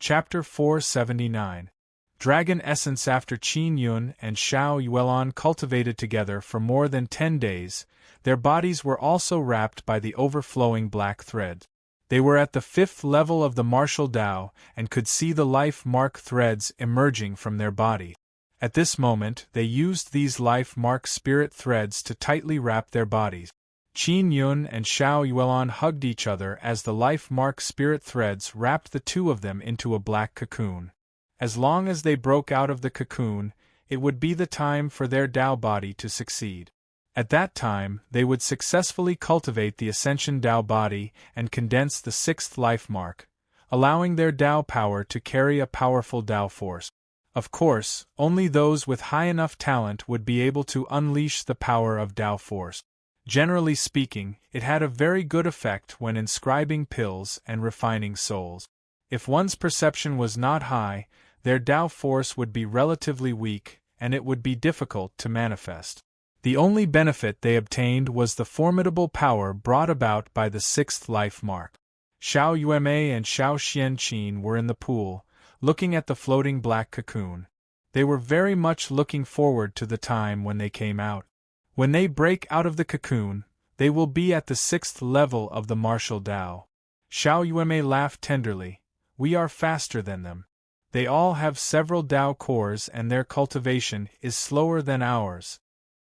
Chapter 479. Dragon Essence. After Qin Yun and Xiao Yuelon cultivated together for more than 10 days, their bodies were also wrapped by the overflowing black thread. They were at the 5th level of the martial Tao and could see the life mark threads emerging from their body. At this moment, they used these life mark spirit threads to tightly wrap their bodies. Qin Yun and Xiao Yuelon hugged each other as the life mark spirit threads wrapped the two of them into a black cocoon. As long as they broke out of the cocoon, it would be the time for their Tao body to succeed. At that time, they would successfully cultivate the Ascension Tao body and condense the 6th life mark, allowing their Tao power to carry a powerful Tao force. Of course, only those with high enough talent would be able to unleash the power of Tao force. Generally speaking, it had a very good effect when inscribing pills and refining souls. If one's perception was not high, their Tao force would be relatively weak, and it would be difficult to manifest. The only benefit they obtained was the formidable power brought about by the 6th life mark. Xiao Yuemei and Xiao Xianqin were in the pool, looking at the floating black cocoon. They were very much looking forward to the time when they came out. When they break out of the cocoon, they will be at the 6th level of the martial Tao. Xiao Yuemei laughed tenderly. We are faster than them. They all have several Tao cores and their cultivation is slower than ours.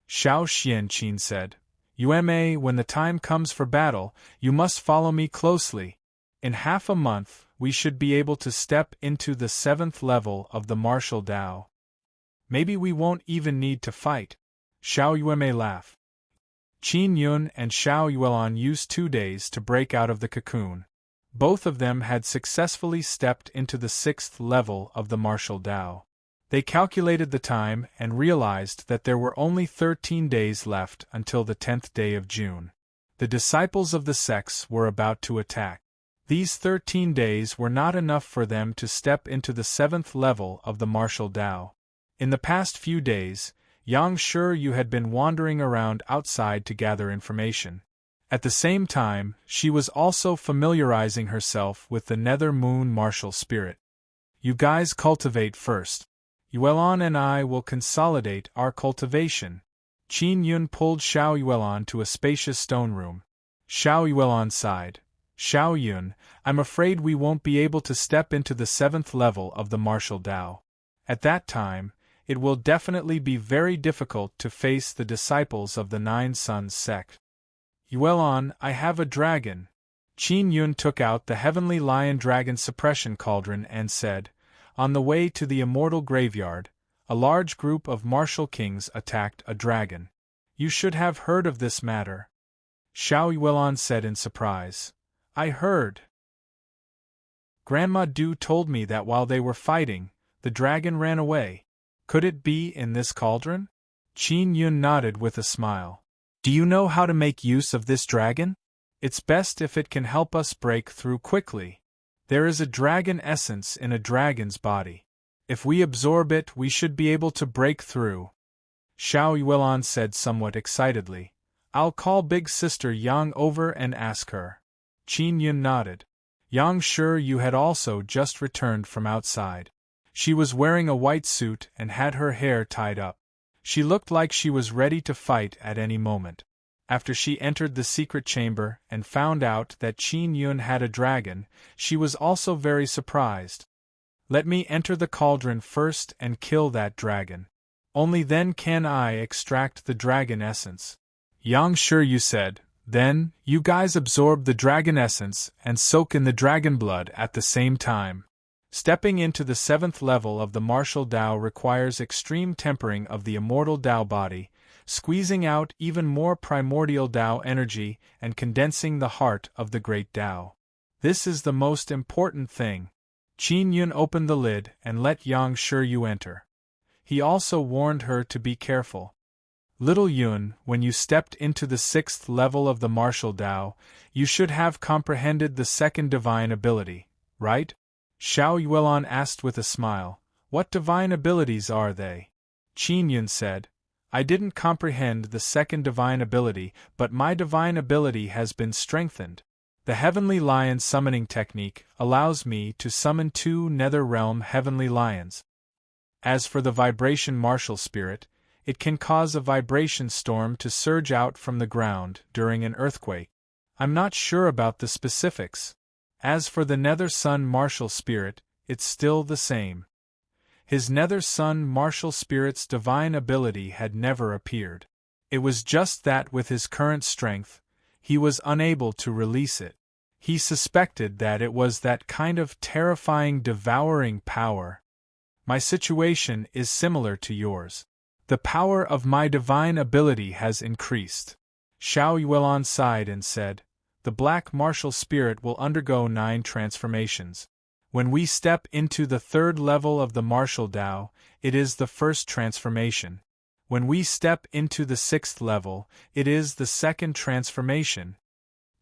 Xiao Xianqin said, Yuemei, when the time comes for battle, you must follow me closely. In half a month, we should be able to step into the 7th level of the martial Tao. Maybe we won't even need to fight. Xiao Yuemei laughed. Qin Yun and Xiao Yuelon used 2 days to break out of the cocoon. Both of them had successfully stepped into the 6th level of the martial Tao. They calculated the time and realized that there were only 13 days left until the 10th day of June. The disciples of the sects were about to attack. These 13 days were not enough for them to step into the 7th level of the martial Tao. In the past few days, Yang Shi had been wandering around outside to gather information. At the same time, she was also familiarizing herself with the Nether Moon martial spirit. You guys cultivate first. Yuelon and I will consolidate our cultivation. Qin Yun pulled Xiao Yuelon to a spacious stone room. Xiao Yuelon sighed. Xiao Yun, I'm afraid we won't be able to step into the 7th level of the martial Tao. At that time, it will definitely be very difficult to face the disciples of the Nine Suns sect. Yuelon, I have a dragon. Qin Yun took out the Heavenly Lion Dragon Suppression Cauldron and said, On the way to the Immortal Graveyard, a large group of martial kings attacked a dragon. You should have heard of this matter. Xiao Yuelon said in surprise. I heard. Grandma Du told me that while they were fighting, the dragon ran away. Could it be in this cauldron? Qin Yun nodded with a smile. Do you know how to make use of this dragon? It's best if it can help us break through quickly. There is a dragon essence in a dragon's body. If we absorb it, we should be able to break through. Xiao Yuelon said somewhat excitedly. I'll call big sister Yang over and ask her. Qin Yun nodded. Yang Shi had also just returned from outside. She was wearing a white suit and had her hair tied up. She looked like she was ready to fight at any moment. After she entered the secret chamber and found out that Qin Yun had a dragon, she was also very surprised. Let me enter the cauldron first and kill that dragon. Only then can I extract the dragon essence. Yang Shi said, then, you guys absorb the dragon essence and soak in the dragon blood at the same time. Stepping into the 7th level of the martial Tao requires extreme tempering of the immortal Tao body, squeezing out even more primordial Tao energy and condensing the heart of the great Tao. This is the most important thing. Qin Yun opened the lid and let Yang Shi enter. He also warned her to be careful. Little Yun, when you stepped into the 6th level of the martial Tao, you should have comprehended the second divine ability, right? Xiao Yuelon asked with a smile. What divine abilities are they? Qin Yun said, I didn't comprehend the second divine ability, but my divine ability has been strengthened. The Heavenly Lion summoning technique allows me to summon 2 Nether Realm Heavenly Lions. As for the vibration martial spirit, it can cause a vibration storm to surge out from the ground during an earthquake. I'm not sure about the specifics. As for the Nether Sun martial spirit, it's still the same. His Nether Sun martial spirit's divine ability had never appeared. It was just that with his current strength, he was unable to release it. He suspected that it was that kind of terrifying devouring power. My situation is similar to yours. The power of my divine ability has increased. Xiao Yuelon sighed and said, the black martial spirit will undergo 9 transformations. When we step into the 3rd level of the martial Tao, it is the first transformation. When we step into the 6th level, it is the 2nd transformation.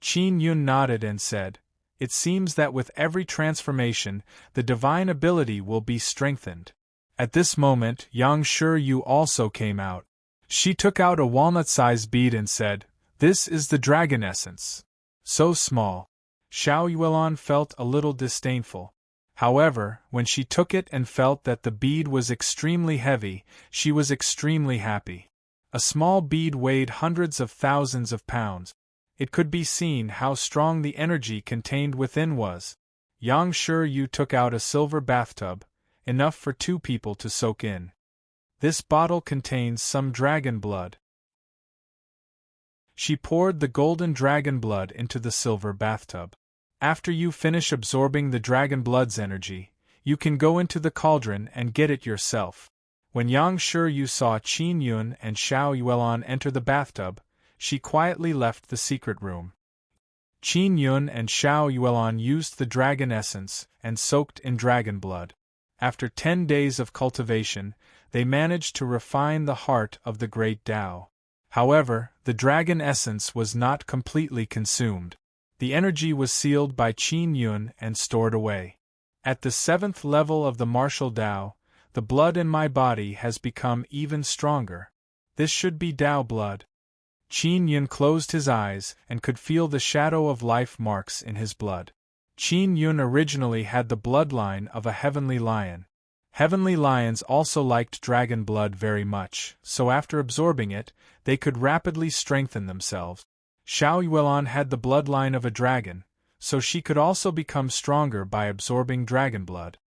Qin Yun nodded and said, it seems that with every transformation, the divine ability will be strengthened. At this moment, Yang Shiyu also came out. She took out a walnut-sized bead and said, this is the dragon essence. So small. Xiao Yuelon felt a little disdainful. However, when she took it and felt that the bead was extremely heavy, she was extremely happy. A small bead weighed hundreds of thousands of pounds. It could be seen how strong the energy contained within was. Yang Shiyu took out a silver bathtub, enough for 2 people to soak in. This bottle contains some dragon blood. She poured the golden dragon blood into the silver bathtub. After you finish absorbing the dragon blood's energy, you can go into the cauldron and get it yourself. When Yang Shiyu saw Qin Yun and Xiao Yuelon enter the bathtub, she quietly left the secret room. Qin Yun and Xiao Yuelon used the dragon essence and soaked in dragon blood. After 10 days of cultivation, they managed to refine the heart of the great Tao. However, the dragon essence was not completely consumed. The energy was sealed by Qin Yun and stored away. At the 7th level of the martial Tao, the blood in my body has become even stronger. This should be Tao blood. Qin Yun closed his eyes and could feel the shadow of life marks in his blood. Qin Yun originally had the bloodline of a heavenly lion. Heavenly lions also liked dragon blood very much, so after absorbing it, they could rapidly strengthen themselves. Xiao Yuelon had the bloodline of a dragon, so she could also become stronger by absorbing dragon blood.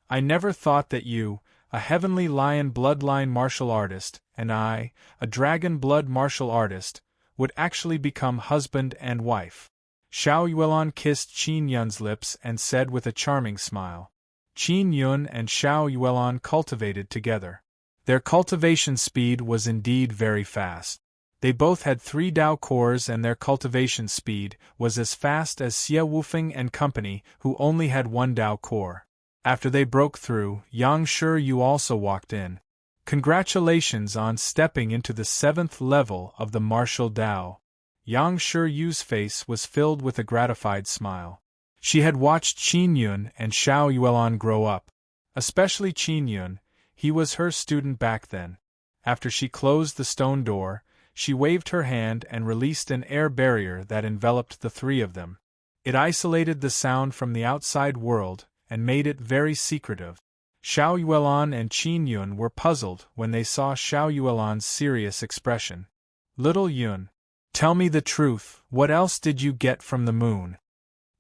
I never thought that you, a heavenly lion bloodline martial artist, and I, a dragon blood martial artist, would actually become husband and wife. Xiao Yuelon kissed Qin Yun's lips and said with a charming smile. Qin Yun and Xiao Yuelon cultivated together. Their cultivation speed was indeed very fast. They both had 3 Tao cores and their cultivation speed was as fast as Xie Wufeng and company, who only had 1 Tao core. After they broke through, Yang Shiyu also walked in. Congratulations on stepping into the 7th level of the martial Tao. Yang Shiyu's face was filled with a gratified smile. She had watched Qin Yun and Xiao Yuelon grow up. Especially Qin Yun, he was her student back then. After she closed the stone door, she waved her hand and released an air barrier that enveloped the 3 of them. It isolated the sound from the outside world and made it very secretive. Xiao Yuelon and Qin Yun were puzzled when they saw Xiao Yuelon's serious expression. Little Yun, tell me the truth, what else did you get from the moon?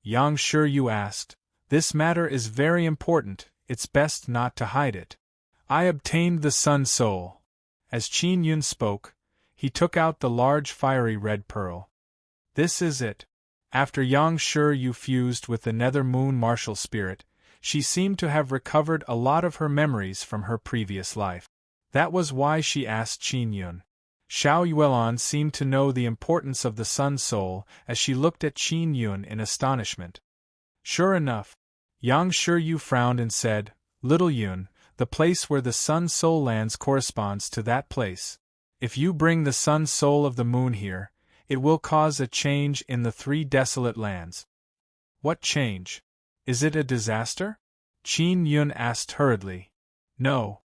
Yang Shiyu asked. This matter is very important, it's best not to hide it. I obtained the Sun Soul. As Qin Yun spoke, he took out the large fiery red pearl. This is it. After Yang Shiyu fused with the Nether Moon martial spirit, she seemed to have recovered a lot of her memories from her previous life. That was why she asked Qin Yun. Xiao Yuelon seemed to know the importance of the Sun Soul as she looked at Qin Yun in astonishment. Sure enough, Yang Shiyu frowned and said, Little Yun, the place where the Sun Soul lands corresponds to that place. If you bring the Sun Soul of the moon here, it will cause a change in the 3 desolate lands. What change? Is it a disaster? Qin Yun asked hurriedly. No.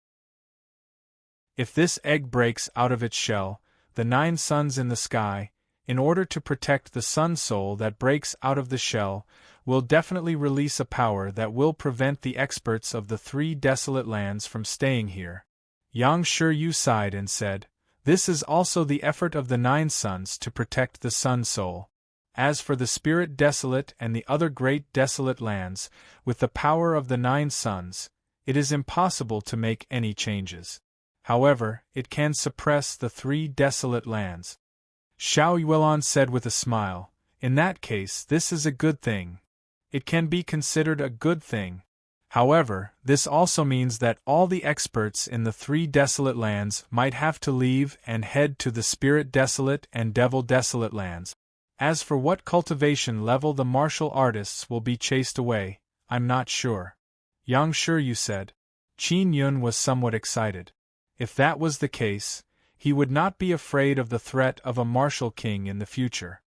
If this egg breaks out of its shell, the 9 suns in the sky, in order to protect the sun soul that breaks out of the shell, will definitely release a power that will prevent the experts of the 3 desolate lands from staying here. Yang Shiyu sighed and said, "This is also the effort of the 9 suns to protect the sun soul. As for the spirit desolate and the other great desolate lands, with the power of the 9 suns, it is impossible to make any changes. However, it can suppress the 3 desolate lands." Xiao Yuelon said with a smile, "In that case, this is a good thing. It can be considered a good thing. However, this also means that all the experts in the 3 desolate lands might have to leave and head to the spirit desolate and devil desolate lands. As for what cultivation level the martial artists will be chased away, I'm not sure." Yang Shiyu said. Qin Yun was somewhat excited. If that was the case, he would not be afraid of the threat of a martial king in the future.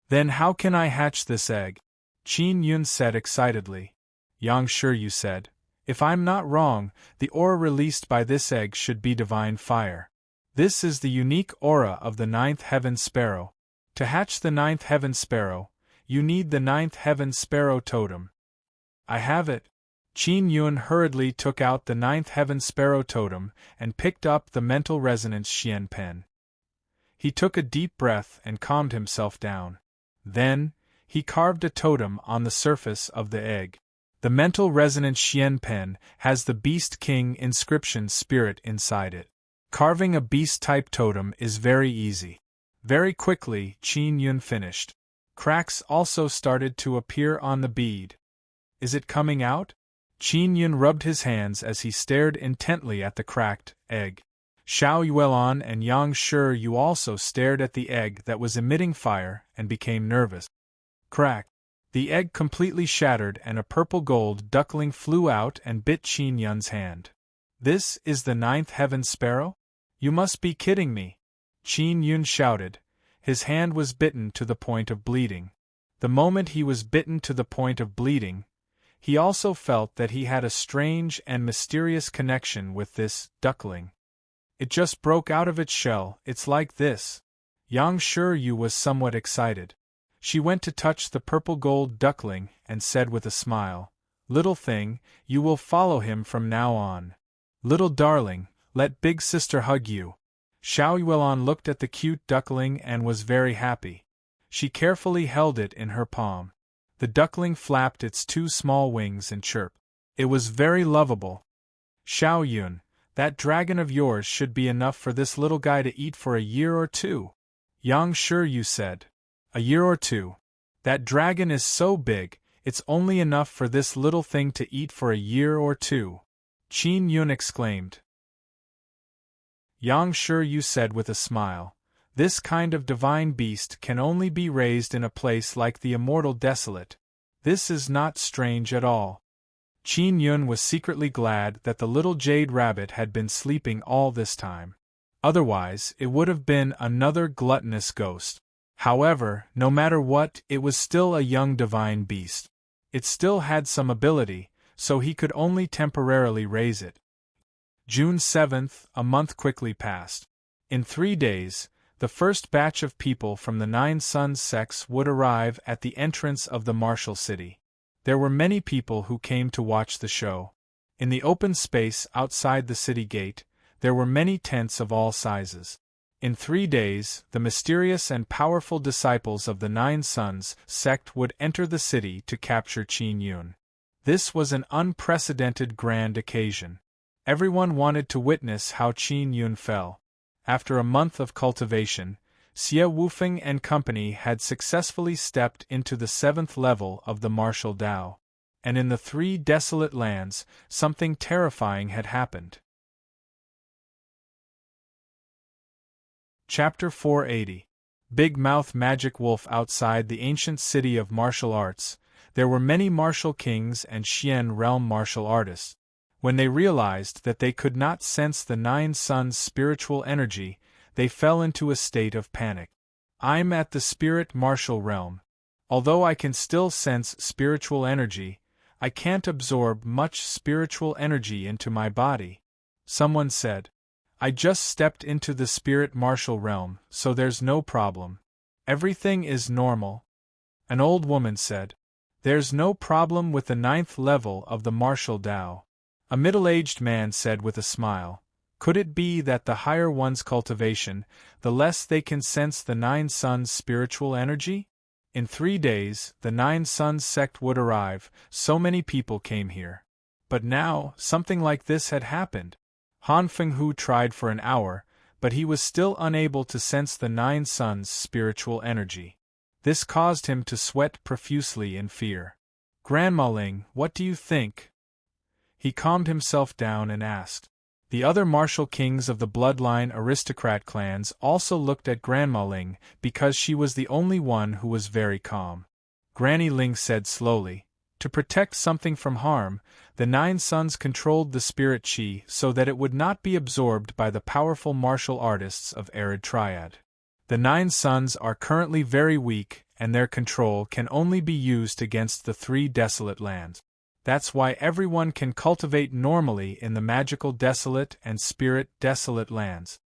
"Then how can I hatch this egg?" Qin Yun said excitedly. Yang Shiyu said, "If I'm not wrong, the aura released by this egg should be divine fire. This is the unique aura of the 9th heaven sparrow. To hatch the 9th heaven sparrow, you need the 9th heaven sparrow totem." "I have it." Qin Yun hurriedly took out the 9th heaven sparrow totem and picked up the mental resonance Xian pen. He took a deep breath and calmed himself down. Then, he carved a totem on the surface of the egg. The mental resonance Xian pen has the Beast King inscription spirit inside it. Carving a beast-type totem is very easy. Very quickly, Qin Yun finished. Cracks also started to appear on the bead. "Is it coming out?" Qin Yun rubbed his hands as he stared intently at the cracked egg. Xiao Yuelon and Yang Shiyu also stared at the egg that was emitting fire and became nervous. Crack! The egg completely shattered and a purple gold duckling flew out and bit Qin Yun's hand. "This is the 9th heaven sparrow? You must be kidding me!" Qin Yun shouted. His hand was bitten to the point of bleeding. The moment he was bitten to the point of bleeding, he also felt that he had a strange and mysterious connection with this duckling. "It just broke out of its shell, it's like this." Yang Shiyu was somewhat excited. She went to touch the purple gold duckling and said with a smile, "Little thing, you will follow him from now on. Little darling, let big sister hug you." Xiao Yuelon looked at the cute duckling and was very happy. She carefully held it in her palm. The duckling flapped its 2 small wings and chirped. It was very lovable. "Xiao Yun, that dragon of yours should be enough for this little guy to eat for a year or 2. Yang Shiyu said. "A year or 2. That dragon is so big, it's only enough for this little thing to eat for a year or 2. Qin Yun exclaimed. Yang Shiyu said with a smile, "This kind of divine beast can only be raised in a place like the immortal desolate. This is not strange at all." Qin Yun was secretly glad that the little jade rabbit had been sleeping all this time. Otherwise, it would have been another gluttonous ghost. However, no matter what, it was still a young divine beast. It still had some ability, so he could only temporarily raise it. June 7th, a month quickly passed. In 3 days, the first batch of people from the 9 Suns sects would arrive at the entrance of the martial city. There were many people who came to watch the show. In the open space outside the city gate, there were many tents of all sizes. In 3 days, the mysterious and powerful disciples of the 9 Suns sect would enter the city to capture Qin Yun. This was an unprecedented grand occasion. Everyone wanted to witness how Qin Yun fell. After a month of cultivation, Xie Wufeng and company had successfully stepped into the 7th level of the martial Dao. And in the 3 desolate lands, something terrifying had happened. Chapter 480. Big Mouth Magic Wolf. Outside the ancient city of martial arts, there were many martial kings and Xian realm martial artists. When they realized that they could not sense the 9 Suns' spiritual energy, they fell into a state of panic. "I'm at the spirit martial realm. Although I can still sense spiritual energy, I can't absorb much spiritual energy into my body," someone said. "I just stepped into the spirit martial realm, so there's no problem." Everything is normal. An old woman said. There's no problem with the 9th level of the martial Tao. A middle-aged man said with a smile. Could it be that the higher one's cultivation, the less they can sense the 9 Suns' spiritual energy? In 3 days, the 9 Suns sect would arrive, so many people came here. But now, something like this had happened. Han Fenghu tried for an hour, but he was still unable to sense the 9 Suns' spiritual energy. This caused him to sweat profusely in fear. Grandma Ling, what do you think? He calmed himself down and asked. The other martial kings of the bloodline aristocrat clans also looked at Grandma Ling because she was the only one who was very calm. Granny Ling said slowly, to protect something from harm, the 9 Suns controlled the spirit chi so that it would not be absorbed by the powerful martial artists of Arid Triad. The 9 Suns are currently very weak, and their control can only be used against the 3 desolate lands. That's why everyone can cultivate normally in the magical desolate and spirit desolate lands.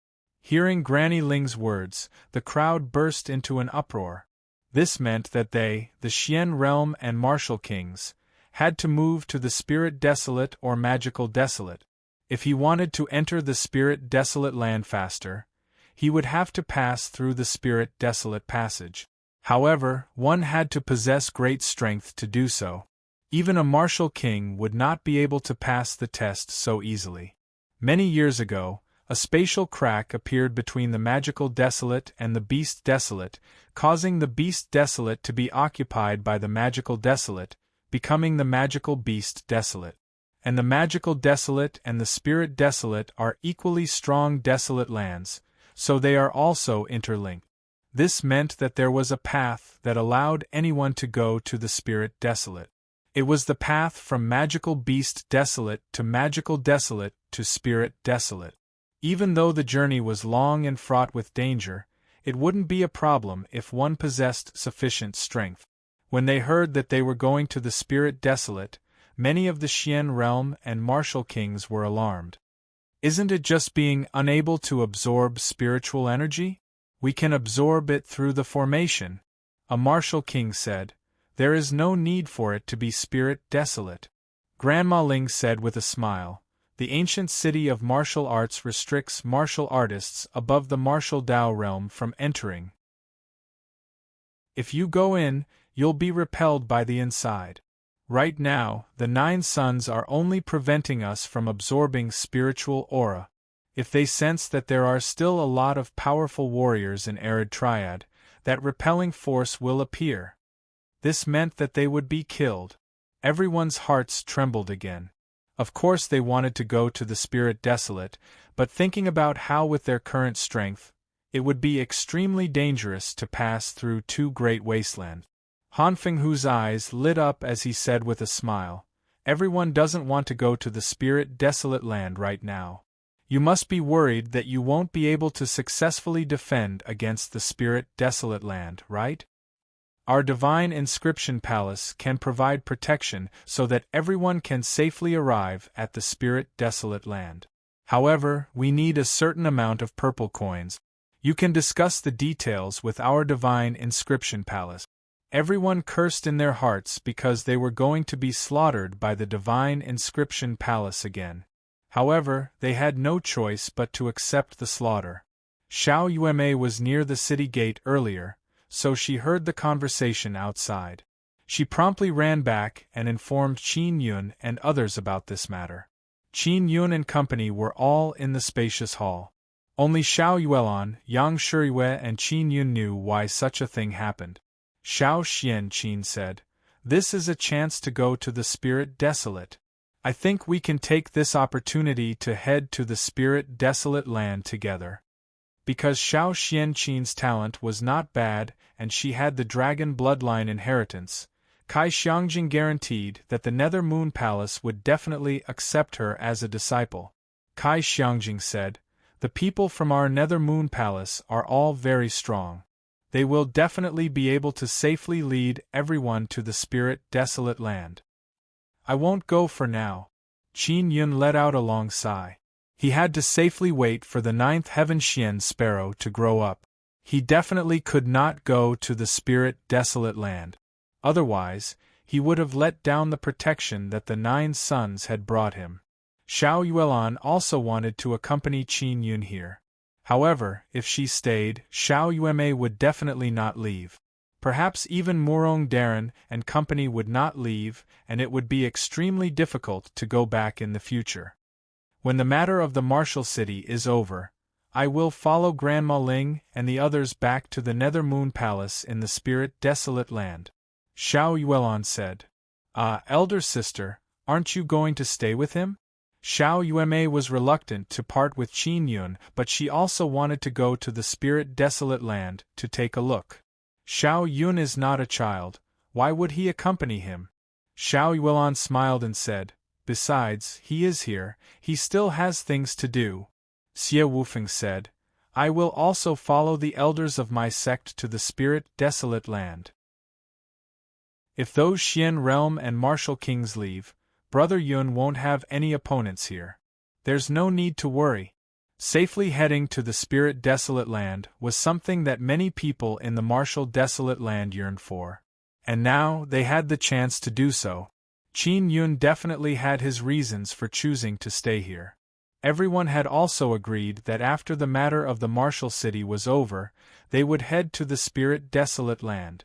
Hearing Granny Ling's words, the crowd burst into an uproar. This meant that they, the Xian realm and martial kings, had to move to the spirit desolate or magical desolate. If he wanted to enter the spirit desolate land faster, he would have to pass through the spirit desolate passage. However, one had to possess great strength to do so. Even a martial king would not be able to pass the test so easily. Many years ago, a spatial crack appeared between the magical desolate and the beast desolate, causing the beast desolate to be occupied by the magical desolate, becoming the magical beast desolate. And the magical desolate and the spirit desolate are equally strong desolate lands, so they are also interlinked. This meant that there was a path that allowed anyone to go to the spirit desolate. It was the path from magical beast desolate to magical desolate to spirit desolate. Even though the journey was long and fraught with danger, it wouldn't be a problem if one possessed sufficient strength. When they heard that they were going to the spirit desolate, many of the Xian realm and martial kings were alarmed. Isn't it just being unable to absorb spiritual energy? We can absorb it through the formation, a martial king said. There is no need for it to be spirit desolate. Grandma Ling said with a smile. The ancient city of martial arts restricts martial artists above the martial Tao realm from entering. If you go in, you'll be repelled by the inside. Right now, the 9 Suns are only preventing us from absorbing spiritual aura. If they sense that there are still a lot of powerful warriors in Arid Triad, that repelling force will appear. This meant that they would be killed. Everyone's hearts trembled again. Of course they wanted to go to the spirit desolate, but thinking about how with their current strength, it would be extremely dangerous to pass through 2 great wastelands. Han Fenghu's eyes lit up as he said with a smile, everyone doesn't want to go to the spirit desolate land right now. You must be worried that you won't be able to successfully defend against the spirit desolate land, right? Our divine inscription palace can provide protection so that everyone can safely arrive at the spirit desolate land. However, we need a certain amount of purple coins. You can discuss the details with our divine inscription palace. Everyone cursed in their hearts because they were going to be slaughtered by the divine inscription palace again. However, they had no choice but to accept the slaughter. Xiao Yueme was near the city gate earlier, so she heard the conversation outside. She promptly ran back and informed Qin Yun and others about this matter. Qin Yun and company were all in the spacious hall. Only Xiao Yuelan, Yang Shiyue and Qin Yun knew why such a thing happened. Xiao Xianqin said, "This is a chance to go to the spirit desolate. I think we can take this opportunity to head to the spirit desolate land together." Because Xiao Xianqin's talent was not bad and she had the dragon bloodline inheritance, Kai Xiangjing guaranteed that the Nether Moon Palace would definitely accept her as a disciple. Kai Xiangjing said, "The people from our Nether Moon Palace are all very strong. They will definitely be able to safely lead everyone to the spirit desolate land." "I won't go for now." Qin Yun let out a long sigh. He had to safely wait for the 9th Heaven Xian sparrow to grow up. He definitely could not go to the spirit desolate land. Otherwise, he would have let down the protection that the 9 sons had brought him. Xiao Yuelan also wanted to accompany Qin Yun here. However, if she stayed, Xiao Yuemei would definitely not leave. Perhaps even Murong Darren and company would not leave, and it would be extremely difficult to go back in the future. When the matter of the martial city is over, I will follow Grandma Ling and the others back to the Nether Moon Palace in the spirit desolate land. Xiao Yuelan said. Elder sister, aren't you going to stay with him? Xiao Yuemei was reluctant to part with Qin Yun, but she also wanted to go to the spirit desolate land to take a look. Xiao Yun is not a child, why would he accompany him? Xiao Yuelan smiled and said, besides, he is here, he still has things to do. Xie Wufeng said, I will also follow the elders of my sect to the spirit desolate land. If those Xian realm and martial kings leave, Brother Yun won't have any opponents here. There's no need to worry. Safely heading to the spirit desolate land was something that many people in the martial desolate land yearned for. And now they had the chance to do so. Qin Yun definitely had his reasons for choosing to stay here. Everyone had also agreed that after the matter of the martial city was over, they would head to the spirit desolate land.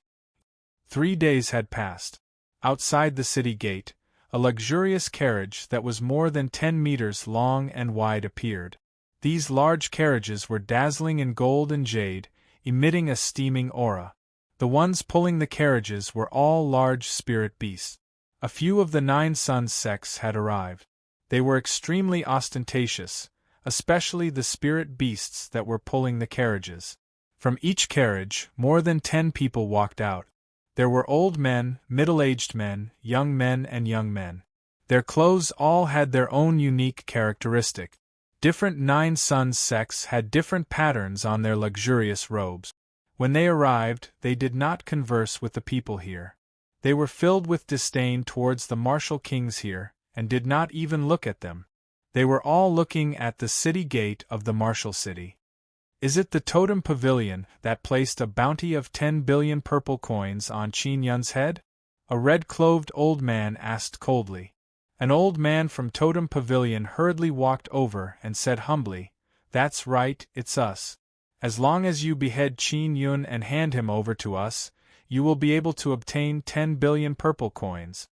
3 days had passed. Outside the city gate, a luxurious carriage that was more than 10 meters long and wide appeared. These large carriages were dazzling in gold and jade, emitting a steaming aura. The ones pulling the carriages were all large spirit beasts. A few of the 9 sons' sects had arrived. They were extremely ostentatious, especially the spirit beasts that were pulling the carriages. From each carriage, more than 10 people walked out. There were old men, middle-aged men, young men and young men. Their clothes all had their own unique characteristic. Different 9 sons' sects had different patterns on their luxurious robes. When they arrived, they did not converse with the people here. They were filled with disdain towards the martial kings here, and did not even look at them. They were all looking at the city gate of the martial city. Is it the totem pavilion that placed a bounty of 10 billion purple coins on Qin Yun's head? A red-clothed old man asked coldly. An old man from Totem Pavilion hurriedly walked over and said humbly, That's right, it's us. As long as you behead Qin Yun and hand him over to us, you will be able to obtain 10 billion purple coins.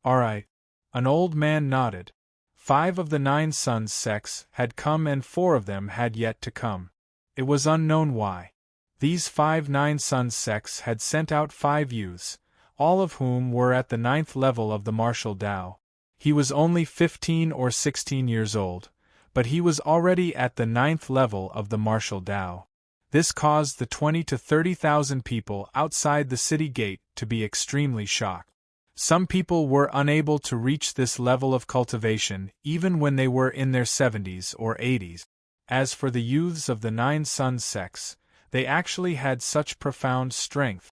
All right. An old man nodded. 5 of the 9 sons' sects had come and 4 of them had yet to come. It was unknown why. These 5 9 sons' sects had sent out 5 youths, all of whom were at the 9th level of the martial Tao. He was only 15 or 16 years old, but he was already at the 9th level of the martial Tao. This caused the 20 to 30,000 people outside the city gate to be extremely shocked. Some people were unable to reach this level of cultivation even when they were in their 70s or 80s. As for the youths of the 9 sons' sects, they actually had such profound strength.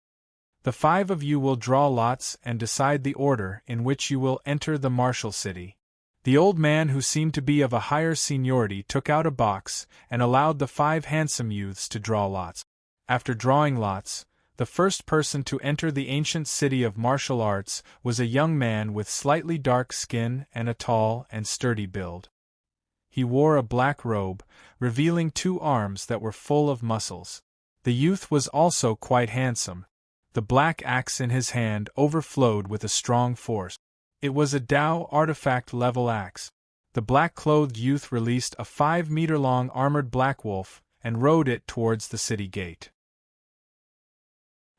The 5 of you will draw lots and decide the order in which you will enter the martial city. The old man, who seemed to be of a higher seniority, took out a box and allowed the 5 handsome youths to draw lots. After drawing lots, the first person to enter the ancient city of martial arts was a young man with slightly dark skin and a tall and sturdy build. He wore a black robe, revealing 2 arms that were full of muscles. The youth was also quite handsome. The black axe in his hand overflowed with a strong force. It was a Tao artifact-level axe. The black-clothed youth released a 5-meter-long armored black wolf and rode it towards the city gate.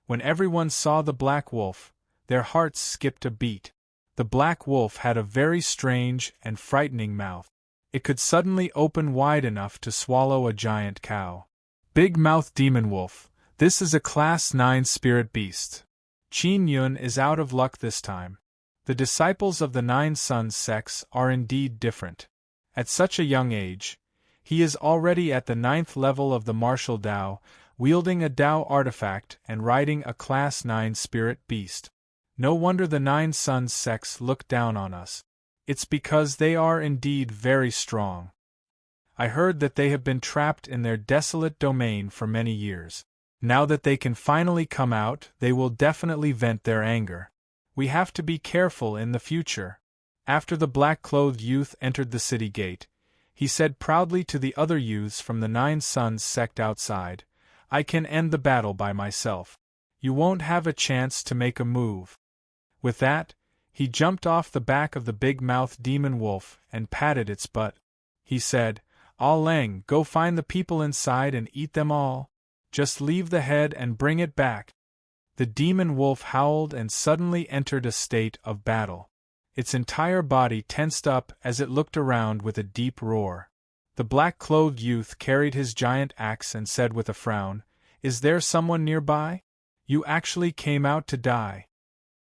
When everyone saw the black wolf, their hearts skipped a beat. The black wolf had a very strange and frightening mouth. It could suddenly open wide enough to swallow a giant cow. Big Mouth Demon Wolf, this is a Class 9 spirit beast. Qin Yun is out of luck this time. The disciples of the 9 sons' sects are indeed different. At such a young age, he is already at the 9th level of the martial Tao, wielding a Tao artifact and riding a Class 9 spirit beast. No wonder the 9 sons' sects look down on us. It's because they are indeed very strong. I heard that they have been trapped in their desolate domain for many years. Now that they can finally come out, they will definitely vent their anger. We have to be careful in the future." After the black-clothed youth entered the city gate, he said proudly to the other youths from the Nine Sons sect outside, "I can end the battle by myself. You won't have a chance to make a move." With that, he jumped off the back of the big-mouthed demon wolf and patted its butt. He said, "Ah Lang, go find the people inside and eat them all. Just leave the head and bring it back." The demon wolf howled and suddenly entered a state of battle. Its entire body tensed up as it looked around with a deep roar. The black-clothed youth carried his giant axe and said with a frown, "Is there someone nearby? You actually came out to die."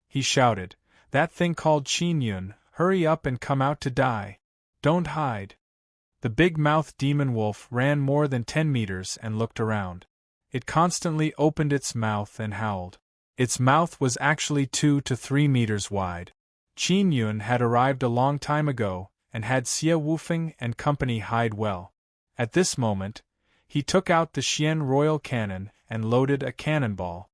He shouted, "That thing called Qin Yun, hurry up and come out to die. Don't hide." The big-mouthed demon wolf ran more than 10 meters and looked around. It constantly opened its mouth and howled. Its mouth was actually 2 to 3 meters wide. Qin Yun had arrived a long time ago, and had Xie Wufeng and company hide well. At this moment, he took out the Xian royal cannon and loaded a cannonball.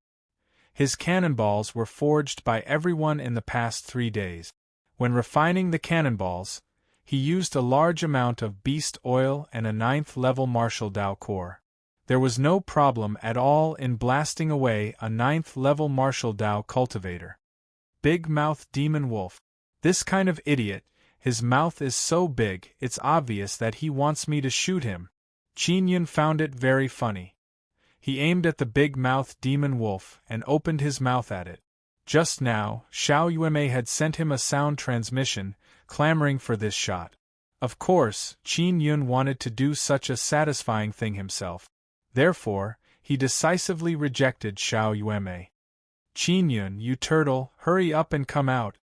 His cannonballs were forged by everyone in the past 3 days. When refining the cannonballs, he used a large amount of beast oil and a 9th-level martial Dao core. There was no problem at all in blasting away a 9th-level martial Dao cultivator. Big-mouthed demon wolf. This kind of idiot, his mouth is so big it's obvious that he wants me to shoot him. Qin Yun found it very funny. He aimed at the big-mouthed demon wolf and opened his mouth at it. Just now, Xiao Yuemei had sent him a sound transmission, clamoring for this shot. Of course, Qin Yun wanted to do such a satisfying thing himself. Therefore, he decisively rejected Xiao Yuemei. "Qin Yun, you turtle, hurry up and come out!"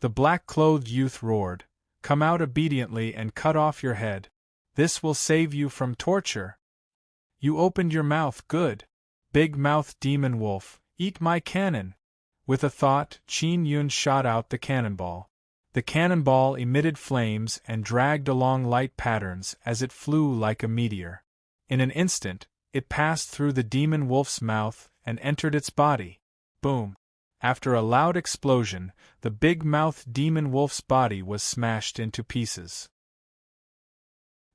The black-clothed youth roared. "Come out obediently and cut off your head. This will save you from torture." "You opened your mouth, good. Big-mouthed demon wolf, eat my cannon." With a thought, Qin Yun shot out the cannonball. The cannonball emitted flames and dragged along light patterns as it flew like a meteor. In an instant, it passed through the demon wolf's mouth and entered its body. Boom! After a loud explosion, the big-mouthed demon wolf's body was smashed into pieces.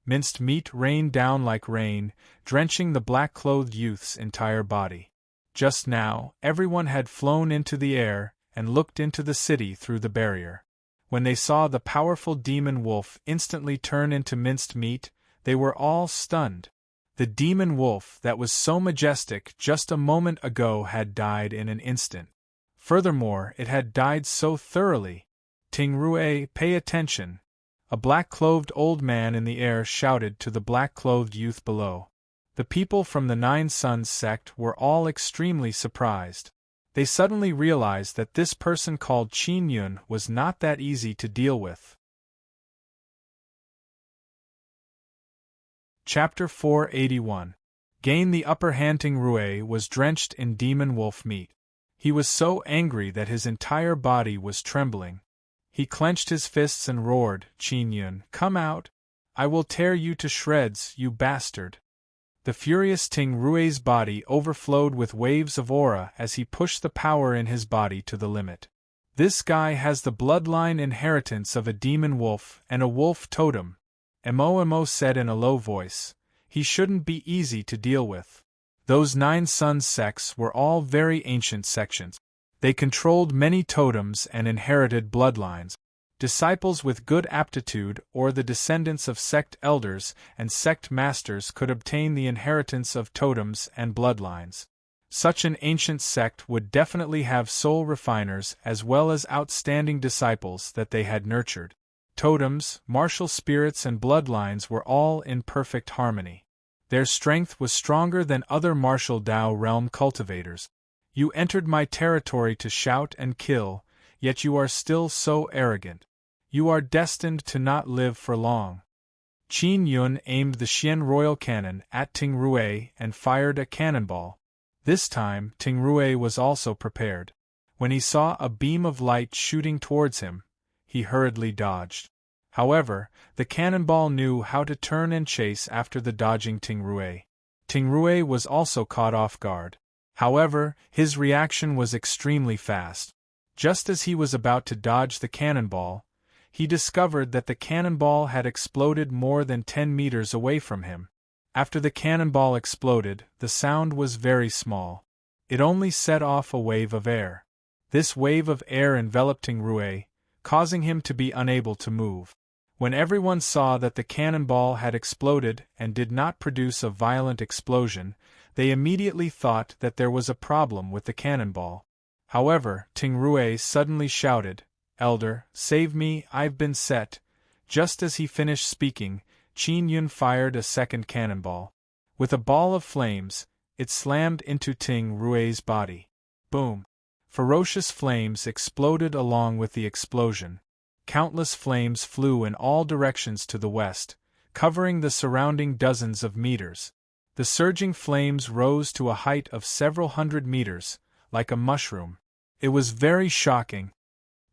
Minced meat rained down like rain, drenching the black-clothed youth's entire body. Just now, everyone had flown into the air and looked into the city through the barrier. When they saw the powerful demon wolf instantly turn into minced meat, they were all stunned. The demon wolf that was so majestic just a moment ago had died in an instant. Furthermore, it had died so thoroughly. "Ting Rue, pay attention!" A black-clothed old man in the air shouted to the black-clothed youth below. The people from the Nine Sons sect were all extremely surprised. They suddenly realized that this person called Qin Yun was not that easy to deal with. Chapter 481. Gain the upper hand. Ting Rue was drenched in demon wolf meat. He was so angry that his entire body was trembling. He clenched his fists and roared, "Qin Yun, come out! I will tear you to shreds, you bastard!" The furious Ting Rue's body overflowed with waves of aura as he pushed the power in his body to the limit. "This guy has the bloodline inheritance of a demon wolf and a wolf totem," Mo said in a low voice. "He shouldn't be easy to deal with." Those Nine Sons sects were all very ancient sections. They controlled many totems and inherited bloodlines. Disciples with good aptitude or the descendants of sect elders and sect masters could obtain the inheritance of totems and bloodlines. Such an ancient sect would definitely have soul refiners as well as outstanding disciples that they had nurtured. Totems, martial spirits and bloodlines were all in perfect harmony. Their strength was stronger than other martial Dao realm cultivators. "You entered my territory to shout and kill, yet you are still so arrogant. You are destined to not live for long." Qin Yun aimed the Xian royal cannon at Ting Rue and fired a cannonball. This time, Ting Rue was also prepared. When he saw a beam of light shooting towards him, he hurriedly dodged. However, the cannonball knew how to turn and chase after the dodging Tingrui. Tingrui was also caught off guard. However, his reaction was extremely fast. Just as he was about to dodge the cannonball, he discovered that the cannonball had exploded more than 10 meters away from him. After the cannonball exploded, the sound was very small. It only set off a wave of air. This wave of air enveloped Tingrui, causing him to be unable to move. When everyone saw that the cannonball had exploded and did not produce a violent explosion, they immediately thought that there was a problem with the cannonball. However, Tingrui suddenly shouted, "Elder, save me, I've been set." Just as he finished speaking, Qin Yun fired a second cannonball. With a ball of flames, it slammed into Tingrui's body. Boom! Ferocious flames exploded along with the explosion. Countless flames flew in all directions to the west, covering the surrounding dozens of meters. The surging flames rose to a height of several hundred meters, like a mushroom. It was very shocking.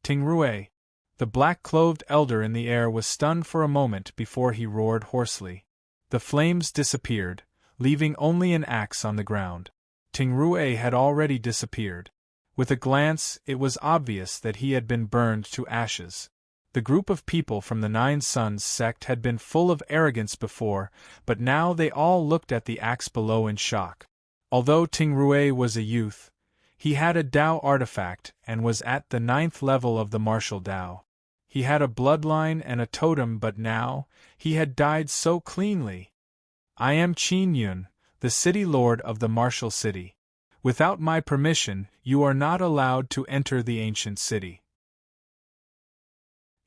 Tingrui, the black-clothed elder in the air, was stunned for a moment before he roared hoarsely. The flames disappeared, leaving only an axe on the ground. Tingrui had already disappeared. With a glance, it was obvious that he had been burned to ashes. The group of people from the Nine Sons sect had been full of arrogance before, but now they all looked at the axe below in shock. Although Tingrui was a youth, he had a Dao artifact and was at the 9th level of the martial Dao. He had a bloodline and a totem, but now, he had died so cleanly. "I am Qin Yun, the city lord of the martial city. Without my permission, you are not allowed to enter the ancient city.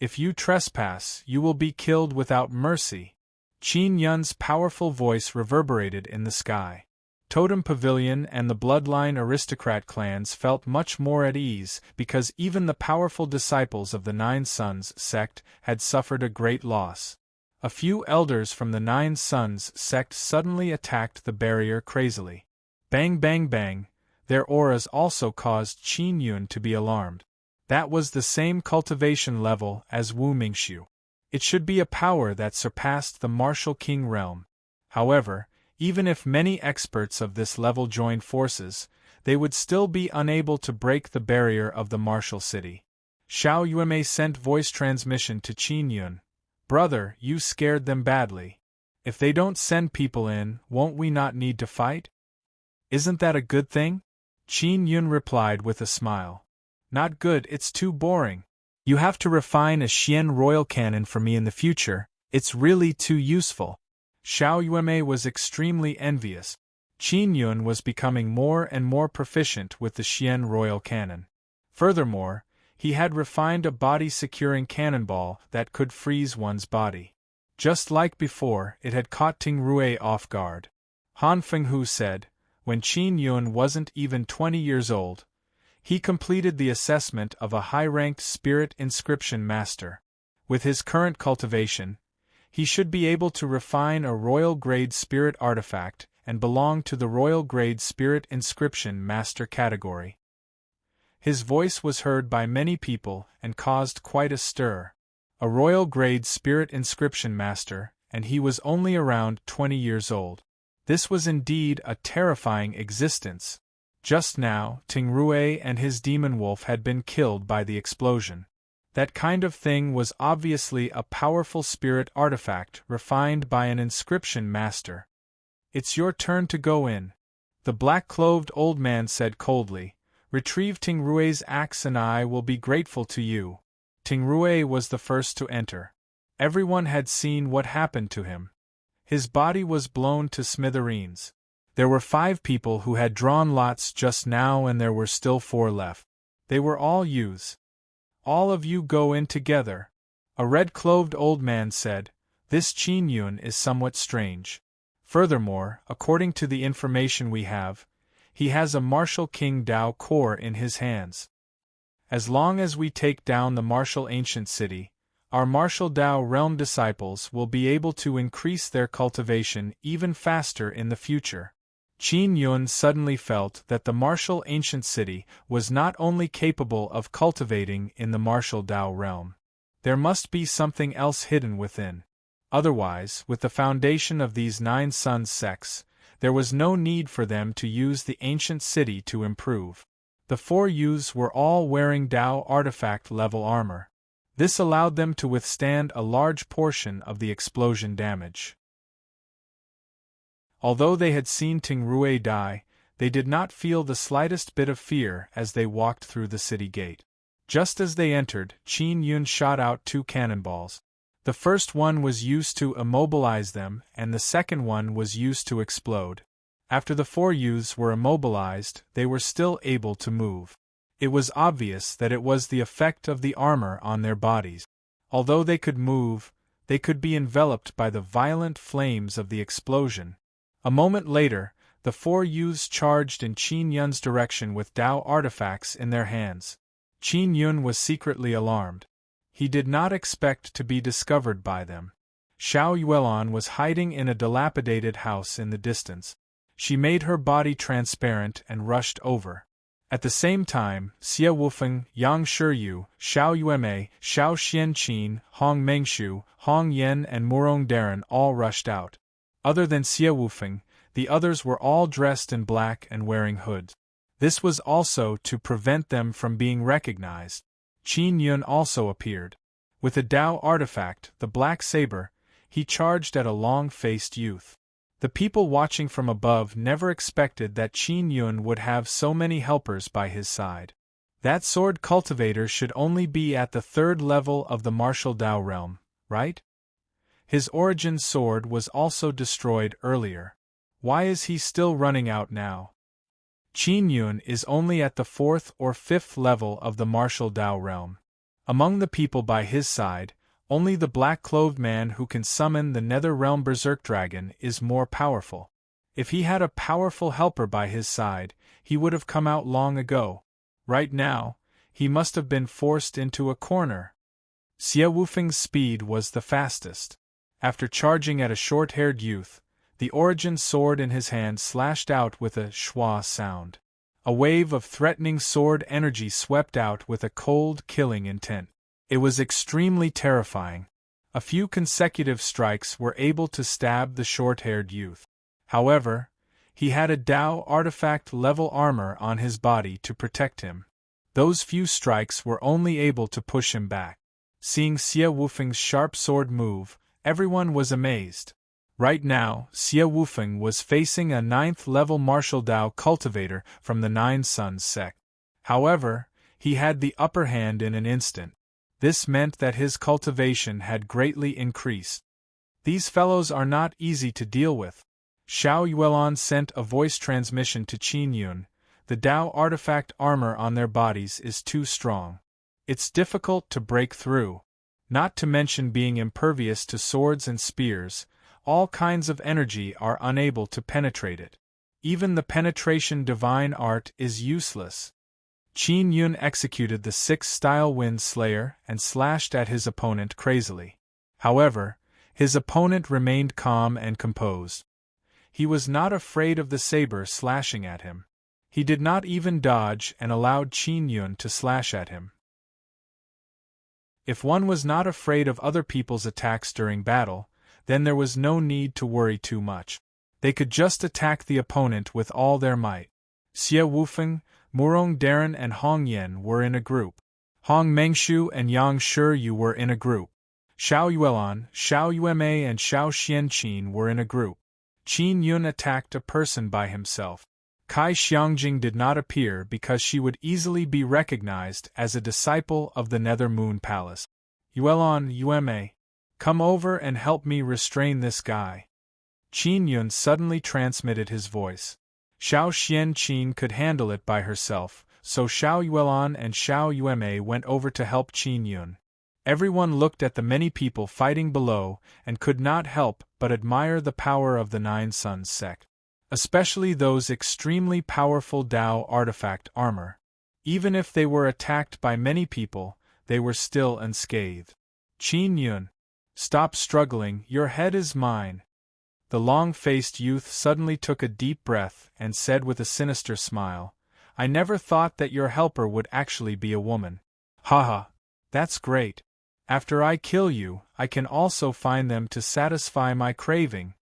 If you trespass, you will be killed without mercy." Qin Yun's powerful voice reverberated in the sky. Totem Pavilion and the bloodline aristocrat clans felt much more at ease because even the powerful disciples of the Nine Sons sect had suffered a great loss. A few elders from the Nine Sons sect suddenly attacked the barrier crazily. Bang bang bang, their auras also caused Qin Yun to be alarmed. That was the same cultivation level as Wu Mingxiu. It should be a power that surpassed the martial king realm. However, even if many experts of this level joined forces, they would still be unable to break the barrier of the martial city. Xiao Yuanmei sent voice transmission to Qin Yun. "Brother, you scared them badly. If they don't send people in, won't we not need to fight? Isn't that a good thing?" Qin Yun replied with a smile. "Not good, it's too boring. You have to refine a Xian royal cannon for me in the future, it's really too useful." Xiao Yuanmei was extremely envious. Qin Yun was becoming more and more proficient with the Xian royal cannon. Furthermore, he had refined a body-securing cannonball that could freeze one's body. Just like before, it had caught Tingrui off guard. Han Fenghu said, when Qin Yun wasn't even 20 years old, he completed the assessment of a high-ranked spirit inscription master. With his current cultivation, he should be able to refine a royal-grade spirit artifact and belong to the royal-grade spirit inscription master category. His voice was heard by many people and caused quite a stir. A royal-grade spirit inscription master, and he was only around 20 years old. This was indeed a terrifying existence. Just now, Tingrui and his demon wolf had been killed by the explosion. That kind of thing was obviously a powerful spirit artifact refined by an inscription master. "It's your turn to go in," the black-clothed old man said coldly. "Retrieve Tingrui's axe and I will be grateful to you." Tingrui was the first to enter. Everyone had seen what happened to him. His body was blown to smithereens. There were 5 people who had drawn lots just now and there were still 4 left. They were all youths. "All of you go in together," a red-clothed old man said. "This Qin Yun is somewhat strange. Furthermore, according to the information we have, he has a martial king Dao core in his hands. As long as we take down the martial ancient city, our martial Dao realm disciples will be able to increase their cultivation even faster in the future." Qin Yun suddenly felt that the martial ancient city was not only capable of cultivating in the martial Dao realm. There must be something else hidden within. Otherwise, with the foundation of these 9 Suns sects, there was no need for them to use the ancient city to improve. The 4 youths were all wearing Tao artifact-level armor. This allowed them to withstand a large portion of the explosion damage. Although they had seen Ting Rui die, they did not feel the slightest bit of fear as they walked through the city gate. Just as they entered, Qin Yun shot out 2 cannonballs. The first one was used to immobilize them, and the second one was used to explode. After the 4 youths were immobilized, they were still able to move. It was obvious that it was the effect of the armor on their bodies. Although they could move, they could be enveloped by the violent flames of the explosion. A moment later, the 4 youths charged in Qin Yun's direction with Tao artifacts in their hands. Qin Yun was secretly alarmed. He did not expect to be discovered by them. Xiao Yuelon was hiding in a dilapidated house in the distance. She made her body transparent and rushed over. At the same time, Xie Wufeng, Yang Shiyu, Xiao Yueme, Xiao Xianqin, Hong Mengshu, Hong Yen and Murong Darren all rushed out. Other than Xie Wufeng, the others were all dressed in black and wearing hoods. This was also to prevent them from being recognized. Qin Yun also appeared. With a Tao artifact, the black saber, he charged at a long-faced youth. The people watching from above never expected that Qin Yun would have so many helpers by his side. That sword cultivator should only be at the 3rd level of the martial Tao realm, right? His origin sword was also destroyed earlier. Why is he still running out now? Qin Yun is only at the 4th or 5th level of the martial Tao realm. Among the people by his side, only the black-clothed man who can summon the Nether Realm Berserk Dragon is more powerful. If he had a powerful helper by his side, he would have come out long ago. Right now, he must have been forced into a corner. Xie Wufeng's speed was the fastest. After charging at a short-haired youth, the origin sword in his hand slashed out with a schwa sound. A wave of threatening sword energy swept out with a cold, killing intent. It was extremely terrifying. A few consecutive strikes were able to stab the short-haired youth. However, he had a Tao artifact-level armor on his body to protect him. Those few strikes were only able to push him back. Seeing Xie Wufeng's sharp sword move, everyone was amazed. Right now, Xie Wufeng was facing a 9th-level martial Tao cultivator from the 9 Suns sect. However, he had the upper hand in an instant. This meant that his cultivation had greatly increased. These fellows are not easy to deal with. Xiao Yuelon sent a voice transmission to Qin Yun. The Tao artifact armor on their bodies is too strong. It's difficult to break through. Not to mention being impervious to swords and spears, all kinds of energy are unable to penetrate it. Even the penetration divine art is useless. Qin Yun executed the 6th-style Wind Slayer and slashed at his opponent crazily. However, his opponent remained calm and composed. He was not afraid of the saber slashing at him. He did not even dodge and allowed Qin Yun to slash at him. If one was not afraid of other people's attacks during battle, then there was no need to worry too much. They could just attack the opponent with all their might. Xie Wufeng, Murong Darren and Hong Yen were in a group. Hong Mengshu and Yang Shiyu were in a group. Xiao Yuelon, Xiao Yueme and Xiao Xianqin were in a group. Qin Yun attacked a person by himself. Kai Xiangjing did not appear because she would easily be recognized as a disciple of the Nether Moon Palace. Yuelon, Yueme, come over and help me restrain this guy. Qin Yun suddenly transmitted his voice. Xiao Xianqin could handle it by herself, so Xiao Yuelon and Xiao Yueme went over to help Qin Yun. Everyone looked at the many people fighting below and could not help but admire the power of the 9 Suns sect. Especially those extremely powerful Tao artifact armor. Even if they were attacked by many people, they were still unscathed. Qin Yun, stop struggling, your head is mine. The long-faced youth suddenly took a deep breath and said with a sinister smile, I never thought that your helper would actually be a woman. Haha, that's great. After I kill you, I can also find them to satisfy my craving.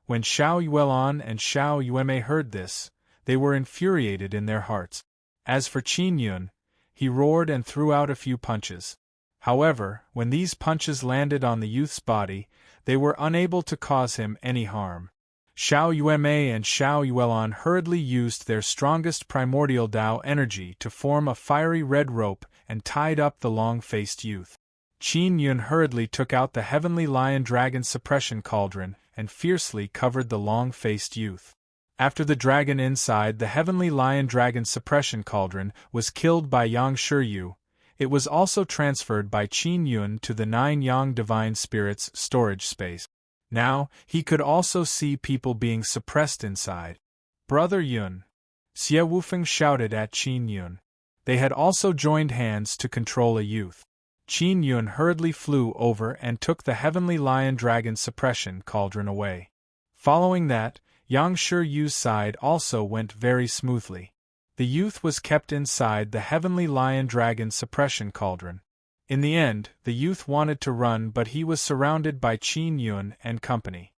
When Xiao Yuelon and Xiao Yuemei heard this, they were infuriated in their hearts. As for Qin Yun, he roared and threw out a few punches. However, when these punches landed on the youth's body, they were unable to cause him any harm. Xiao Yuemei and Xiao Yuelon hurriedly used their strongest primordial Tao energy to form a fiery red rope and tied up the long-faced youth. Qin Yun hurriedly took out the heavenly lion-dragon suppression cauldron and fiercely covered the long-faced youth. After the dragon inside the heavenly lion-dragon suppression cauldron was killed by Yang Shiryu, it was also transferred by Qin Yun to the 9 Yang Divine Spirits storage space. Now, he could also see people being suppressed inside. Brother Yun! Xie Wufeng shouted at Qin Yun. They had also joined hands to control a youth. Qin Yun hurriedly flew over and took the heavenly lion-dragon suppression cauldron away. Following that, Yang Shiryu's side also went very smoothly. The youth was kept inside the heavenly lion-dragon suppression cauldron. In the end, the youth wanted to run, but he was surrounded by Qin Yun and company.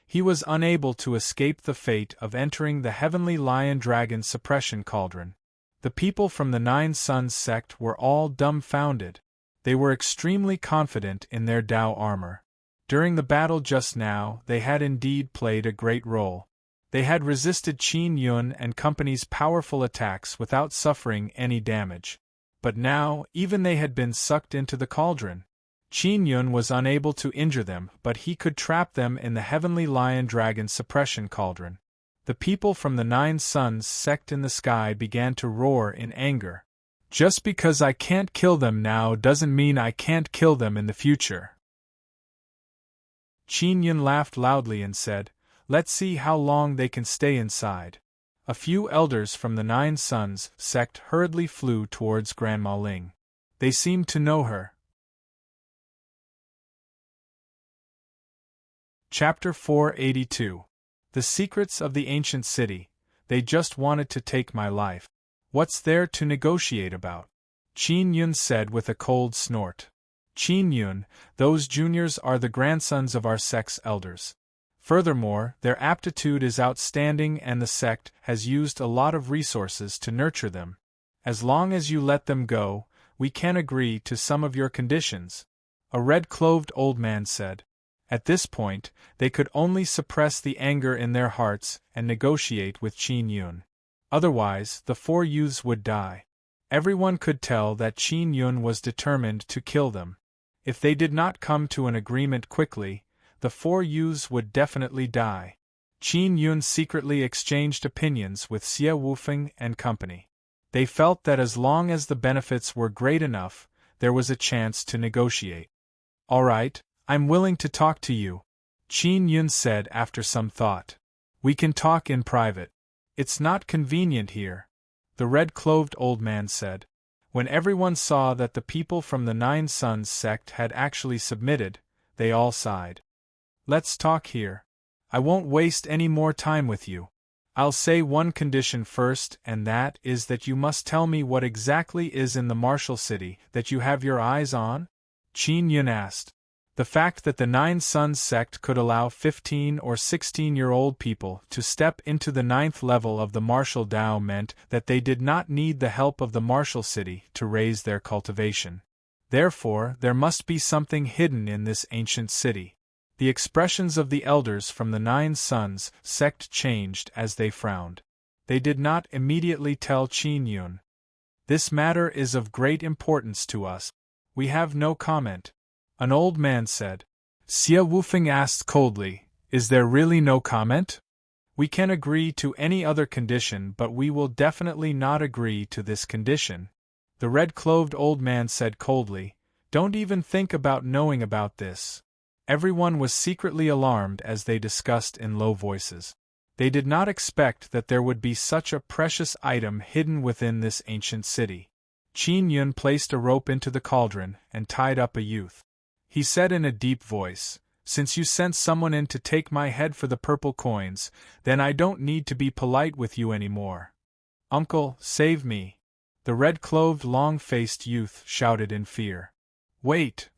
He was unable to escape the fate of entering the heavenly lion-dragon suppression cauldron. The people from the 9 Suns sect were all dumbfounded. They were extremely confident in their Tao armor. During the battle just now, they had indeed played a great role. They had resisted Qin Yun and company's powerful attacks without suffering any damage. But now, even they had been sucked into the cauldron. Qin Yun was unable to injure them, but he could trap them in the heavenly lion-dragon suppression cauldron. The people from the 9 Suns sect in the sky began to roar in anger. Just because I can't kill them now doesn't mean I can't kill them in the future. Qin Yun laughed loudly and said, "Let's see how long they can stay inside." A few elders from the 9 Suns sect hurriedly flew towards Grandma Ling. They seemed to know her. Chapter 482. The Secrets of the Ancient City. They just wanted to take my life. What's there to negotiate about? Qin Yun said with a cold snort. Qin Yun, those juniors are the grandsons of our sect's elders. Furthermore, their aptitude is outstanding and the sect has used a lot of resources to nurture them. As long as you let them go, we can agree to some of your conditions, a red-clothed old man said. At this point, they could only suppress the anger in their hearts and negotiate with Qin Yun. Otherwise, the 4 youths would die. Everyone could tell that Qin Yun was determined to kill them. If they did not come to an agreement quickly, the 4 youths would definitely die. Qin Yun secretly exchanged opinions with Xie Wufeng and company. They felt that as long as the benefits were great enough, there was a chance to negotiate. All right, I'm willing to talk to you, Qin Yun said after some thought. We can talk in private. It's not convenient here, the red-clothed old man said. When everyone saw that the people from the 9 Suns sect had actually submitted, they all sighed. Let's talk here. I won't waste any more time with you. I'll say one condition first, and that is that you must tell me what exactly is in the Martial City that you have your eyes on? Qin Yun asked. The fact that the 9 Suns sect could allow 15 or 16-year-old people to step into the 9th level of the martial Tao meant that they did not need the help of the Martial City to raise their cultivation. Therefore, there must be something hidden in this ancient city. The expressions of the elders from the 9 Suns sect changed as they frowned. They did not immediately tell Qin Yun. This matter is of great importance to us. We have no comment. An old man said. Xie Wufeng asked coldly, "Is there really no comment? We can agree to any other condition, but we will definitely not agree to this condition." The red-clothed old man said coldly, "Don't even think about knowing about this." Everyone was secretly alarmed as they discussed in low voices. They did not expect that there would be such a precious item hidden within this ancient city. Qin Yun placed a rope into the cauldron and tied up a youth. He said in a deep voice, "Since you sent someone in to take my head for the purple coins, then I don't need to be polite with you anymore. Uncle, save me!" The red-clothed long-faced youth shouted in fear. Wait!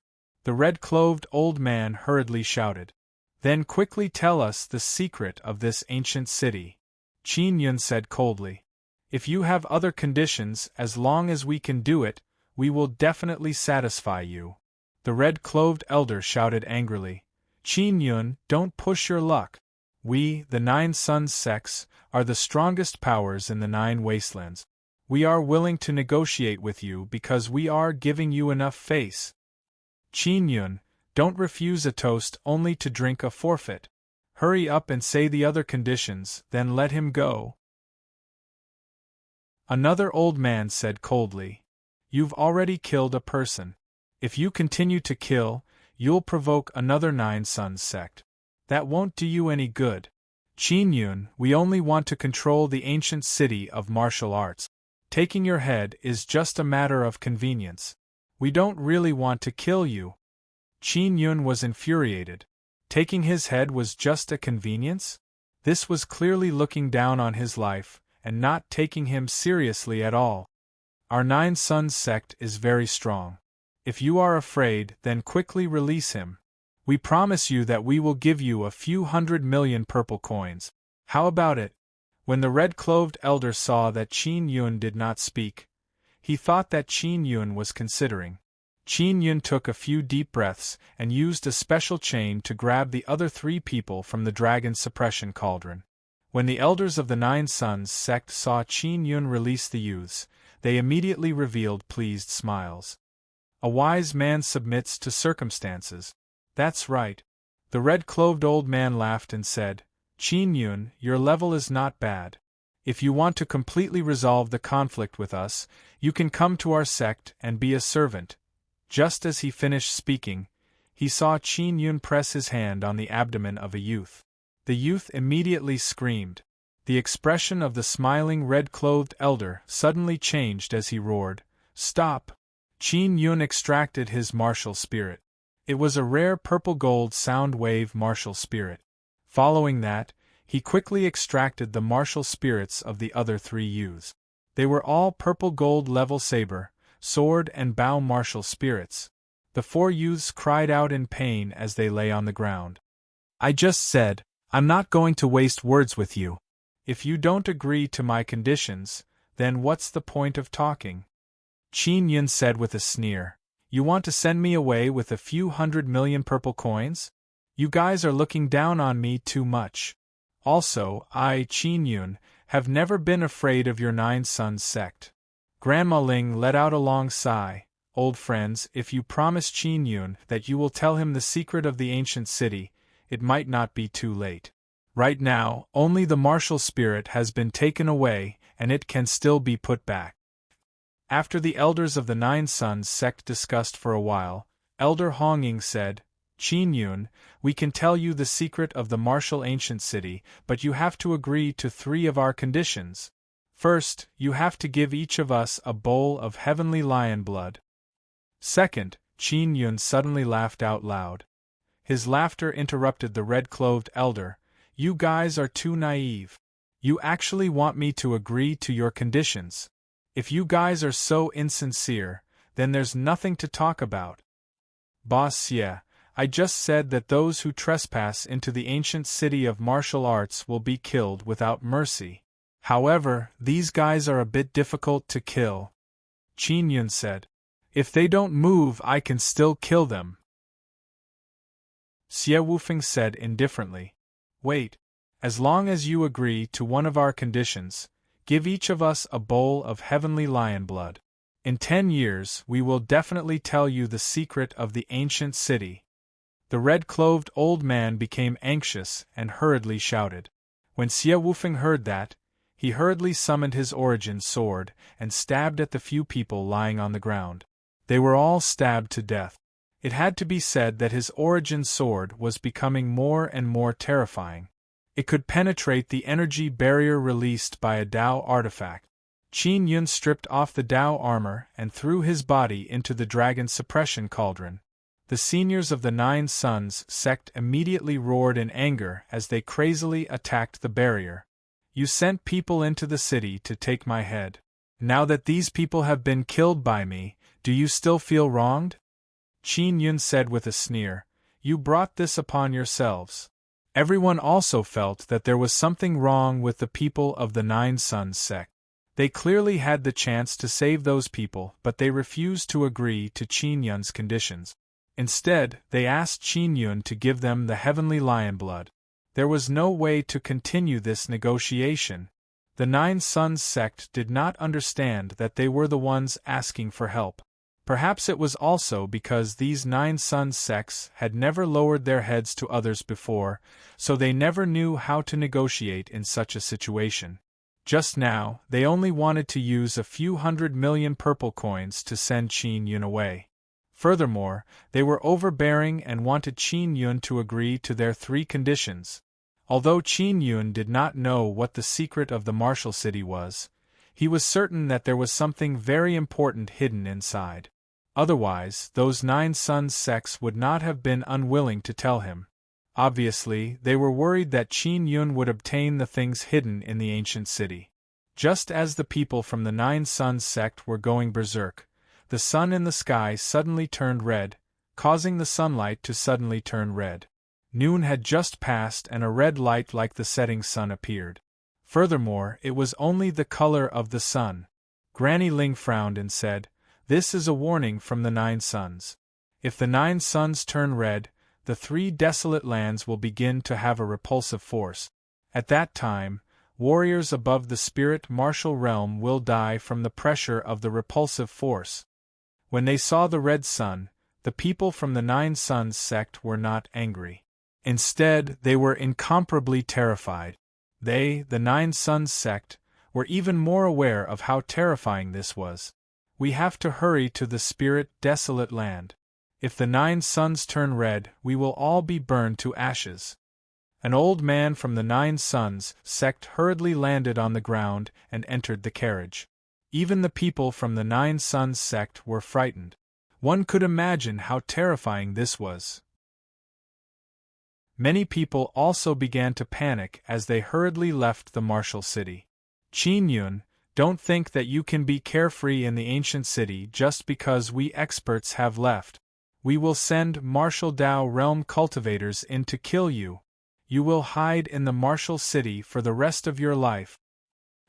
The red-clothed old man hurriedly shouted. Then quickly tell us the secret of this ancient city. Qin Yun said coldly. If you have other conditions, as long as we can do it, we will definitely satisfy you. The red-clothed elder shouted angrily. Qin Yun, don't push your luck. We, the Nine Suns sects, are the strongest powers in the Nine Wastelands. We are willing to negotiate with you because we are giving you enough face. Qin Yun, don't refuse a toast only to drink a forfeit. Hurry up and say the other conditions, then let him go. Another old man said coldly. You've already killed a person. If you continue to kill, you'll provoke another Nine Suns sect. That won't do you any good. Qin Yun, we only want to control the ancient city of martial arts. Taking your head is just a matter of convenience. We don't really want to kill you. Qin Yun was infuriated. Taking his head was just a convenience? This was clearly looking down on his life, and not taking him seriously at all. Our Nine Suns sect is very strong. If you are afraid, then quickly release him. We promise you that we will give you a few 100 million purple coins. How about it? When the red-clothed elder saw that Qin Yun did not speak, he thought that Qin Yun was considering. Qin Yun took a few deep breaths and used a special chain to grab the other 3 people from the dragon suppression cauldron. When the elders of the Nine Suns sect saw Qin Yun release the youths, they immediately revealed pleased smiles. A wise man submits to circumstances. That's right. The red-clothed old man laughed and said, Qin Yun, your level is not bad. If you want to completely resolve the conflict with us, you can come to our sect and be a servant. Just as he finished speaking, he saw Qin Yun press his hand on the abdomen of a youth. The youth immediately screamed. The expression of the smiling red-clothed elder suddenly changed as he roared, Stop! Qin Yun extracted his martial spirit. It was a rare purple-gold sound wave martial spirit. Following that, he quickly extracted the martial spirits of the other 3 youths. They were all purple-gold level saber, sword and bow martial spirits. The 4 youths cried out in pain as they lay on the ground. I just said, I'm not going to waste words with you. If you don't agree to my conditions, then what's the point of talking? Qin Yun said with a sneer. You want to send me away with a few 100 million purple coins? You guys are looking down on me too much. Also, I, Qin Yun, have never been afraid of your Nine Suns sect. Grandma Ling let out a long sigh. Old friends, if you promise Qin Yun that you will tell him the secret of the ancient city, it might not be too late. Right now, only the martial spirit has been taken away, and it can still be put back. After the elders of the Nine Suns sect discussed for a while, Elder Hongying said, Qin Yun, we can tell you the secret of the martial ancient city, but you have to agree to 3 of our conditions. First, you have to give each of us a bowl of heavenly lion blood. Second, Qin Yun suddenly laughed out loud. His laughter interrupted the red-clothed elder. You guys are too naive. You actually want me to agree to your conditions. If you guys are so insincere, then there's nothing to talk about. Boss, yeah, I just said that those who trespass into the ancient city of martial arts will be killed without mercy. However, these guys are a bit difficult to kill. Qin Yun said. If they don't move, I can still kill them. Xie Wufeng said indifferently. Wait. As long as you agree to one of our conditions, give each of us a bowl of heavenly lion blood. In 10 years, we will definitely tell you the secret of the ancient city. The red-clothed old man became anxious and hurriedly shouted. When Xie Wufeng heard that, he hurriedly summoned his origin sword and stabbed at the few people lying on the ground. They were all stabbed to death. It had to be said that his origin sword was becoming more and more terrifying. It could penetrate the energy barrier released by a Dao artifact. Qin Yun stripped off the Dao armor and threw his body into the dragon suppression cauldron. The seniors of the Nine Suns sect immediately roared in anger as they crazily attacked the barrier. You sent people into the city to take my head. Now that these people have been killed by me, do you still feel wronged? Qin Yun said with a sneer, "You brought this upon yourselves." Everyone also felt that there was something wrong with the people of the Nine Suns sect. They clearly had the chance to save those people, but they refused to agree to Qin Yun's conditions. Instead, they asked Qin Yun to give them the heavenly lion blood. There was no way to continue this negotiation. The Nine Suns sect did not understand that they were the ones asking for help. Perhaps it was also because these Nine Suns sects had never lowered their heads to others before, so they never knew how to negotiate in such a situation. Just now, they only wanted to use a few 100 million purple coins to send Qin Yun away. Furthermore, they were overbearing and wanted Qin Yun to agree to their 3 conditions. Although Qin Yun did not know what the secret of the martial city was, he was certain that there was something very important hidden inside. Otherwise, those Nine Suns sects would not have been unwilling to tell him. Obviously, they were worried that Qin Yun would obtain the things hidden in the ancient city. Just as the people from the Nine Suns sect were going berserk, the sun in the sky suddenly turned red, causing the sunlight to suddenly turn red. Noon had just passed and a red light like the setting sun appeared. Furthermore, it was only the color of the sun. Granny Ling frowned and said, "This is a warning from the Nine Suns. If the Nine Suns turn red, the 3 desolate lands will begin to have a repulsive force. At that time, warriors above the spirit martial realm will die from the pressure of the repulsive force." When they saw the red sun, the people from the Nine Suns sect were not angry. Instead, they were incomparably terrified. They, the Nine Suns sect, were even more aware of how terrifying this was. "We have to hurry to the spirit desolate land. If the Nine Suns turn red, we will all be burned to ashes." An old man from the Nine Suns sect hurriedly landed on the ground and entered the carriage. Even the people from the Nine Suns sect were frightened. One could imagine how terrifying this was. Many people also began to panic as they hurriedly left the martial city. "Qin Yun, don't think that you can be carefree in the ancient city just because we experts have left. We will send martial Dao realm cultivators in to kill you. You will hide in the martial city for the rest of your life.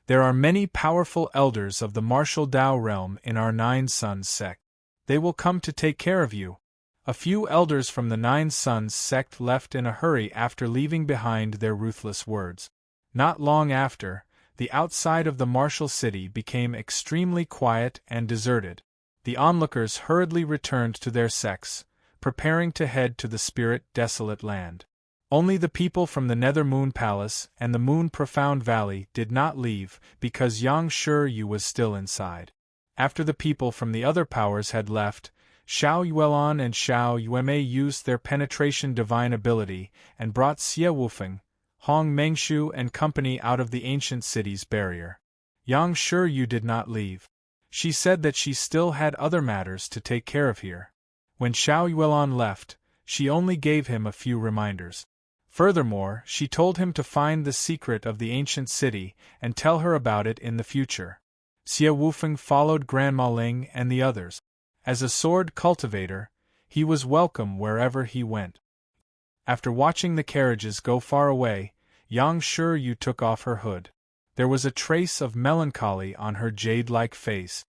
There are many powerful elders of the martial Dao realm in our Nine Suns sect. They will come to take care of you." A few elders from the Nine Suns sect left in a hurry after leaving behind their ruthless words. Not long after, the outside of the martial city became extremely quiet and deserted. The onlookers hurriedly returned to their sects, preparing to head to the spirit desolate land. Only the people from the Nether Moon Palace and the Moon Profound Valley did not leave because Yang Shiyu was still inside. After the people from the other powers had left, Xiao Yuelon and Xiao Yuemei used their penetration divine ability and brought Xie Wufeng, Hong Mengshu and company out of the ancient city's barrier. Yang Shiyu did not leave. She said that she still had other matters to take care of here. When Xiao Yuelon left, she only gave him a few reminders. Furthermore, she told him to find the secret of the ancient city and tell her about it in the future. Xie Wufeng followed Grandma Ling and the others. As a sword cultivator, he was welcome wherever he went. After watching the carriages go far away, Yang Shiyu took off her hood. There was a trace of melancholy on her jade-like face.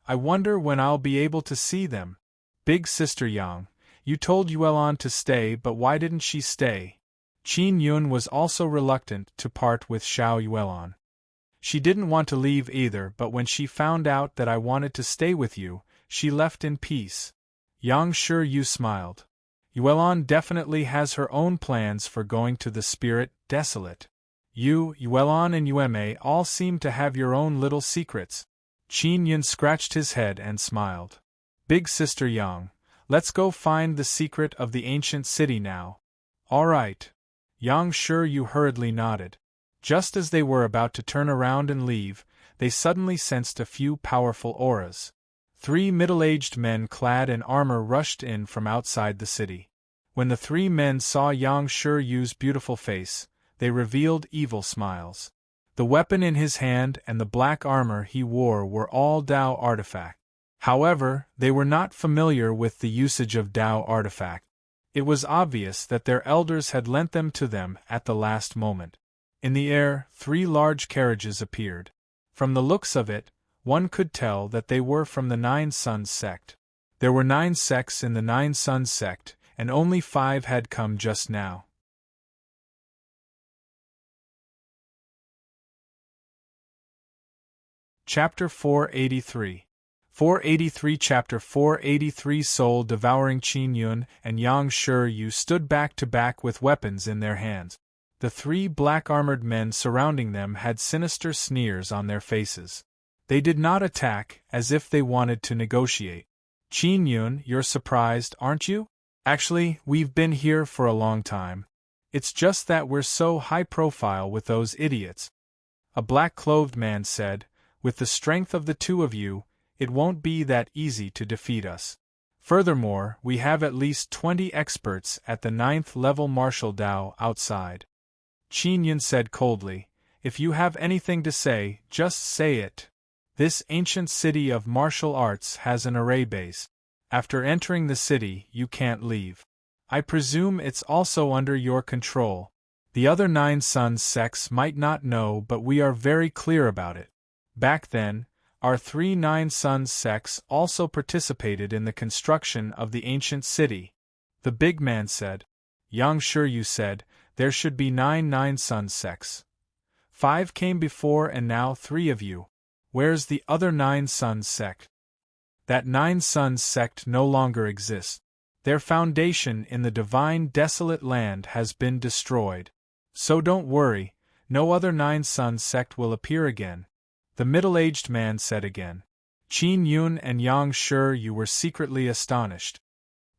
"I wonder when I'll be able to see them. Big Sister Yang, you told Yuelon to stay, but why didn't she stay?" Qin Yun was also reluctant to part with Xiao Yuelon. "She didn't want to leave either, but when she found out that I wanted to stay with you, she left in peace." Yang Shiyu smiled. "Yuelon definitely has her own plans for going to the spirit desolate. You, Yuelon and Yuemei all seem to have your own little secrets." Qin Yun scratched his head and smiled. "Big Sister Yang, let's go find the secret of the ancient city now." "All right." Yang Shiyu hurriedly nodded. Just as they were about to turn around and leave, they suddenly sensed a few powerful auras. 3 middle-aged men clad in armor rushed in from outside the city. When the 3 men saw Yang Shiyu's beautiful face, they revealed evil smiles. The weapon in his hand and the black armor he wore were all Dao artifact. However, they were not familiar with the usage of Tao artifact. It was obvious that their elders had lent them to them at the last moment. In the air, 3 large carriages appeared. From the looks of it, one could tell that they were from the 9 Sons sect. There were 9 sects in the 9 Sons sect, and only 5 had come just now. Chapter 483. 483 Chapter 483 Soul-devouring Qin Yun and Yang Shi stood back to back with weapons in their hands. The 3 black-armored men surrounding them had sinister sneers on their faces. They did not attack, as if they wanted to negotiate. Qin Yun, you're surprised, aren't you? Actually, we've been here for a long time. It's just that we're so high-profile with those idiots. A black-clothed man said, with the strength of the 2 of you, it won't be that easy to defeat us. Furthermore, we have at least 20 experts at the 9th level martial Dao outside. Qin Yun said coldly, if you have anything to say, just say it. This ancient city of martial arts has an array base. After entering the city, you can't leave. I presume it's also under your control. The other 9 Sons sects might not know, but we are very clear about it. Back then, our 3 9 Sons sects also participated in the construction of the ancient city. The big man said. Yang Shi said, there should be 9 9 Sons sects. 5 came before and now 3 of you. Where's the other 9 Sons sect? That 9 Sons sect no longer exists. Their foundation in the divine desolate land has been destroyed. So don't worry, no other 9 Sons sect will appear again. The middle-aged man said again. Qin Yun and Yang Shi, you were secretly astonished.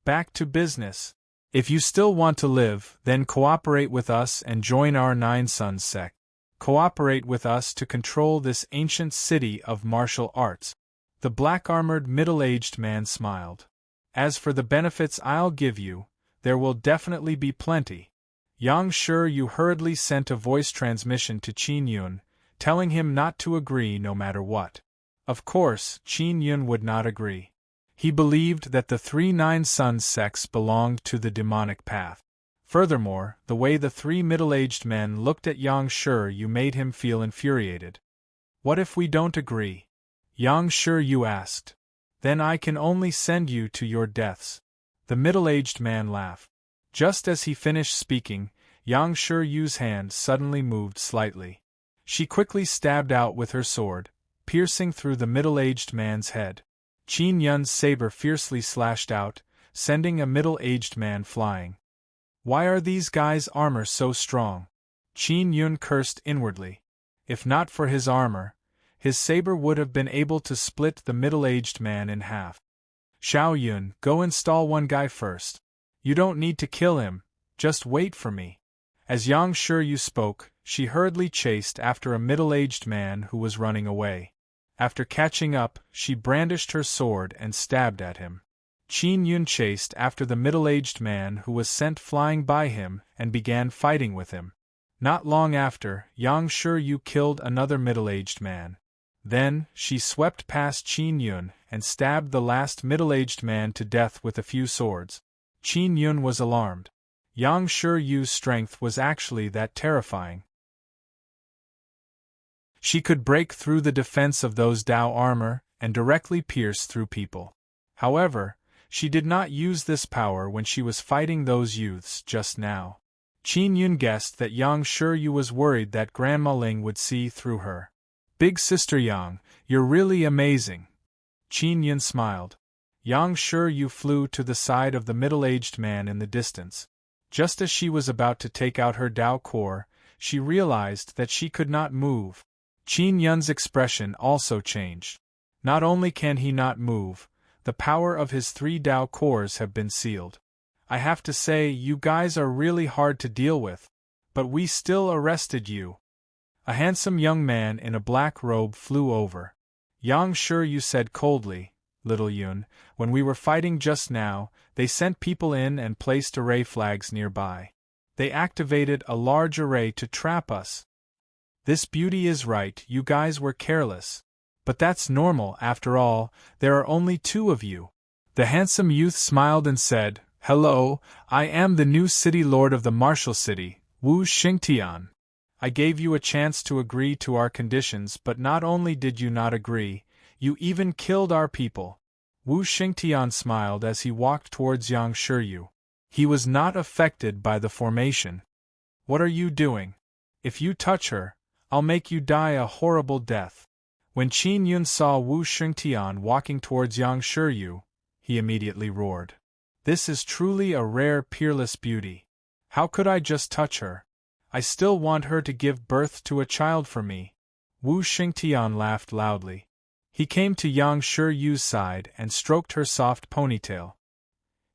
Back to business. If you still want to live, then cooperate with us and join our 9 Sons sect. Cooperate with us to control this ancient city of martial arts. The black-armored middle-aged man smiled. As for the benefits I'll give you, there will definitely be plenty. Yang Shi hurriedly sent a voice transmission to Qin Yun, telling him not to agree no matter what. Of course, Qin Yun would not agree. He believed that the 3 9 Sons sects belonged to the demonic path. Furthermore, the way the 3 middle-aged men looked at Yang Shi made him feel infuriated. What if we don't agree? Yang Shi asked. Then I can only send you to your deaths. The middle-aged man laughed. Just as he finished speaking, Yang Shi's hand suddenly moved slightly. She quickly stabbed out with her sword, piercing through the middle-aged man's head. Qin Yun's saber fiercely slashed out, sending a middle-aged man flying. Why are these guys' armor so strong? Qin Yun cursed inwardly. If not for his armor, his saber would have been able to split the middle-aged man in half. Xiao Yun, go install one guy first. You don't need to kill him, just wait for me. As Yang Shi spoke, she hurriedly chased after a middle-aged man who was running away. After catching up, she brandished her sword and stabbed at him. Qin Yun chased after the middle-aged man who was sent flying by him and began fighting with him. Not long after, Yang Shi killed another middle-aged man. Then, she swept past Qin Yun and stabbed the last middle-aged man to death with a few swords. Qin Yun was alarmed. Yang Shi's strength was actually that terrifying. She could break through the defense of those Dao armor and directly pierce through people. However, she did not use this power when she was fighting those youths just now. Qin Yun guessed that Yang Shi was worried that Grandma Ling would see through her. Big Sister Yang, you're really amazing. Qin Yun smiled. Yang Shi flew to the side of the middle-aged man in the distance. Just as she was about to take out her Dao core, she realized that she could not move. Qin Yun's expression also changed. Not only can he not move, the power of his 3 Dao cores have been sealed. I have to say, you guys are really hard to deal with. But we still arrested you. A handsome young man in a black robe flew over. Yang Shi said coldly, Little Yun, when we were fighting just now, they sent people in and placed array flags nearby. They activated a large array to trap us. This beauty is right, you guys were careless. But that's normal, after all, there are only two of you. The handsome youth smiled and said, "Hello, I am the new city lord of the martial city, Wu Xingtian. I gave you a chance to agree to our conditions, but not only did you not agree, you even killed our people." Wu Xingtian smiled as he walked towards Yang Shiryu. He was not affected by the formation. "What are you doing? If you touch her, I'll make you die a horrible death." When Qin Yun saw Wu Xingtian walking towards Yang Shiryu, he immediately roared. "This is truly a rare peerless beauty. How could I just touch her? I still want her to give birth to a child for me." Wu Xingtian laughed loudly. He came to Yang Shiryu's side and stroked her soft ponytail.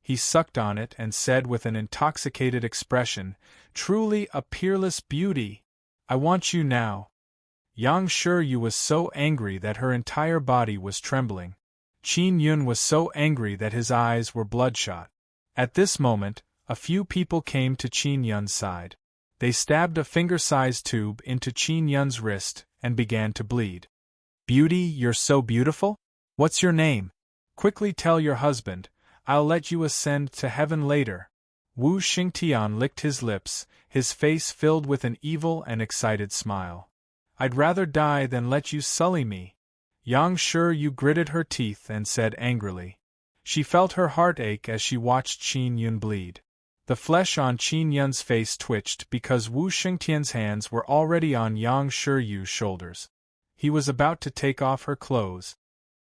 He sucked on it and said with an intoxicated expression, "Truly a peerless beauty! I want you now." Yang Shiryu was so angry that her entire body was trembling. Qin Yun was so angry that his eyes were bloodshot. At this moment, a few people came to Qin Yun's side. They stabbed a finger-sized tube into Qin Yun's wrist and began to bleed. "Beauty, you're so beautiful? What's your name? Quickly tell your husband, I'll let you ascend to heaven later." Wu Xingtian licked his lips, his face filled with an evil and excited smile. "I'd rather die than let you sully me." Yang Shiryu gritted her teeth and said angrily. She felt her heart ache as she watched Qin Yun bleed. The flesh on Qin Yun's face twitched because Wu Xingtian's hands were already on Yang Shiryu's shoulders. He was about to take off her clothes.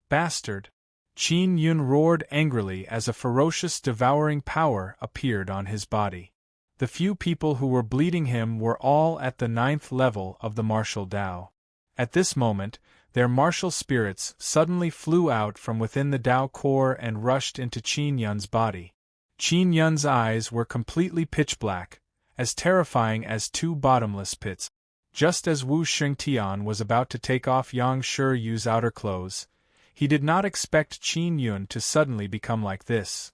"Bastard!" Qin Yun roared angrily as a ferocious devouring power appeared on his body. The few people who were bleeding him were all at the 9th level of the martial Tao. At this moment, their martial spirits suddenly flew out from within the Tao core and rushed into Qin Yun's body. Qin Yun's eyes were completely pitch black, as terrifying as two bottomless pits. Just as Wu Xingtian was about to take off Yang Shiryu's outer clothes, he did not expect Qin Yun to suddenly become like this.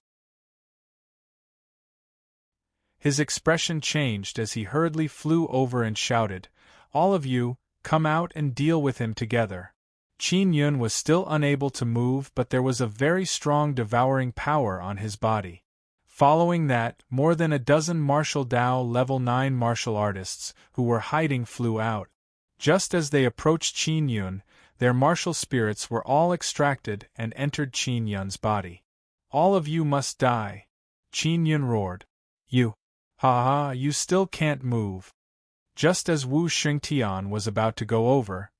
His expression changed as he hurriedly flew over and shouted, "All of you, come out and deal with him together." Qin Yun was still unable to move, but there was a very strong devouring power on his body. Following that, more than a dozen martial Tao level 9 martial artists, who were hiding, flew out. Just as they approached Qin Yun, their martial spirits were all extracted and entered Qin Yun's body. "All of you must die!" Qin Yun roared. "You! Ha ha, you still can't move." Just as Wu Xingtian was about to go over,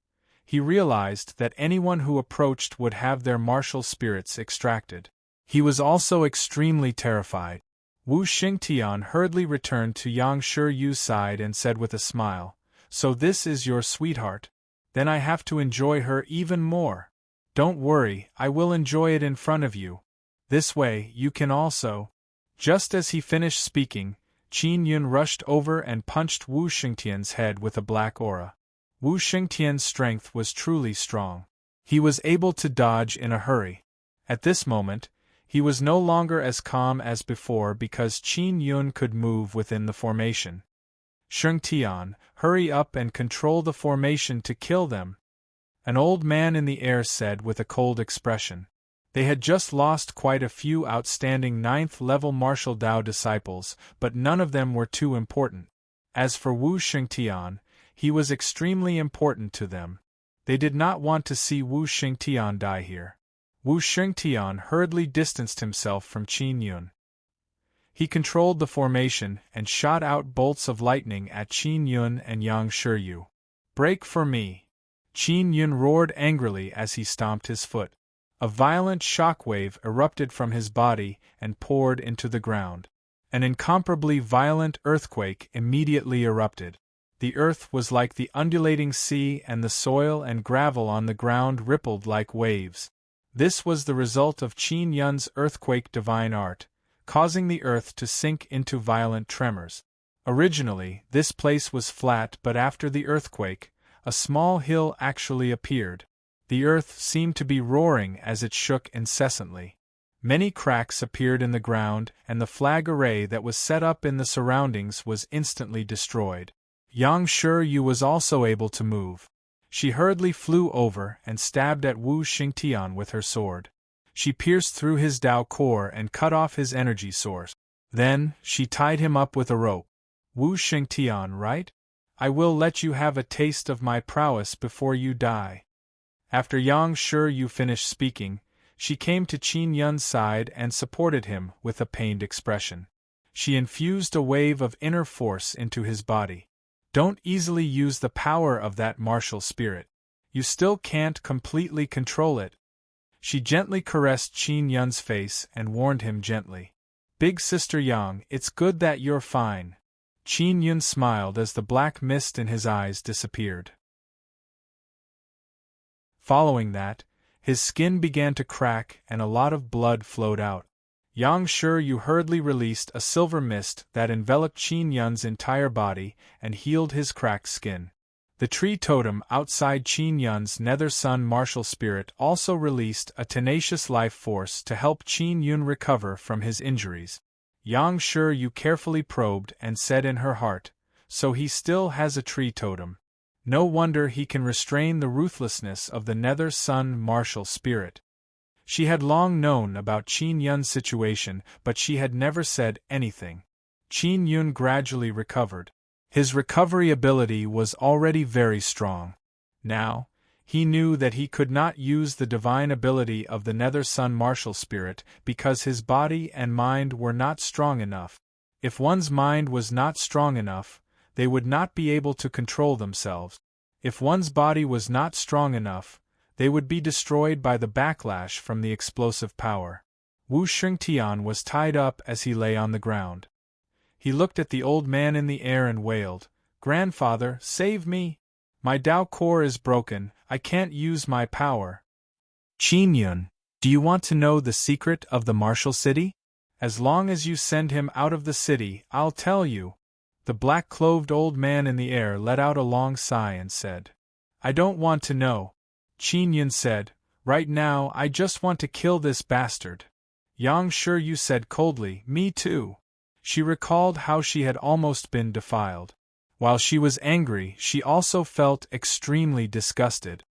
he realized that anyone who approached would have their martial spirits extracted. He was also extremely terrified. Wu Xingtian hurriedly returned to Yang Shiryu's side and said with a smile, "So this is your sweetheart? Then I have to enjoy her even more." "Don't worry, I will enjoy it in front of you. This way, you can also." Just as he finished speaking, Qin Yun rushed over and punched Wu Xingtian's head with a black aura. Wu Xingtian's strength was truly strong. He was able to dodge in a hurry. At this moment, he was no longer as calm as before because Qin Yun could move within the formation. "Xingtian, hurry up and control the formation to kill them," an old man in the air said with a cold expression. They had just lost quite a few outstanding 9th level martial Tao disciples, but none of them were too important. As for Wu Xingtian, he was extremely important to them. They did not want to see Wu Xingtian die here. Wu Xingtian hurriedly distanced himself from Qin Yun. He controlled the formation and shot out bolts of lightning at Qin Yun and Yang Shiryu. "Break for me!" Qin Yun roared angrily as he stomped his foot. A violent shockwave erupted from his body and poured into the ground. An incomparably violent earthquake immediately erupted. The earth was like the undulating sea and the soil and gravel on the ground rippled like waves. This was the result of Qin Yun's earthquake divine art, causing the earth to sink into violent tremors. Originally, this place was flat, but after the earthquake, a small hill actually appeared. The earth seemed to be roaring as it shook incessantly. Many cracks appeared in the ground, and the flag array that was set up in the surroundings was instantly destroyed. Yang Shiryu was also able to move. She hurriedly flew over and stabbed at Wu Xingtian with her sword. She pierced through his Dao core and cut off his energy source. Then, she tied him up with a rope. Wu Xingtian, right? I will let you have a taste of my prowess before you die. After Yang Shiyu finished speaking, she came to Qin Yun's side and supported him with a pained expression. She infused a wave of inner force into his body. Don't easily use the power of that martial spirit. You still can't completely control it. She gently caressed Qin Yun's face and warned him gently. Big Sister Yang, it's good that you're fine. Qin Yun smiled as the black mist in his eyes disappeared. Following that, his skin began to crack and a lot of blood flowed out. Yang Shiyu hurriedly released a silver mist that enveloped Qin Yun's entire body and healed his cracked skin. The tree totem outside Qin Yun's nether sun martial spirit also released a tenacious life force to help Qin Yun recover from his injuries. Yang Shiyu carefully probed and said in her heart, so he still has a tree totem. No wonder he can restrain the ruthlessness of the nether sun martial spirit. She had long known about Qin Yun's situation, but she had never said anything. Qin Yun gradually recovered. His recovery ability was already very strong. Now, he knew that he could not use the divine ability of the nether sun martial spirit because his body and mind were not strong enough. If one's mind was not strong enough, they would not be able to control themselves. If one's body was not strong enough, they would be destroyed by the backlash from the explosive power. Wu Xingtian was tied up as he lay on the ground. He looked at the old man in the air and wailed, "Grandfather, save me! My Dao core is broken, I can't use my power." Qin Yun, do you want to know the secret of the martial city? As long as you send him out of the city, I'll tell you. The black-clothed old man in the air let out a long sigh and said, I don't want to know. Qin Yun said, right now I just want to kill this bastard. Yang Shiyu said coldly, me too. She recalled how she had almost been defiled. While she was angry, she also felt extremely disgusted.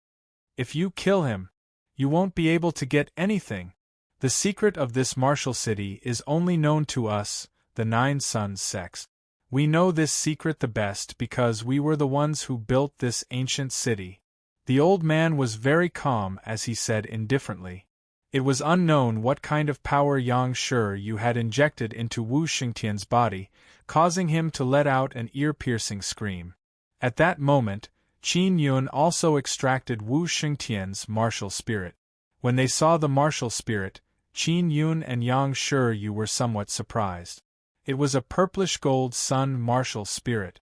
If you kill him, you won't be able to get anything. The secret of this martial city is only known to us, the Nine Sons sects. We know this secret the best because we were the ones who built this ancient city. The old man was very calm as he said indifferently. It was unknown what kind of power Yang Shiyu had injected into Wu Xingtian's body, causing him to let out an ear-piercing scream. At that moment, Qin Yun also extracted Wu Xingtian's martial spirit. When they saw the martial spirit, Qin Yun and Yang Shiyu were somewhat surprised. It was a purplish-gold sun martial spirit.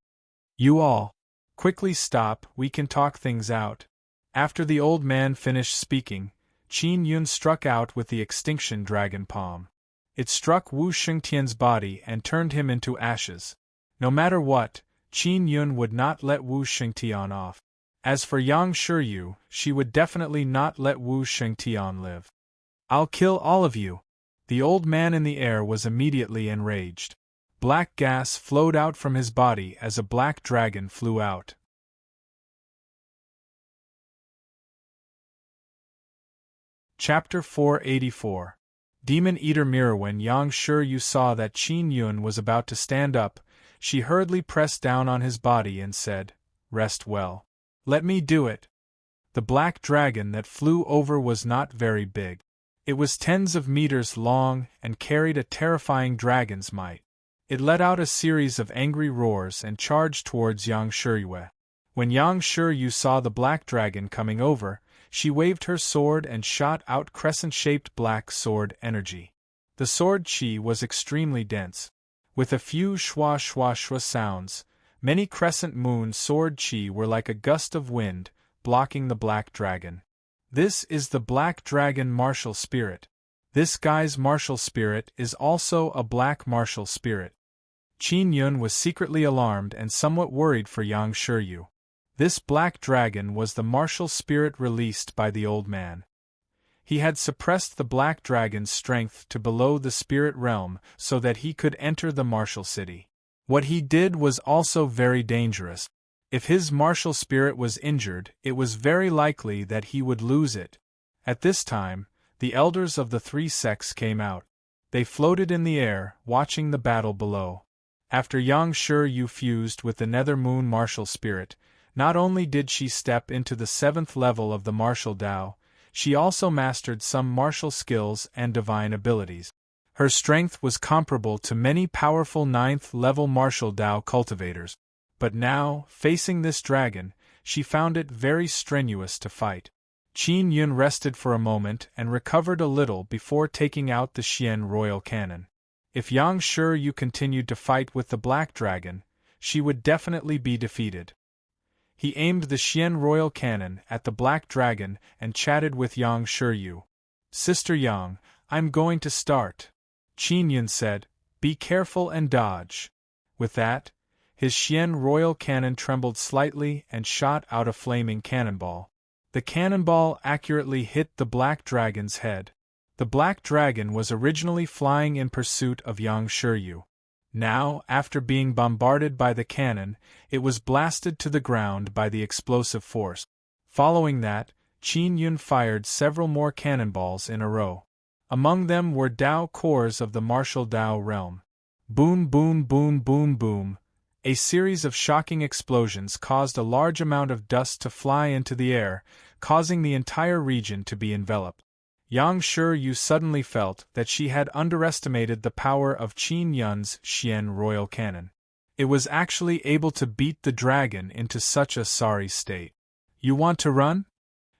You all, quickly stop, we can talk things out. After the old man finished speaking, Qin Yun struck out with the extinction dragon palm. It struck Wu Xingtian's body and turned him into ashes. No matter what, Qin Yun would not let Wu Xingtian off. As for Yang Shiyu, she would definitely not let Wu Xingtian live. I'll kill all of you. The old man in the air was immediately enraged. Black gas flowed out from his body as a black dragon flew out. Chapter 484. Demon Eater Mirror. When Yang Shiyu saw that Qin Yun was about to stand up, she hurriedly pressed down on his body and said, Rest well. Let me do it. The black dragon that flew over was not very big. It was tens of meters long and carried a terrifying dragon's might. It let out a series of angry roars and charged towards Yang Shiyu. When Yang Shiyu saw the black dragon coming over, she waved her sword and shot out crescent-shaped black sword energy. The sword chi was extremely dense. With a few shwa shwa shwa sounds, many crescent moon sword chi were like a gust of wind, blocking the black dragon. This is the black dragon martial spirit. This guy's martial spirit is also a black martial spirit. Qin Yun was secretly alarmed and somewhat worried for Yang Shiyu. This black dragon was the martial spirit released by the old man. He had suppressed the black dragon's strength to below the spirit realm so that he could enter the martial city. What he did was also very dangerous. If his martial spirit was injured, it was very likely that he would lose it. At this time, the elders of the three sects came out. They floated in the air, watching the battle below. After Yang Shi fused with the Nether Moon martial spirit, not only did she step into the 7th level of the martial Tao, she also mastered some martial skills and divine abilities. Her strength was comparable to many powerful 9th-level martial Tao cultivators. But now, facing this dragon, she found it very strenuous to fight. Qin Yun rested for a moment and recovered a little before taking out the Xian royal cannon. If Yang Shi continued to fight with the black dragon, she would definitely be defeated. He aimed the Xian royal cannon at the black dragon and chatted with Yang Shi. "Sister Yang, I'm going to start," Qin Yun said. "Be careful and dodge." With that, his Xian royal cannon trembled slightly and shot out a flaming cannonball. The cannonball accurately hit the black dragon's head. The black dragon was originally flying in pursuit of Yang Shi. Now, after being bombarded by the cannon, it was blasted to the ground by the explosive force. Following that, Qin Yun fired several more cannonballs in a row. Among them were Tao cores of the martial Tao realm. Boom, boom, boom, boom, boom. A series of shocking explosions caused a large amount of dust to fly into the air, causing the entire region to be enveloped. Yang Shi suddenly felt that she had underestimated the power of Qin Yun's Xian royal cannon. It was actually able to beat the dragon into such a sorry state. "You want to run?"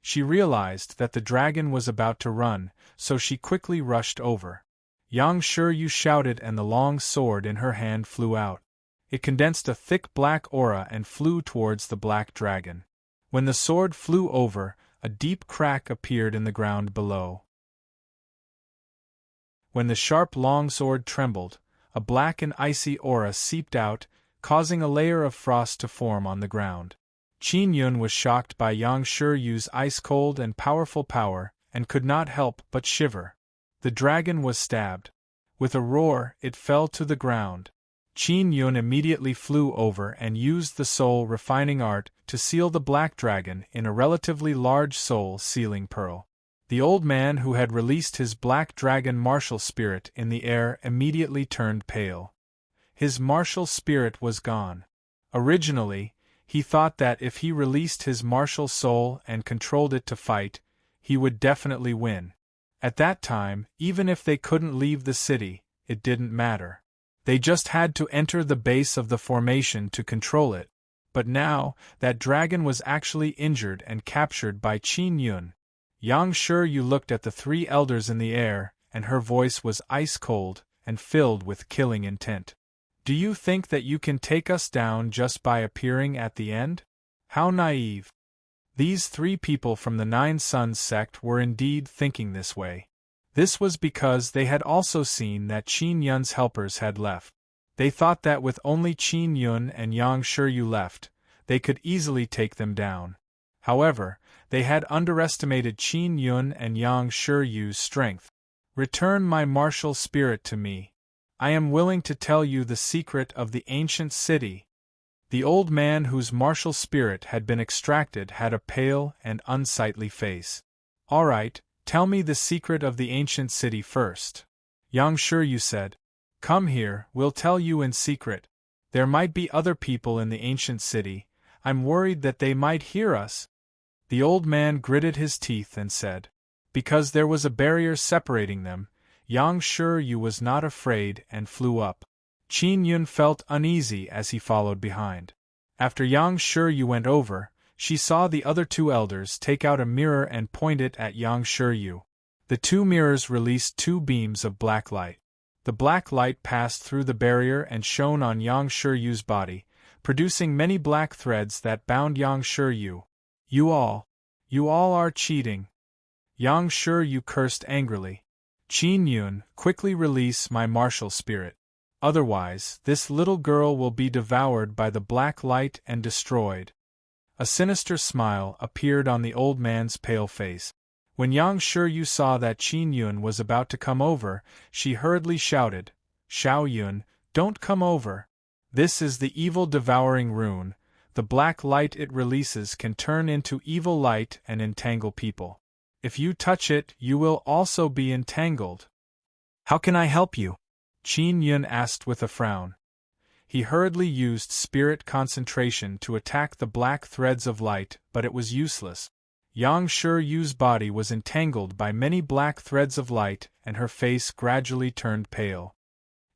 She realized that the dragon was about to run, so she quickly rushed over. Yang Shi shouted and the long sword in her hand flew out. It condensed a thick black aura and flew towards the black dragon. When the sword flew over, a deep crack appeared in the ground below. When the sharp longsword trembled, a black and icy aura seeped out, causing a layer of frost to form on the ground. Qin Yun was shocked by Yang Shi's ice-cold and powerful power, and could not help but shiver. The dragon was stabbed. With a roar, it fell to the ground. Qin Yun immediately flew over and used the soul refining art to seal the black dragon in a relatively large soul sealing pearl. The old man who had released his black dragon martial spirit in the air immediately turned pale. His martial spirit was gone. Originally, he thought that if he released his martial soul and controlled it to fight, he would definitely win. At that time, even if they couldn't leave the city, it didn't matter. They just had to enter the base of the formation to control it. But now, that dragon was actually injured and captured by Qin Yun. Yang Shi looked at the three elders in the air, and her voice was ice-cold and filled with killing intent. "Do you think that you can take us down just by appearing at the end? How naive." These three people from the Nine Suns sect were indeed thinking this way. This was because they had also seen that Qin Yun's helpers had left. They thought that with only Qin Yun and Yang Shi left, they could easily take them down. However, they had underestimated Qin Yun and Yang Shi's strength. "Return my martial spirit to me. I am willing to tell you the secret of the ancient city." The old man whose martial spirit had been extracted had a pale and unsightly face. "All right, tell me the secret of the ancient city first," Yang Shi said. "Come here, we'll tell you in secret. There might be other people in the ancient city. I'm worried that they might hear us." The old man gritted his teeth and said. Because there was a barrier separating them, Yang Shi was not afraid and flew up. Qin Yun felt uneasy as he followed behind. After Yang Shi went over, she saw the other two elders take out a mirror and point it at Yang Shi. The two mirrors released two beams of black light. The black light passed through the barrier and shone on Yang Shi's body, producing many black threads that bound Yang Shi. You all are cheating." Yang Shi cursed angrily. "Qin Yun, quickly release my martial spirit. Otherwise, this little girl will be devoured by the black light and destroyed." A sinister smile appeared on the old man's pale face. When Yang Shi saw that Qin Yun was about to come over, she hurriedly shouted, "Xiao Yun, don't come over. This is the evil devouring rune. The black light it releases can turn into evil light and entangle people. If you touch it, you will also be entangled. How can I help you? Qin Yun asked with a frown. He hurriedly used spirit concentration to attack the black threads of light, but it was useless. Yang Shiyu's body was entangled by many black threads of light, and her face gradually turned pale.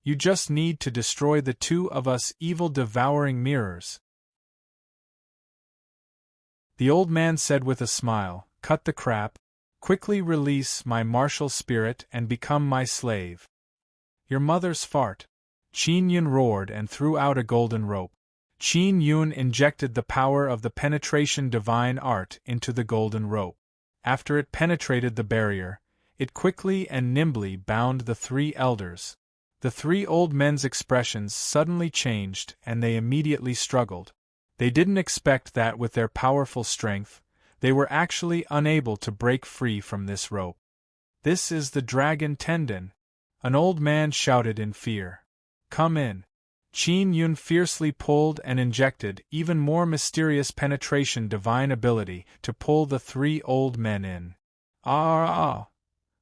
You just need to destroy the two of us evil devouring mirrors. The old man said with a smile, cut the crap. Quickly release my martial spirit and become my slave. Your mother's fart. Qin Yun roared and threw out a golden rope. Qin Yun injected the power of the penetration divine art into the golden rope. After it penetrated the barrier, it quickly and nimbly bound the three elders. The three old men's expressions suddenly changed and they immediately struggled. They didn't expect that with their powerful strength, they were actually unable to break free from this rope. This is the dragon tendon. An old man shouted in fear. Come in. Qin Yun fiercely pulled and injected even more mysterious penetration divine ability to pull the three old men in. Ah!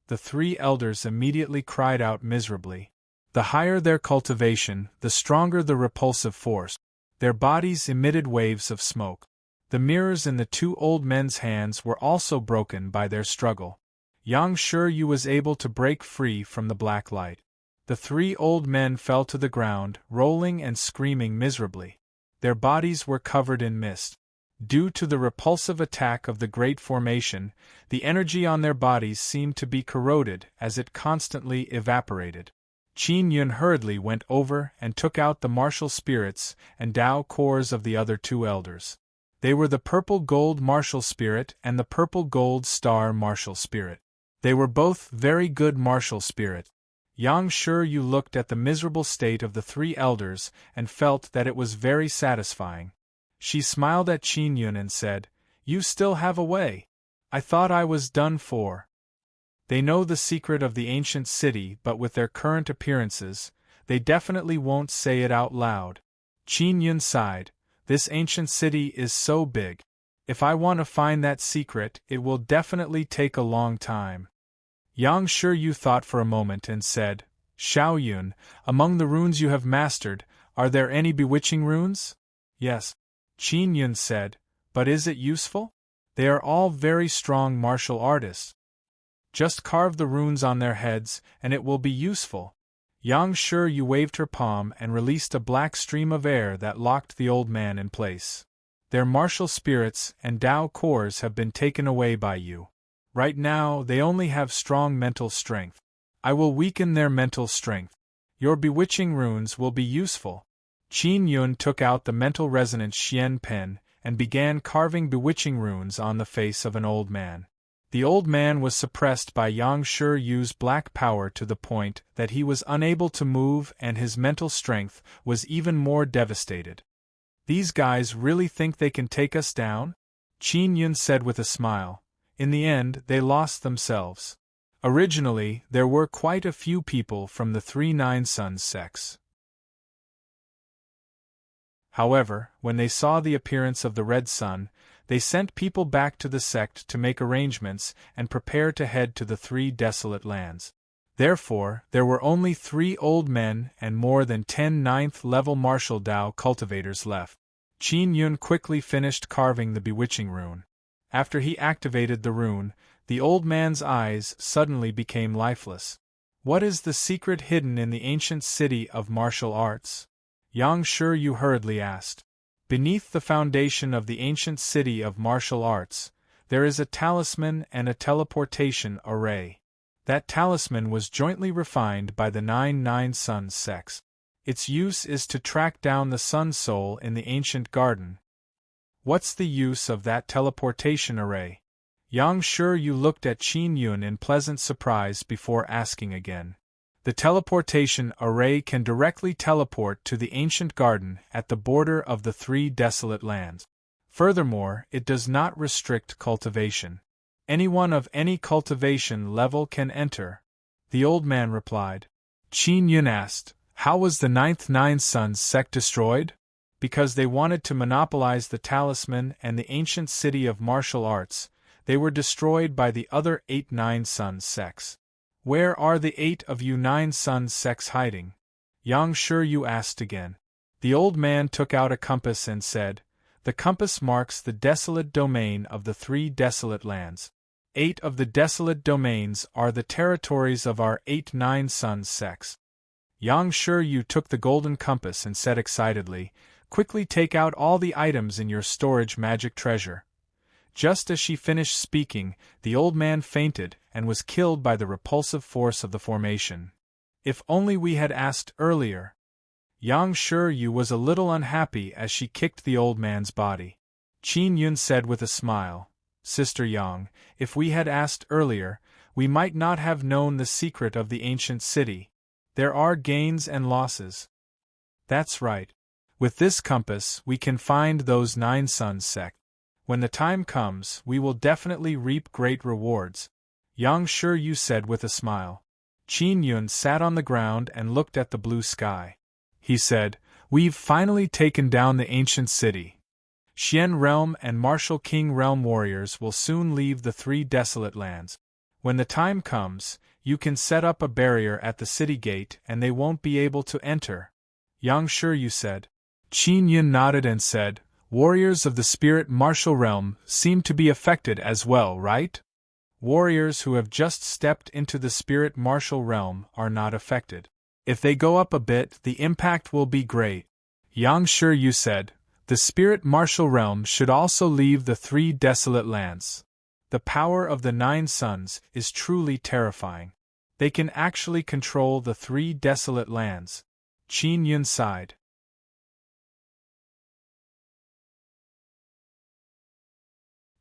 The three elders immediately cried out miserably. The higher their cultivation, the stronger the repulsive force. Their bodies emitted waves of smoke. The mirrors in the two old men's hands were also broken by their struggle. Yang Shiyu was able to break free from the black light. The three old men fell to the ground, rolling and screaming miserably. Their bodies were covered in mist. Due to the repulsive attack of the Great Formation, the energy on their bodies seemed to be corroded as it constantly evaporated. Qin Yun hurriedly went over and took out the martial spirits and Tao cores of the other two elders. They were the purple gold martial spirit and the purple gold star martial spirit. They were both very good martial spirit. Yang Shiryu looked at the miserable state of the three elders and felt that it was very satisfying. She smiled at Qin Yun and said, You still have a way. I thought I was done for. They know the secret of the ancient city, but with their current appearances, they definitely won't say it out loud. Qin Yun sighed. This ancient city is so big. If I want to find that secret, it will definitely take a long time. Yang Shiryu thought for a moment and said, Xiao Yun, among the runes you have mastered, are there any bewitching runes? Yes. Qin Yun said, but is it useful? They are all very strong martial artists. Just carve the runes on their heads, and it will be useful. Yang Shiryu waved her palm and released a black stream of air that locked the old man in place. Their martial spirits and Tao cores have been taken away by you. Right now, they only have strong mental strength. I will weaken their mental strength. Your bewitching runes will be useful. Qin Yun took out the mental resonance Xian pen and began carving bewitching runes on the face of an old man. The old man was suppressed by Yang Shiryu's black power to the point that he was unable to move and his mental strength was even more devastated. These guys really think they can take us down? Qin Yun said with a smile. In the end, they lost themselves. Originally, there were quite a few people from the 3 Nine Sons sects. However, when they saw the appearance of the Red Sun, they sent people back to the sect to make arrangements and prepare to head to the 3 desolate lands. Therefore, there were only 3 old men and more than 10 ninth-level martial Dao cultivators left. Qin Yun quickly finished carving the bewitching rune. After he activated the rune, the old man's eyes suddenly became lifeless. What is the secret hidden in the ancient city of martial arts? Yang Shiryu hurriedly asked. Beneath the foundation of the ancient city of martial arts, there is a talisman and a teleportation array. That talisman was jointly refined by the 9 Nine Sons sects. Its use is to track down the sun soul in the ancient garden. What's the use of that teleportation array? Yang Shiryu looked at Qin Yun in pleasant surprise before asking again. The teleportation array can directly teleport to the ancient garden at the border of the 3 desolate lands. Furthermore, it does not restrict cultivation. Anyone of any cultivation level can enter. The old man replied. Qin Yun asked, How was the 9th Nine Sons sect destroyed? Because they wanted to monopolize the talisman and the ancient city of martial arts, they were destroyed by the other 8 Nine Sons sects. Where are the 8 of you Nine Sons sects hiding? Yang Shiryu asked again. The old man took out a compass and said, "The compass marks the desolate domain of the 3 desolate lands. 8 of the desolate domains are the territories of our 8 Nine Sons sects." Yang Shiryu took the golden compass and said excitedly, "Quickly take out all the items in your storage magic treasure." Just as she finished speaking, the old man fainted and was killed by the repulsive force of the formation. If only we had asked earlier. Yang Shiryu was a little unhappy as she kicked the old man's body. Qin Yun said with a smile, "Sister Yang, if we had asked earlier, we might not have known the secret of the ancient city. There are gains and losses." "That's right. With this compass we can find those 9 Sons sect. When the time comes, we will definitely reap great rewards," Yang Shiryu said with a smile. Qin Yun sat on the ground and looked at the blue sky. He said, "We've finally taken down the ancient city. Xian Realm and Martial King Realm warriors will soon leave the 3 desolate lands. When the time comes, you can set up a barrier at the city gate and they won't be able to enter," Yang Shiryu said. Qin Yun nodded and said, "Warriors of the spirit martial realm seem to be affected as well, right?" Warriors who have just stepped into the spirit martial realm are not affected. If they go up a bit, the impact will be great, Yang Shiryu said. The spirit martial realm should also leave the 3 desolate lands. The power of the 9 Sons is truly terrifying. They can actually control the 3 desolate lands. Qin Yun sighed.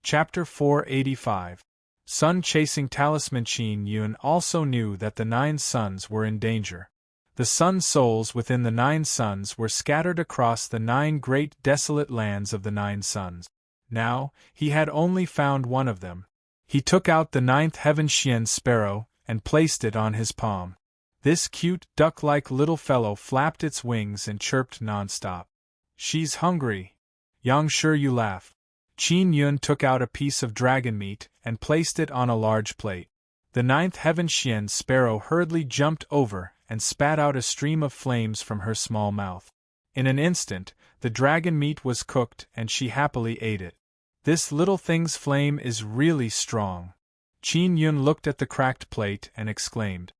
Chapter 485. Sun-chasing talisman. Qin Yun also knew that the 9 Sons were in danger. The sun souls within the 9 Sons were scattered across the 9 great desolate lands of the 9 Sons. Now, he had only found one of them. He took out the 9th heaven Xian sparrow and placed it on his palm. This cute, duck-like little fellow flapped its wings and chirped non-stop. "She's hungry," Yang Shiryu laughed. Qin Yun took out a piece of dragon meat and placed it on a large plate. The 9th heaven Xian sparrow hurriedly jumped over and spat out a stream of flames from her small mouth. In an instant, the dragon meat was cooked and she happily ate it. "This little thing's flame is really strong." Qin Yun looked at the cracked plate and exclaimed,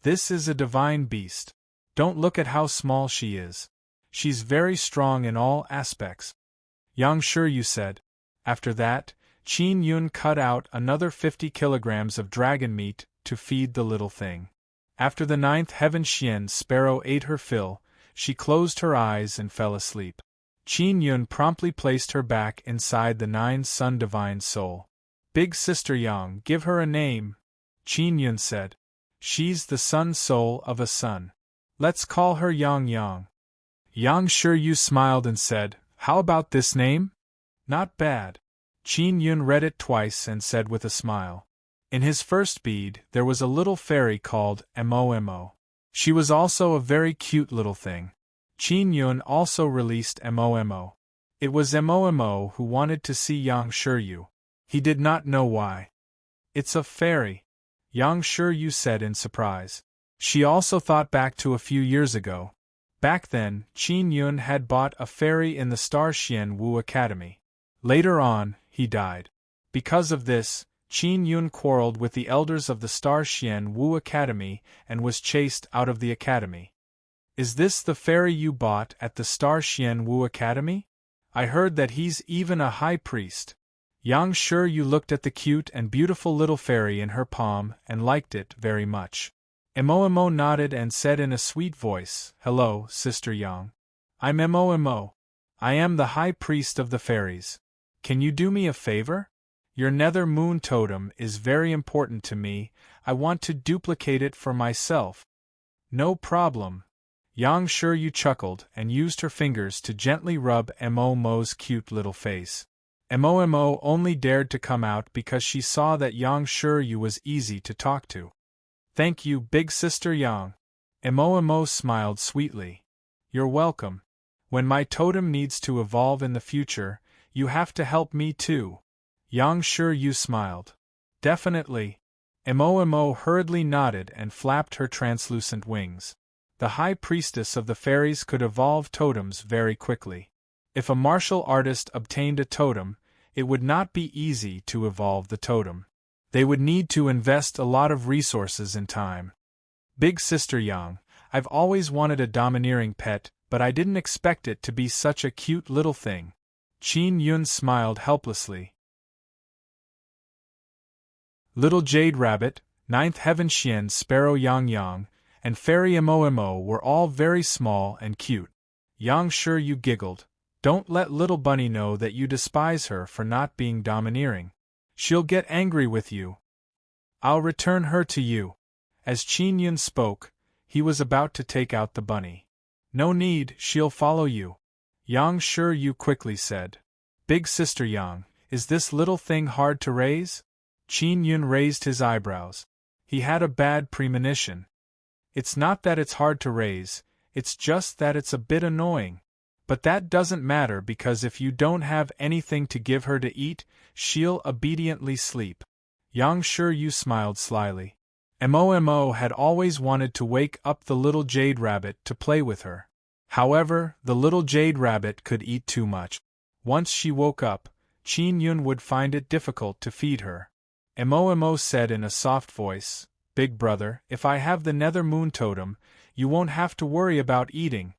"This is a divine beast. Don't look at how small she is. She's very strong in all aspects," Yang Shiryu said. After that, Qin Yun cut out another 50 kilograms of dragon meat to feed the little thing. After the 9th heaven Xian sparrow ate her fill, she closed her eyes and fell asleep. Qin Yun promptly placed her back inside the 9 Sun divine soul. "Big sister Yang, give her a name," Qin Yun said. "She's the sun soul of a sun. Let's call her Yang Yang." Yang Shiryu smiled and said, "How about this name? Not bad." Qin Yun read it twice and said with a smile. In his first bead, there was a little fairy called Mo. She was also a very cute little thing. Qin Yun also released Mo. It was Mo who wanted to see Yang Shiryu. He did not know why. "It's a fairy," Yang Shiryu said in surprise. She also thought back to a few years ago. Back then, Qin Yun had bought a fairy in the Star Xian Wu Academy. Later on, he died. Because of this, Qin Yun quarreled with the elders of the Star Xian Wu Academy and was chased out of the academy. "Is this the fairy you bought at the Star Xian Wu Academy? I heard that he's even a high priest." Yang Shiryu looked at the cute and beautiful little fairy in her palm and liked it very much. Mo nodded and said in a sweet voice, "Hello, Sister Yang. I'm Mo. I am the high priest of the fairies. Can you do me a favor? Your nether moon totem is very important to me. I want to duplicate it for myself." "No problem." Yang Shiryu chuckled and used her fingers to gently rub Mo's cute little face. Mo only dared to come out because she saw that Yang Shiryu was easy to talk to. "Thank you, big sister Yang." Mo smiled sweetly. "You're welcome. When my totem needs to evolve in the future, you have to help me too. Yang Shiryu smiled. Definitely. Mo hurriedly nodded and flapped her translucent wings. The High Priestess of the Fairies could evolve totems very quickly. If a martial artist obtained a totem, it would not be easy to evolve the totem. They would need to invest a lot of resources and time. Big Sister Yang, I've always wanted a domineering pet, but I didn't expect it to be such a cute little thing. Qin Yun smiled helplessly. Little Jade Rabbit, Ninth Heaven Xian Sparrow Yang Yang, and Fairy Mo were all very small and cute. Yang Shiryu giggled. Don't let little Bunny know that you despise her for not being domineering. She'll get angry with you. I'll return her to you. As Qin Yun spoke, he was about to take out the bunny. No need, she'll follow you. Yang Shiryu quickly said. Big Sister Yang, is this little thing hard to raise? Qin Yun raised his eyebrows. He had a bad premonition. It's not that it's hard to raise, it's just that it's a bit annoying. But that doesn't matter because if you don't have anything to give her to eat, she'll obediently sleep. Yang Shiryu smiled slyly. Mo had always wanted to wake up the little Jade Rabbit to play with her. However, the little Jade Rabbit could eat too much. Once she woke up, Qin Yun would find it difficult to feed her. Mo said in a soft voice, Big brother, if I have the Nether Moon Totem, you won't have to worry about eating.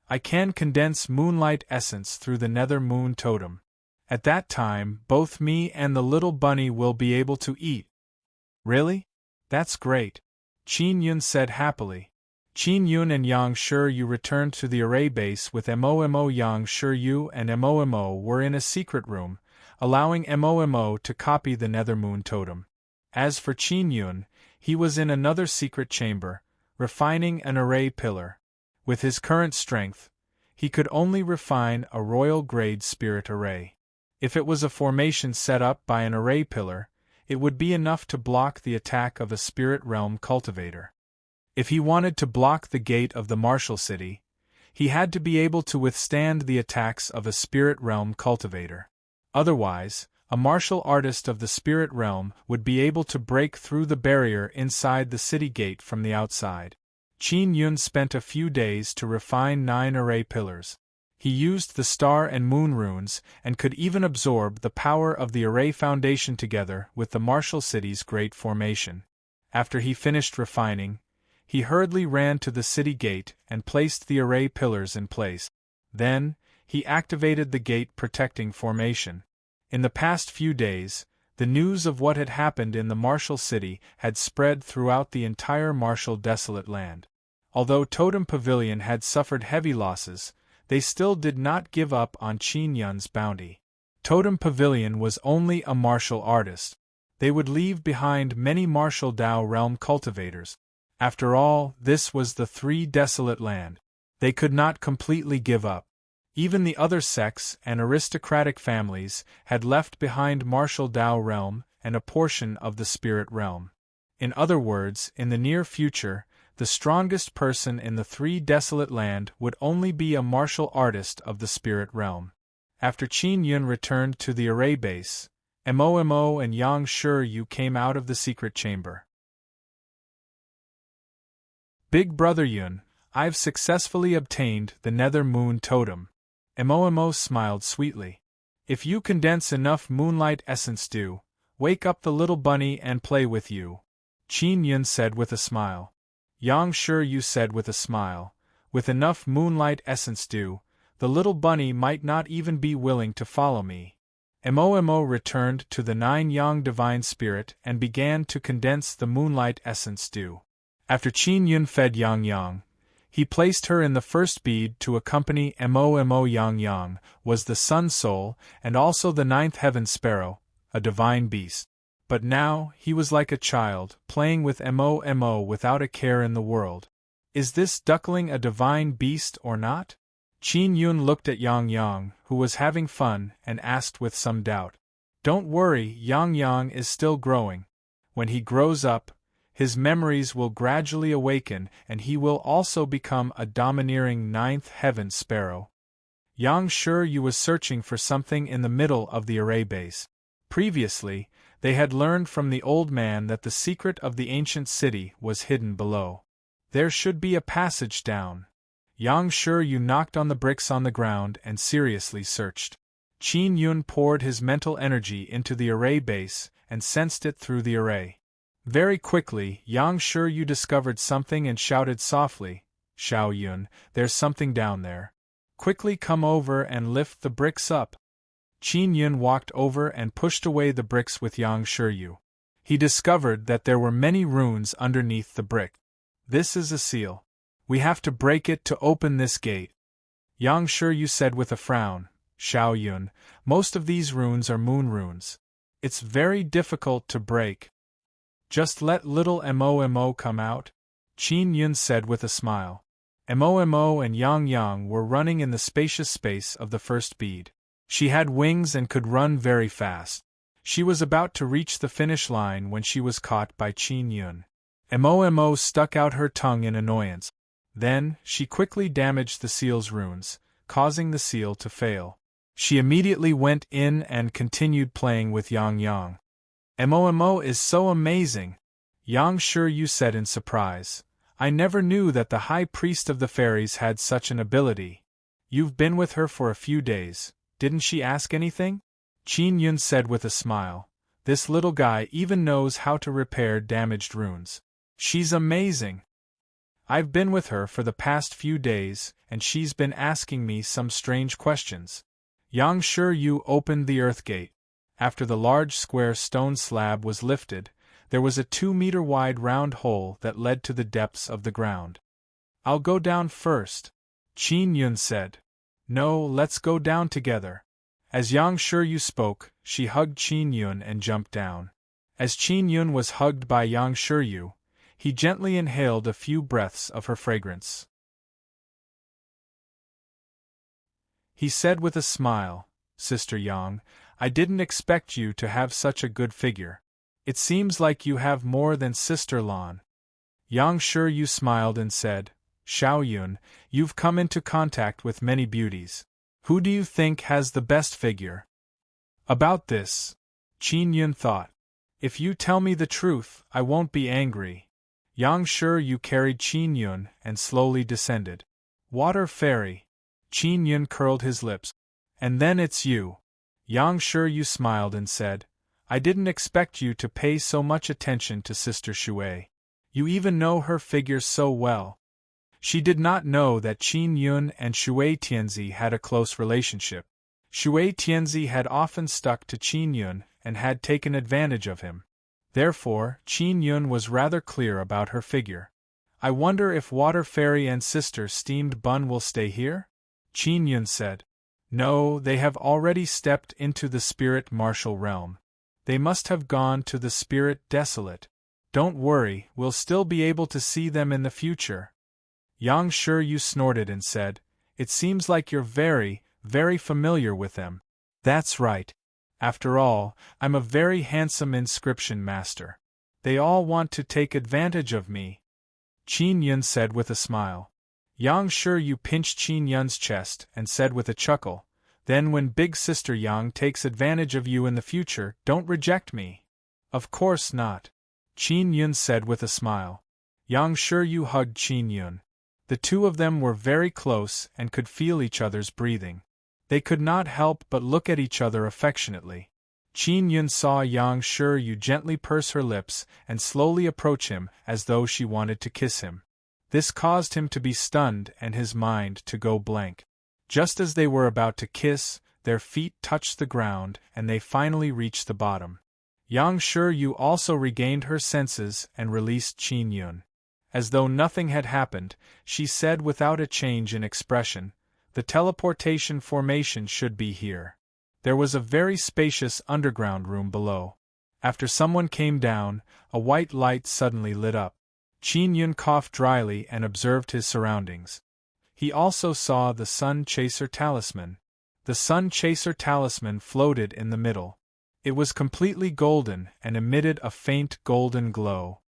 I can condense moonlight essence through the Nether Moon Totem. At that time, both me and the little bunny will be able to eat. Really? That's great. Qin Yun said happily. Qin Yun and Yang Shiryu returned to the array base with Mo. Yang Shiryu and Mo were in a secret room, allowing Mo to copy the Nether Moon Totem. As for Qin Yun, he was in another secret chamber, refining an array pillar. With his current strength, he could only refine a royal-grade spirit array. If it was a formation set up by an array pillar, it would be enough to block the attack of a spirit realm cultivator. If he wanted to block the gate of the martial city, he had to be able to withstand the attacks of a spirit realm cultivator. Otherwise, a martial artist of the spirit realm would be able to break through the barrier inside the city gate from the outside. Qin Yun spent a few days to refine 9 array pillars. He used the star and moon runes and could even absorb the power of the array foundation together with the martial city's great formation. After he finished refining, he hurriedly ran to the city gate and placed the array pillars in place. Then, he activated the gate protecting formation. In the past few days, the news of what had happened in the martial city had spread throughout the entire martial desolate land. Although Totem Pavilion had suffered heavy losses, they still did not give up on Qin Yun's bounty. Totem Pavilion was only a martial artist. They would leave behind many martial Dao realm cultivators. After all, this was the 3 desolate land. They could not completely give up. Even the other sects and aristocratic families had left behind martial Dao realm and a portion of the spirit realm. In other words, in the near future, the strongest person in the 3 desolate land would only be a martial artist of the spirit realm. After Qin Yun returned to the array base, Mo and Yang Shiryu came out of the secret chamber. Big Brother Yun, I've successfully obtained the Nether Moon Totem. Mo smiled sweetly. If you condense enough moonlight essence dew, wake up the little bunny and play with you. Qin Yun said with a smile. Yang Shiryu said with a smile, with enough moonlight essence dew, the little bunny might not even be willing to follow me. Mo returned to the 9 Yang Divine Spirit and began to condense the moonlight essence dew. After Qin Yun fed Yang Yang, he placed her in the first bead to accompany Mo. Yang Yang was the Sun Soul and also the 9th Heaven Sparrow, a divine beast. But now, he was like a child, playing with Mo without a care in the world. Is this duckling a divine beast or not? Qin Yun looked at Yang Yang, who was having fun, and asked with some doubt. Don't worry, Yang Yang is still growing. When he grows up, his memories will gradually awaken and he will also become a domineering 9th Heaven Sparrow. Yang Shiryu was searching for something in the middle of the array base. Previously, they had learned from the old man that the secret of the ancient city was hidden below. There should be a passage down. Yang Shiryu knocked on the bricks on the ground and seriously searched. Qin Yun poured his mental energy into the array base and sensed it through the array. Very quickly, Yang Shiryu discovered something and shouted softly, "Xiao Yun, there's something down there. Quickly come over and lift the bricks up." Qin Yun walked over and pushed away the bricks with Yang Shiryu. He discovered that there were many runes underneath the brick. "This is a seal. We have to break it to open this gate," Yang Shiryu said with a frown. "Xiao Yun, most of these runes are moon runes. It's very difficult to break." "Just let little Mo come out," Qin Yun said with a smile. Mo and Yang Yang were running in the spacious space of the first bead. She had wings and could run very fast. She was about to reach the finish line when she was caught by Qin Yun. Mo stuck out her tongue in annoyance. Then, she quickly damaged the seal's runes, causing the seal to fail. She immediately went in and continued playing with Yang Yang. "Mo is so amazing," Yang Shiryu said in surprise. "I never knew that the High Priest of the Fairies had such an ability." "You've been with her for a few days, didn't she ask anything?" Qin Yun said with a smile. "This little guy even knows how to repair damaged runes. She's amazing. I've been with her for the past few days, and she's been asking me some strange questions." Yang Shiryu opened the earth gate. After the large square stone slab was lifted, there was a 2-meter wide round hole that led to the depths of the ground. "I'll go down first," Qin Yun said. "No, let's go down together." As Yang Shiryu spoke, she hugged Qin Yun and jumped down. As Qin Yun was hugged by Yang Shiryu, he gently inhaled a few breaths of her fragrance. He said with a smile, "Sister Yang, I didn't expect you to have such a good figure. It seems like you have more than Sister Lan." Yang Shiryu smiled and said, "Xiao Yun, you've come into contact with many beauties. Who do you think has the best figure?" About this, Qin Yun thought. "If you tell me the truth, I won't be angry." Yang Shiryu carried Qin Yun and slowly descended. "Water Fairy." Qin Yun curled his lips. "And then it's you." Yang Shiryu smiled and said, "I didn't expect you to pay so much attention to Sister Shui. You even know her figure so well." She did not know that Qin Yun and Shui Tianzi had a close relationship. Shui Tianzi had often stuck to Qin Yun and had taken advantage of him. Therefore, Qin Yun was rather clear about her figure. "I wonder if Water Fairy and Sister Steamed Bun will stay here?" Qin Yun said. "No, they have already stepped into the Spirit Martial Realm. They must have gone to the Spirit Desolate. Don't worry, we'll still be able to see them in the future." Yang Shiryu snorted and said, "It seems like you're very, very familiar with them." "That's right. After all, I'm a very handsome inscription master. They all want to take advantage of me," Qin Yun said with a smile. Yang Shiryu pinched Qin Yun's chest and said with a chuckle, "Then when Big Sister Yang takes advantage of you in the future, don't reject me." "Of course not," Qin Yun said with a smile. Yang Shiryu hugged Qin Yun. The two of them were very close and could feel each other's breathing. They could not help but look at each other affectionately. Qin Yun saw Yang Shiryu gently purse her lips and slowly approach him as though she wanted to kiss him. This caused him to be stunned and his mind to go blank. Just as they were about to kiss, their feet touched the ground and they finally reached the bottom. Yang Shiryu also regained her senses and released Qin Yun. As though nothing had happened, she said without a change in expression, "The teleportation formation should be here." There was a very spacious underground room below. After someone came down, a white light suddenly lit up. Qin Yun coughed dryly and observed his surroundings. He also saw the Sun Chaser Talisman. The Sun Chaser Talisman floated in the middle. It was completely golden and emitted a faint golden glow.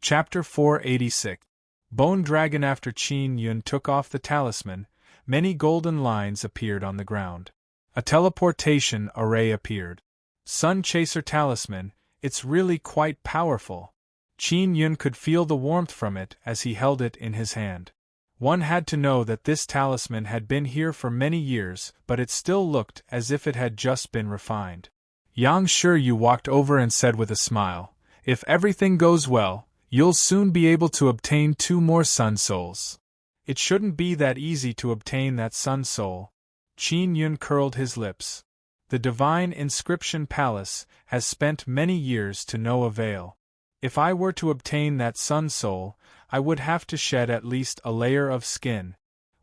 Chapter 486. Bone Dragon. After Qin Yun took off the talisman, many golden lines appeared on the ground. A teleportation array appeared. Sun Chaser Talisman, it's really quite powerful. Qin Yun could feel the warmth from it as he held it in his hand. One had to know that this talisman had been here for many years, but it still looked as if it had just been refined. Yang Shiryu walked over and said with a smile, "If everything goes well, you'll soon be able to obtain 2 more Sun Souls." It shouldn't be that easy to obtain that Sun Soul. Qin Yun curled his lips. The Divine Inscription Palace has spent many years to no avail. If I were to obtain that Sun Soul, I would have to shed at least a layer of skin.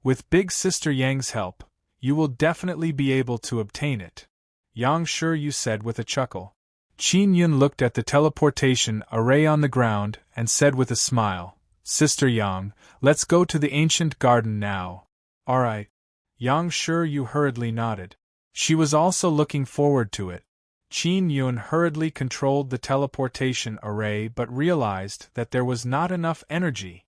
With Big Sister Yang's help, you will definitely be able to obtain it, Yang Shiryu said with a chuckle. Qin Yun looked at the teleportation array on the ground and said with a smile, "Sister Yang, let's go to the ancient garden now." "Alright." Yang Shiryu hurriedly nodded. She was also looking forward to it. Qin Yun hurriedly controlled the teleportation array but realized that there was not enough energy.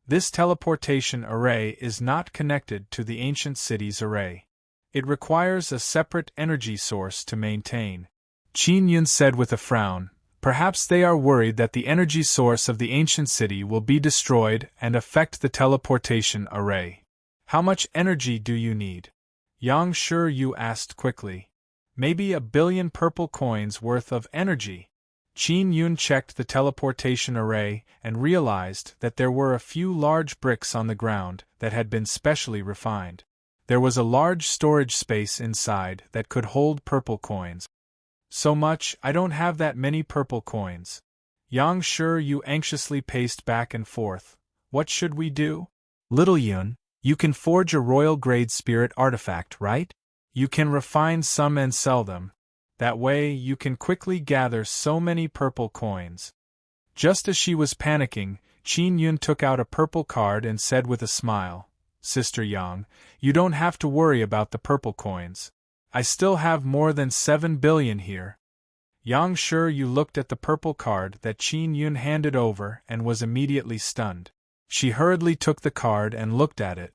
This teleportation array is not connected to the ancient city's array. It requires a separate energy source to maintain. Qin Yun said with a frown, "Perhaps they are worried that the energy source of the ancient city will be destroyed and affect the teleportation array." "How much energy do you need?" Yang Shiryu asked quickly. "Maybe 1 billion purple coins worth of energy." Qin Yun checked the teleportation array and realized that there were a few large bricks on the ground that had been specially refined. There was a large storage space inside that could hold purple coins. "So much, I don't have that many purple coins." Yang Shiryu anxiously paced back and forth. "What should we do?" "Little Yun, you can forge a royal-grade spirit artifact, right? You can refine some and sell them. That way you can quickly gather so many purple coins." Just as she was panicking, Qin Yun took out a purple card and said with a smile, "Sister Yang, you don't have to worry about the purple coins. I still have more than 7 billion here." Yang Shiryu looked at the purple card that Qin Yun handed over and was immediately stunned. She hurriedly took the card and looked at it.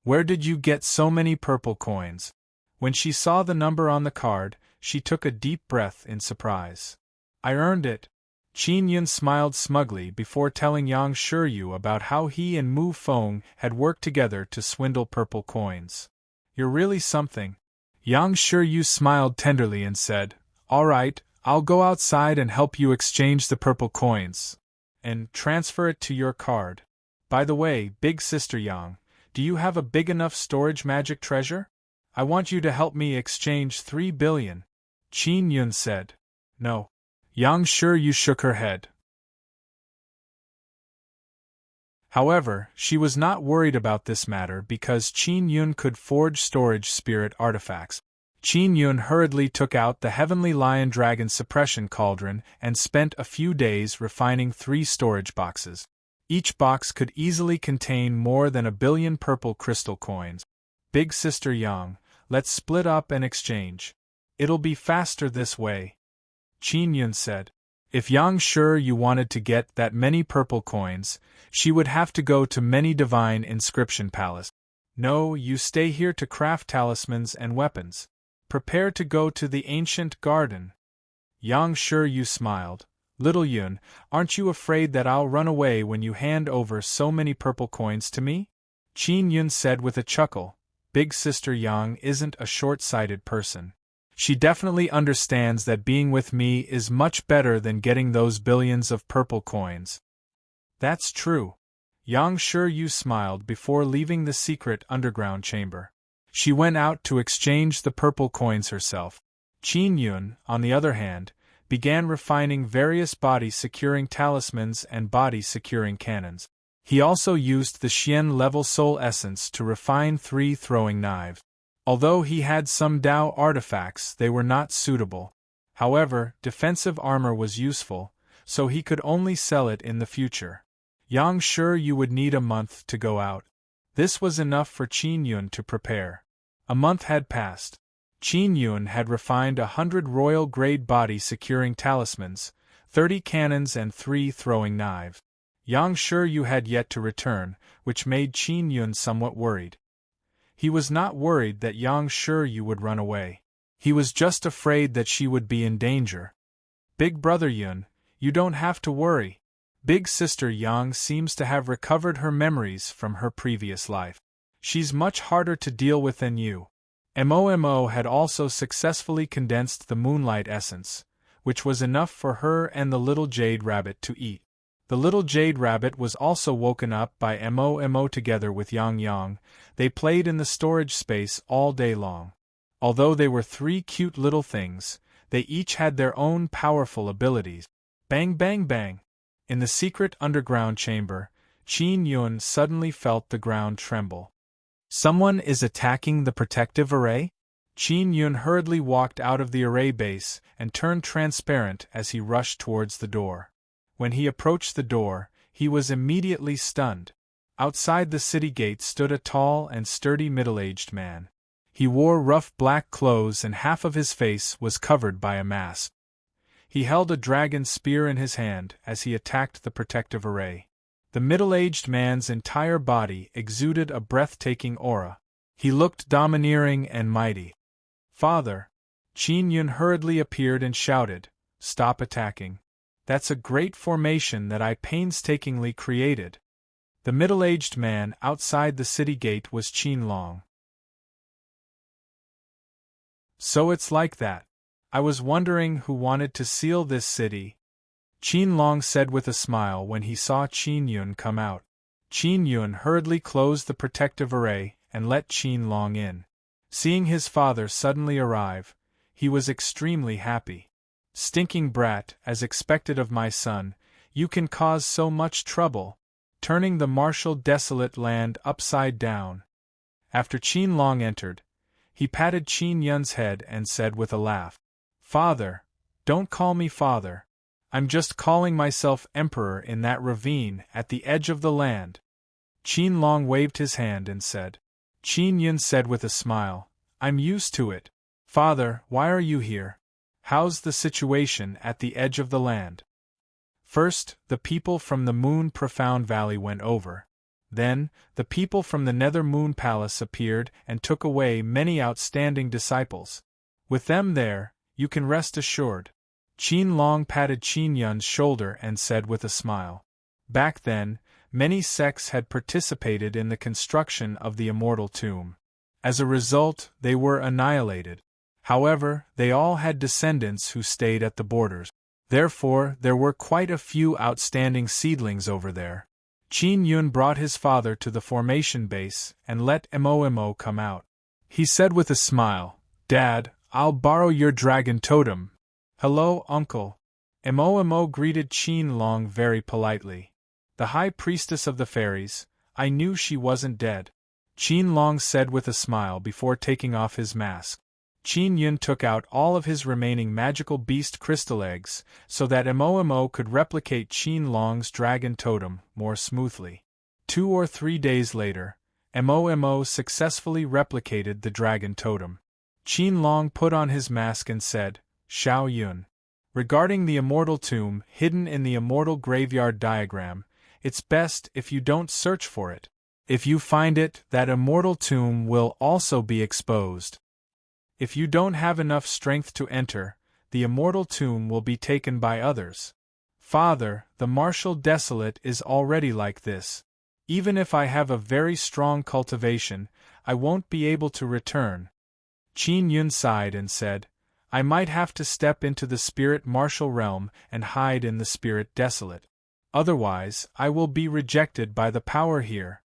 Where did you get so many purple coins?" When she saw the number on the card, she took a deep breath in surprise. "I earned it." Qin Yun smiled smugly before telling Yang Shiryu about how he and Mu Feng had worked together to swindle purple coins. "You're really something." Yang Shiryu smiled tenderly and said, "All right, I'll go outside and help you exchange the purple coins. And transfer it to your card. By the way, Big Sister Yang, do you have a big enough storage magic treasure? I want you to help me exchange 3 billion. Qin Yun said. "No." Yang Shiryu shook her head. However, she was not worried about this matter because Qin Yun could forge storage spirit artifacts. Qin Yun hurriedly took out the Heavenly Lion Dragon Suppression Cauldron and spent a few days refining 3 storage boxes. Each box could easily contain more than 1 billion purple crystal coins. "Big Sister Yang, let's split up and exchange. It'll be faster this way," Qin Yun said. If Yang Shiryu wanted to get that many purple coins, she would have to go to many Divine Inscription Palace. "No, you stay here to craft talismans and weapons. Prepare to go to the ancient garden." Yang Shiryu smiled. "Little Yun, aren't you afraid that I'll run away when you hand over so many purple coins to me?" Qin Yun said with a chuckle. Big Sister Yang isn't a short-sighted person. She definitely understands that being with me is much better than getting those billions of purple coins. "That's true." Yang Shiryu smiled before leaving the secret underground chamber. She went out to exchange the purple coins herself. Qin Yun, on the other hand, began refining various body-securing talismans and body-securing cannons. He also used the Xian-level soul essence to refine 3 throwing knives. Although he had some Dao artifacts, they were not suitable. However, defensive armor was useful, so he could only sell it in the future. Yang Shiryu would need a month to go out. This was enough for Qin Yun to prepare. A month had passed. Qin Yun had refined 100 royal-grade body-securing talismans, 30 cannons and 3 throwing knives. Yang Shiyu had yet to return, which made Qin Yun somewhat worried. He was not worried that Yang Shiyu would run away. He was just afraid that she would be in danger. Big brother Yun, you don't have to worry. Big sister Yang seems to have recovered her memories from her previous life. She's much harder to deal with than you. Momo had also successfully condensed the moonlight essence, which was enough for her and the little jade rabbit to eat. The little jade rabbit was also woken up by Momo together with Yang Yang. They played in the storage space all day long. Although they were 3 cute little things, they each had their own powerful abilities. Bang bang bang! In the secret underground chamber, Qin Yun suddenly felt the ground tremble. Someone is attacking the protective array? Qin Yun hurriedly walked out of the array base and turned transparent as he rushed towards the door. When he approached the door, he was immediately stunned. Outside the city gate stood a tall and sturdy middle-aged man. He wore rough black clothes and half of his face was covered by a mask. He held a dragon spear in his hand as he attacked the protective array. The middle-aged man's entire body exuded a breathtaking aura. He looked domineering and mighty. "Father!" Qin Yun hurriedly appeared and shouted, "Stop attacking. That's a great formation that I painstakingly created." The middle-aged man outside the city gate was Qin Long. "So it's like that. I was wondering who wanted to seal this city," Qin Long said with a smile when he saw Qin Yun come out. Qin Yun hurriedly closed the protective array and let Qin Long in. Seeing his father suddenly arrive, he was extremely happy. "Stinking brat, as expected of my son, you can cause so much trouble, turning the martial desolate land upside down." After Qin Long entered, he patted Qin Yun's head and said with a laugh, "Father, don't call me father. I'm just calling myself emperor in that ravine at the edge of the land." Qin Long waved his hand and said. Qin Yun said with a smile, "I'm used to it. Father, why are you here? How's the situation at the edge of the land?" First, the people from the Moon Profound Valley went over. Then, the people from the Nether Moon Palace appeared and took away many outstanding disciples. With them there, you can rest assured. Qin Long patted Qin Yun's shoulder and said with a smile. Back then, many sects had participated in the construction of the immortal tomb. As a result, they were annihilated. However, they all had descendants who stayed at the borders. Therefore, there were quite a few outstanding seedlings over there. Qin Yun brought his father to the formation base and let Momo come out. He said with a smile, "Dad, I'll borrow your dragon totem." "Hello, uncle." Momo greeted Qin Long very politely. "The high priestess of the fairies, I knew she wasn't dead," Qin Long said with a smile before taking off his mask. Qin Yun took out all of his remaining magical beast crystal eggs, so that Momo could replicate Qin Long's dragon totem more smoothly. 2 or 3 days later, Momo successfully replicated the dragon totem. Qin Long put on his mask and said, "Xiao Yun. Regarding the immortal tomb hidden in the immortal graveyard diagram, it's best if you don't search for it. If you find it, that immortal tomb will also be exposed. If you don't have enough strength to enter, the immortal tomb will be taken by others. Father, the martial desolate is already like this. Even if I have a very strong cultivation, I won't be able to return." Qin Yun sighed and said, "I might have to step into the spirit martial realm and hide in the spirit desolate. Otherwise, I will be rejected by the power here.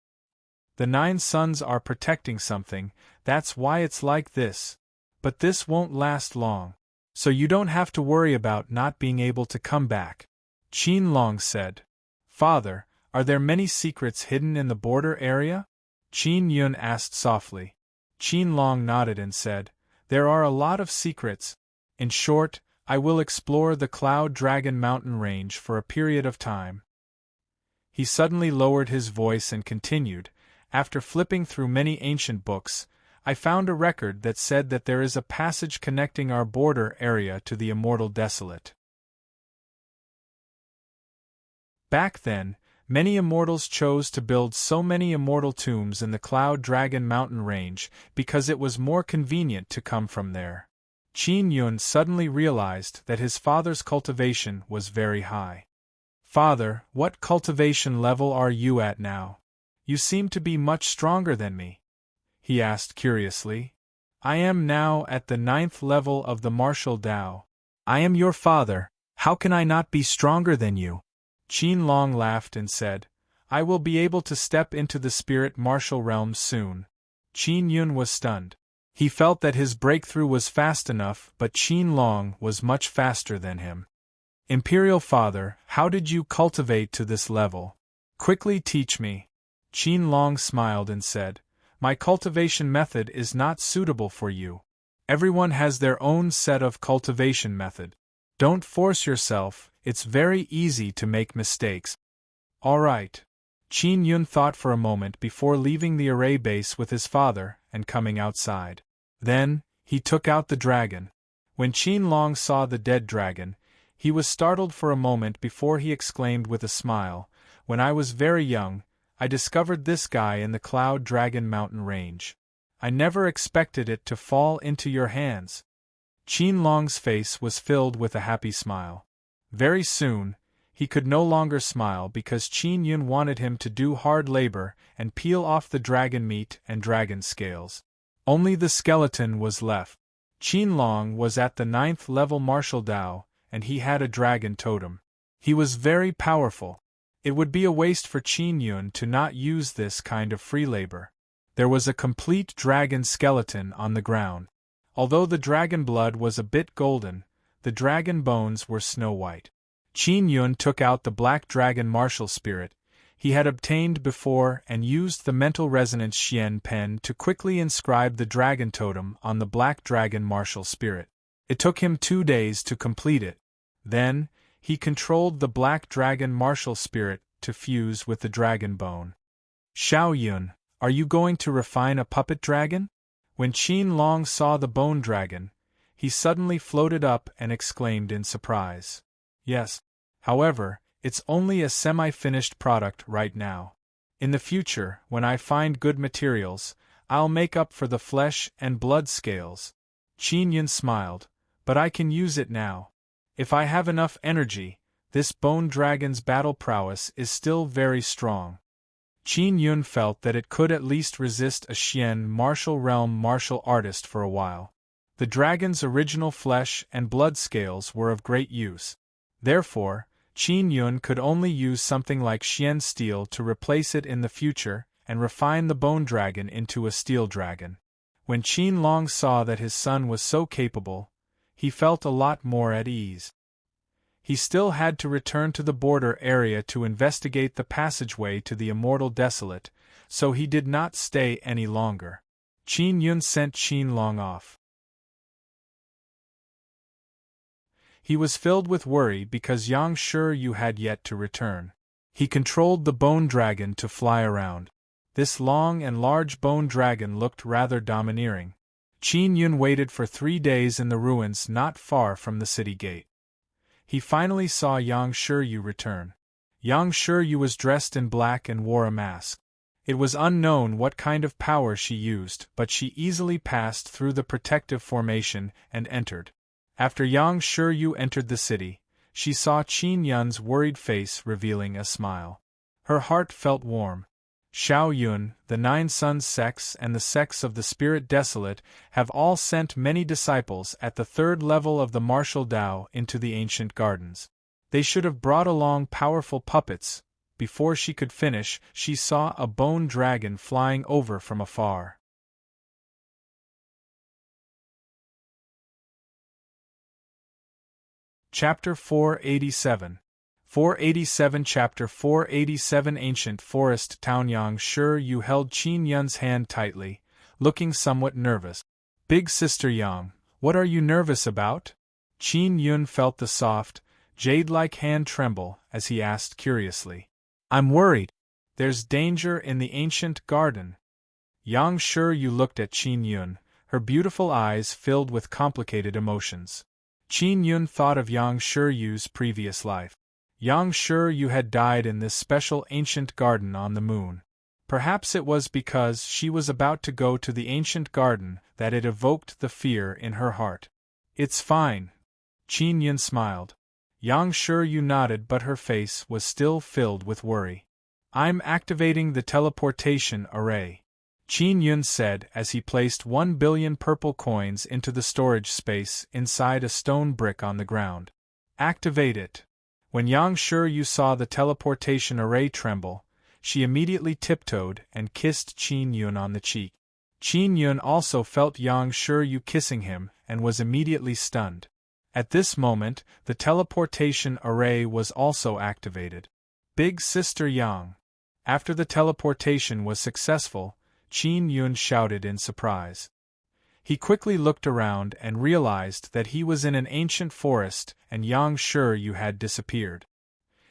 The 9 suns are protecting something, that's why it's like this. But this won't last long. So you don't have to worry about not being able to come back." Qin Long said. "Father, are there many secrets hidden in the border area?" Qin Yun asked softly. Qin Long nodded and said, "There are a lot of secrets. In short, I will explore the Cloud Dragon mountain range for a period of time." He suddenly lowered his voice and continued, "After flipping through many ancient books, I found a record that said that there is a passage connecting our border area to the immortal desolate. Back then, many immortals chose to build so many immortal tombs in the Cloud Dragon mountain range because it was more convenient to come from there. Qin Yun suddenly realized that his father's cultivation was very high. Father, what cultivation level are you at now? You seem to be much stronger than me, he asked curiously. I am now at the 9th level of the martial Tao. I am your father, how can I not be stronger than you? Qin Long laughed and said, I will be able to step into the spirit martial realm soon. Qin Yun was stunned. He felt that his breakthrough was fast enough, but Qin Long was much faster than him. Imperial Father, how did you cultivate to this level? Quickly teach me. Qin Long smiled and said, My cultivation method is not suitable for you. Everyone has their own set of cultivation method. Don't force yourself, it's very easy to make mistakes. All right. Qin Yun thought for a moment before leaving the array base with his father and coming outside. Then, he took out the dragon. When Qin Long saw the dead dragon, he was startled for a moment before he exclaimed with a smile, When I was very young, I discovered this guy in the Cloud Dragon mountain range. I never expected it to fall into your hands. Qin Long's face was filled with a happy smile. Very soon, he could no longer smile because Qin Yun wanted him to do hard labor and peel off the dragon meat and dragon scales. Only the skeleton was left. Qin Long was at the 9th level martial Tao, and he had a dragon totem. He was very powerful. It would be a waste for Qin Yun to not use this kind of free labor. There was a complete dragon skeleton on the ground. Although the dragon blood was a bit golden, the dragon bones were snow white. Qin Yun took out the black dragon martial spirit he had obtained before and used the mental resonance Xian pen to quickly inscribe the dragon totem on the black dragon martial spirit. It took him 2 days to complete it. Then, he controlled the black dragon martial spirit to fuse with the dragon bone. Xiao Yun, are you going to refine a puppet dragon? When Qin Long saw the bone dragon, he suddenly floated up and exclaimed in surprise. Yes. However, it's only a semi-finished product right now. In the future, when I find good materials, I'll make up for the flesh and blood scales. Qin Yun smiled, but I can use it now. If I have enough energy, this bone dragon's battle prowess is still very strong. Qin Yun felt that it could at least resist a Xian martial realm martial artist for a while. The dragon's original flesh and blood scales were of great use. Therefore, Qin Yun could only use something like Xian steel to replace it in the future and refine the bone dragon into a steel dragon. When Qin Long saw that his son was so capable, he felt a lot more at ease. He still had to return to the border area to investigate the passageway to the Immortal Desolate, so he did not stay any longer. Qin Yun sent Qin Long off. He was filled with worry because Yang Shiyu had yet to return. He controlled the bone dragon to fly around. This long and large bone dragon looked rather domineering. Qin Yun waited for 3 days in the ruins not far from the city gate. He finally saw Yang Shiyu return. Yang Shiyu was dressed in black and wore a mask. It was unknown what kind of power she used, but she easily passed through the protective formation and entered. After Yang Shiyu entered the city, she saw Qin Yun's worried face revealing a smile. Her heart felt warm. Xiao Yun, the 9 sons' sects and the sects of the Spirit Desolate have all sent many disciples at the 3rd level of the martial Tao into the ancient gardens. They should have brought along powerful puppets. Before she could finish, she saw a bone dragon flying over from afar. Chapter 487 487 Chapter 487 Ancient Forest Town. Yang Shiyu held Qin Yun's hand tightly, looking somewhat nervous. Big Sister Yang, what are you nervous about? Qin Yun felt the soft, jade-like hand tremble as he asked curiously. I'm worried. There's danger in the ancient garden. Yang Shiyu looked at Qin Yun, her beautiful eyes filled with complicated emotions. Qin Yun thought of Yang Shiyu's previous life. Yang Shi Yu had died in this special ancient garden on the moon. Perhaps it was because she was about to go to the ancient garden that it evoked the fear in her heart. It's fine. Qin Yun smiled. Yang Shi Yu nodded, but her face was still filled with worry. I'm activating the teleportation array, Qin Yun said as he placed 1 billion purple coins into the storage space inside a stone brick on the ground. Activate it. When Yang Shi Yu saw the teleportation array tremble, she immediately tiptoed and kissed Qin Yun on the cheek. Qin Yun also felt Yang Shi Yu kissing him and was immediately stunned. At this moment, the teleportation array was also activated. Big Sister Yang. After the teleportation was successful, Qin Yun shouted in surprise. He quickly looked around and realized that he was in an ancient forest and Yang Shi Yu had disappeared.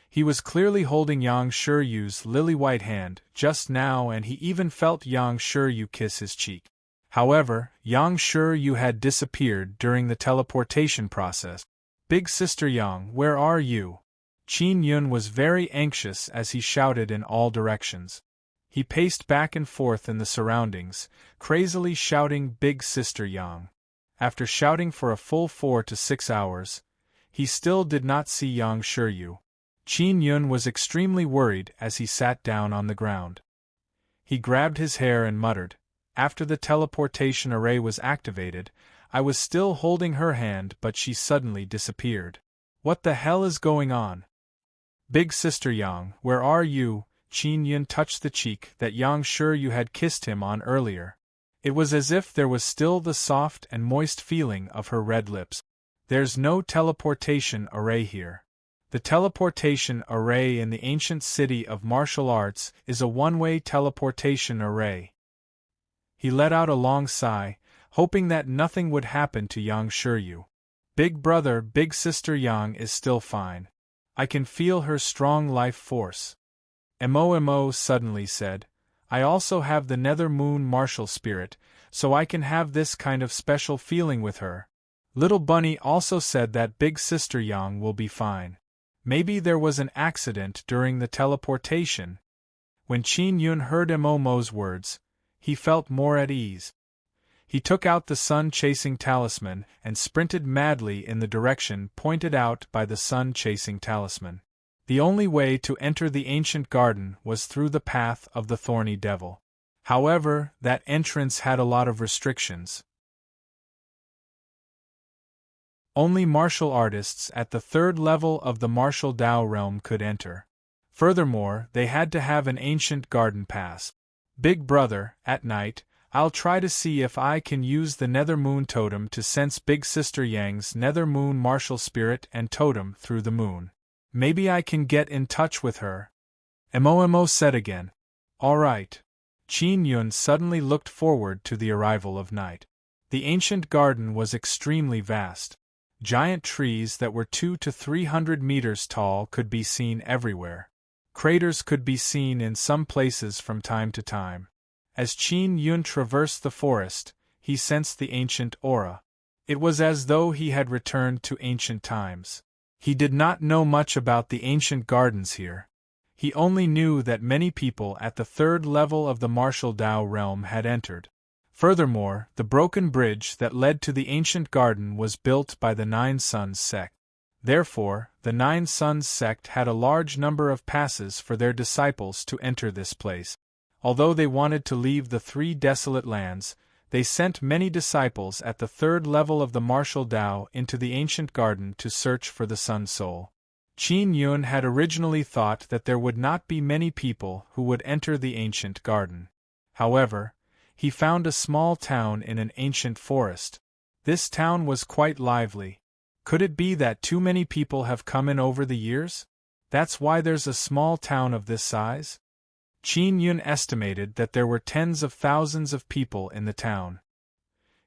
He was clearly holding Yang Shi Yu's lily-white hand just now, and he even felt Yang Shi Yu kiss his cheek. However, Yang Shi Yu had disappeared during the teleportation process. Big Sister Yang, where are you? Qin Yun was very anxious as he shouted in all directions. He paced back and forth in the surroundings, crazily shouting Big Sister Yang. After shouting for a full 4 to 6 hours, he still did not see Yang Shi Yu. Qin Yun was extremely worried as he sat down on the ground. He grabbed his hair and muttered, "After the teleportation array was activated, I was still holding her hand, but she suddenly disappeared. What the hell is going on? Big Sister Yang, where are you?" Qin Yun touched the cheek that Yang Shi Yu had kissed him on earlier. It was as if there was still the soft and moist feeling of her red lips. There's no teleportation array here. The teleportation array in the ancient city of martial arts is a one-way teleportation array. He let out a long sigh, hoping that nothing would happen to Yang Shi Yu. Big brother, Big Sister Yang is still fine. I can feel her strong life force. Mo suddenly said, I also have the Nether Moon martial spirit, so I can have this kind of special feeling with her. Little Bunny also said that Big Sister Yang will be fine. Maybe there was an accident during the teleportation. When Qin Yun heard Mo's words, he felt more at ease. He took out the sun-chasing talisman and sprinted madly in the direction pointed out by the sun-chasing talisman. The only way to enter the ancient garden was through the path of the thorny devil. However, that entrance had a lot of restrictions. Only martial artists at the 3rd level of the martial Dao realm could enter. Furthermore, they had to have an ancient garden pass. Big brother, at night, I'll try to see if I can use the Nether Moon totem to sense Big Sister Yang's Nether Moon martial spirit and totem through the moon. Maybe I can get in touch with her. Mo said again. All right. Qin Yun suddenly looked forward to the arrival of night. The ancient garden was extremely vast. Giant trees that were 200 to 300 meters tall could be seen everywhere. Craters could be seen in some places from time to time. As Qin Yun traversed the forest, he sensed the ancient aura. It was as though he had returned to ancient times. He did not know much about the ancient gardens here. He only knew that many people at the 3rd level of the martial Dao realm had entered. Furthermore, the broken bridge that led to the ancient garden was built by the 9 Sons sect. Therefore, the 9 Sons sect had a large number of passes for their disciples to enter this place. Although they wanted to leave the 3 desolate lands, they sent many disciples at the 3rd level of the martial Dao into the ancient garden to search for the Sun Soul. Qin Yun had originally thought that there would not be many people who would enter the ancient garden. However, he found a small town in an ancient forest. This town was quite lively. Could it be that too many people have come in over the years? That's why there's a small town of this size? Qin Yun estimated that there were tens of thousands of people in the town.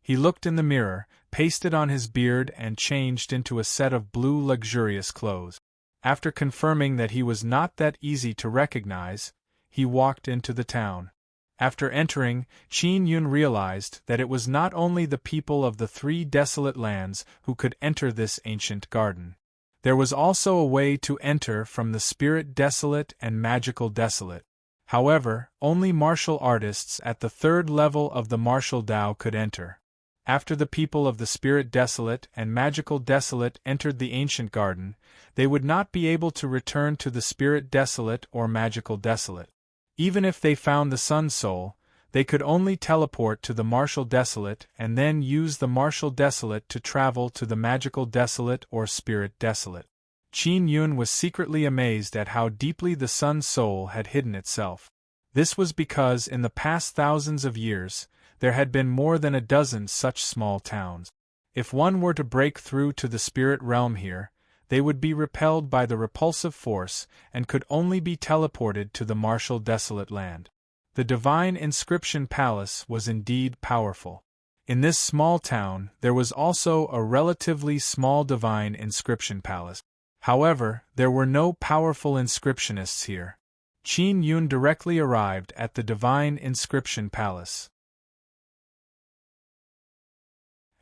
He looked in the mirror, pasted on his beard and changed into a set of blue luxurious clothes. After confirming that he was not that easy to recognize, he walked into the town. After entering, Qin Yun realized that it was not only the people of the 3 desolate lands who could enter this ancient garden. There was also a way to enter from the spirit desolate and magical desolate. However, only martial artists at the third level of the martial Tao could enter. After the people of the spirit desolate and magical desolate entered the ancient garden, they would not be able to return to the spirit desolate or magical desolate. Even if they found the sun soul, they could only teleport to the martial desolate and then use the martial desolate to travel to the magical desolate or spirit desolate. Qin Yun was secretly amazed at how deeply the sun soul had hidden itself. This was because in the past thousands of years, there had been more than a dozen such small towns. If one were to break through to the spirit realm here, they would be repelled by the repulsive force and could only be teleported to the martial desolate land. The divine inscription palace was indeed powerful. In this small town, there was also a relatively small divine inscription palace. However, there were no powerful inscriptionists here. Qin Yun directly arrived at the divine inscription palace.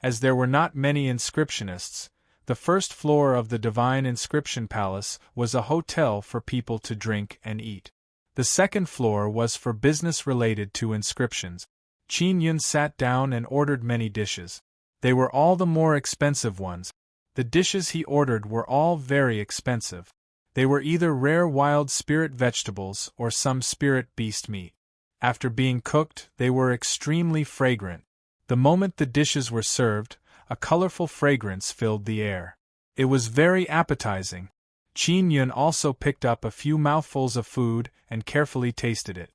As there were not many inscriptionists, the first floor of the divine inscription palace was a hotel for people to drink and eat. The second floor was for business related to inscriptions. Qin Yun sat down and ordered many dishes. They were all the more expensive ones. The dishes he ordered were all very expensive. They were either rare wild spirit vegetables or some spirit beast meat. After being cooked, they were extremely fragrant. The moment the dishes were served, a colorful fragrance filled the air. It was very appetizing. Qin Yun also picked up a few mouthfuls of food and carefully tasted it.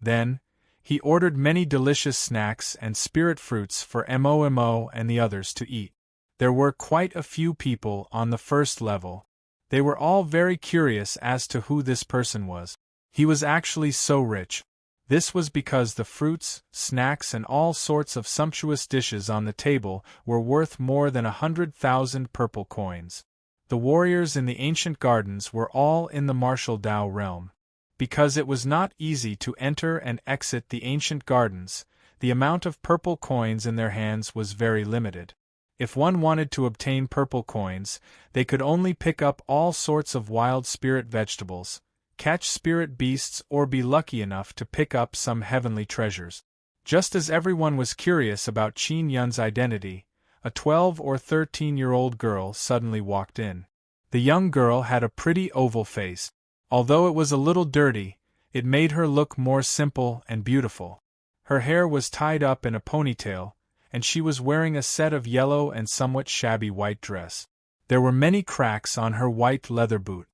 Then, he ordered many delicious snacks and spirit fruits for Mo and the others to eat. There were quite a few people on the first level. They were all very curious as to who this person was. He was actually so rich. This was because the fruits, snacks and all sorts of sumptuous dishes on the table were worth more than 100,000 purple coins. The warriors in the ancient gardens were all in the martial Tao realm. Because it was not easy to enter and exit the ancient gardens, the amount of purple coins in their hands was very limited. If one wanted to obtain purple coins, they could only pick up all sorts of wild spirit vegetables, catch spirit beasts or be lucky enough to pick up some heavenly treasures. Just as everyone was curious about Qin Yun's identity, a 12 or 13-year-old girl suddenly walked in. The young girl had a pretty oval face. Although it was a little dirty, it made her look more simple and beautiful. Her hair was tied up in a ponytail, and she was wearing a set of yellow and somewhat shabby white dress. There were many cracks on her white leather boot.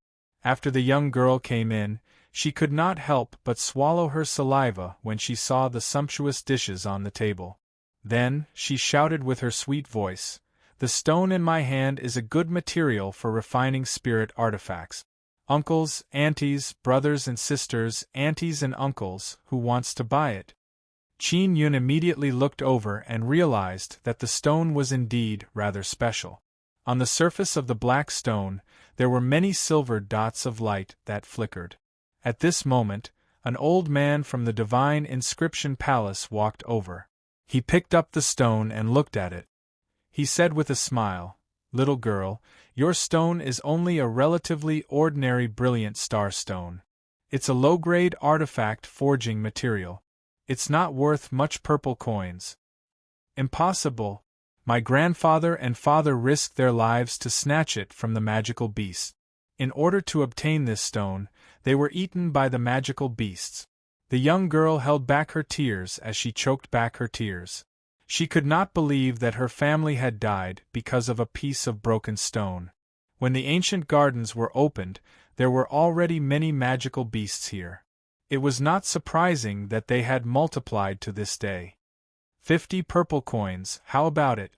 After the young girl came in, she could not help but swallow her saliva when she saw the sumptuous dishes on the table. Then, she shouted with her sweet voice, "The stone in my hand is a good material for refining spirit artifacts. Uncles, aunties, brothers and sisters, aunties and uncles, who wants to buy it?" Qin Yun immediately looked over and realized that the stone was indeed rather special. On the surface of the black stone, there were many silver dots of light that flickered. At this moment, an old man from the divine inscription palace walked over. He picked up the stone and looked at it. He said with a smile, "Little girl, your stone is only a relatively ordinary brilliant star stone. It's a low-grade artifact forging material. It's not worth much purple coins." "Impossible. My grandfather and father risked their lives to snatch it from the magical beast. In order to obtain this stone, they were eaten by the magical beasts." The young girl held back her tears as she choked back her tears. She could not believe that her family had died because of a piece of broken stone. When the ancient gardens were opened, there were already many magical beasts here. It was not surprising that they had multiplied to this day. 50 purple coins, how about it?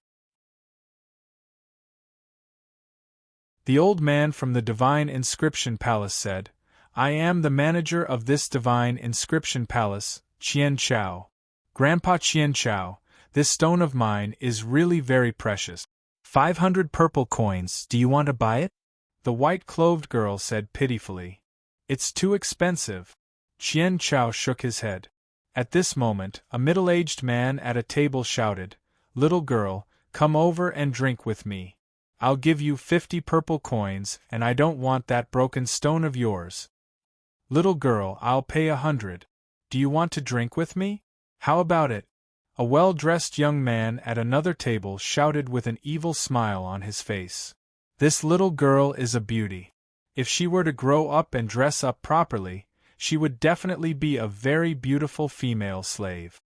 The old man from the divine inscription palace said, "I am the manager of this divine inscription palace, Qian Chao. Grandpa Qian Chao, this stone of mine is really very precious. 500 purple coins, do you want to buy it?" The white-clothed girl said pitifully, "It's too expensive." Qian Chao shook his head. At this moment, a middle-aged man at a table shouted, "Little girl, come over and drink with me. I'll give you 50 purple coins, and I don't want that broken stone of yours. Little girl, I'll pay 100. Do you want to drink with me? How about it? A well-dressed young man at another table shouted with an evil smile on his face. This little girl is a beauty. If she were to grow up and dress up properly, she would definitely be a very beautiful female slave.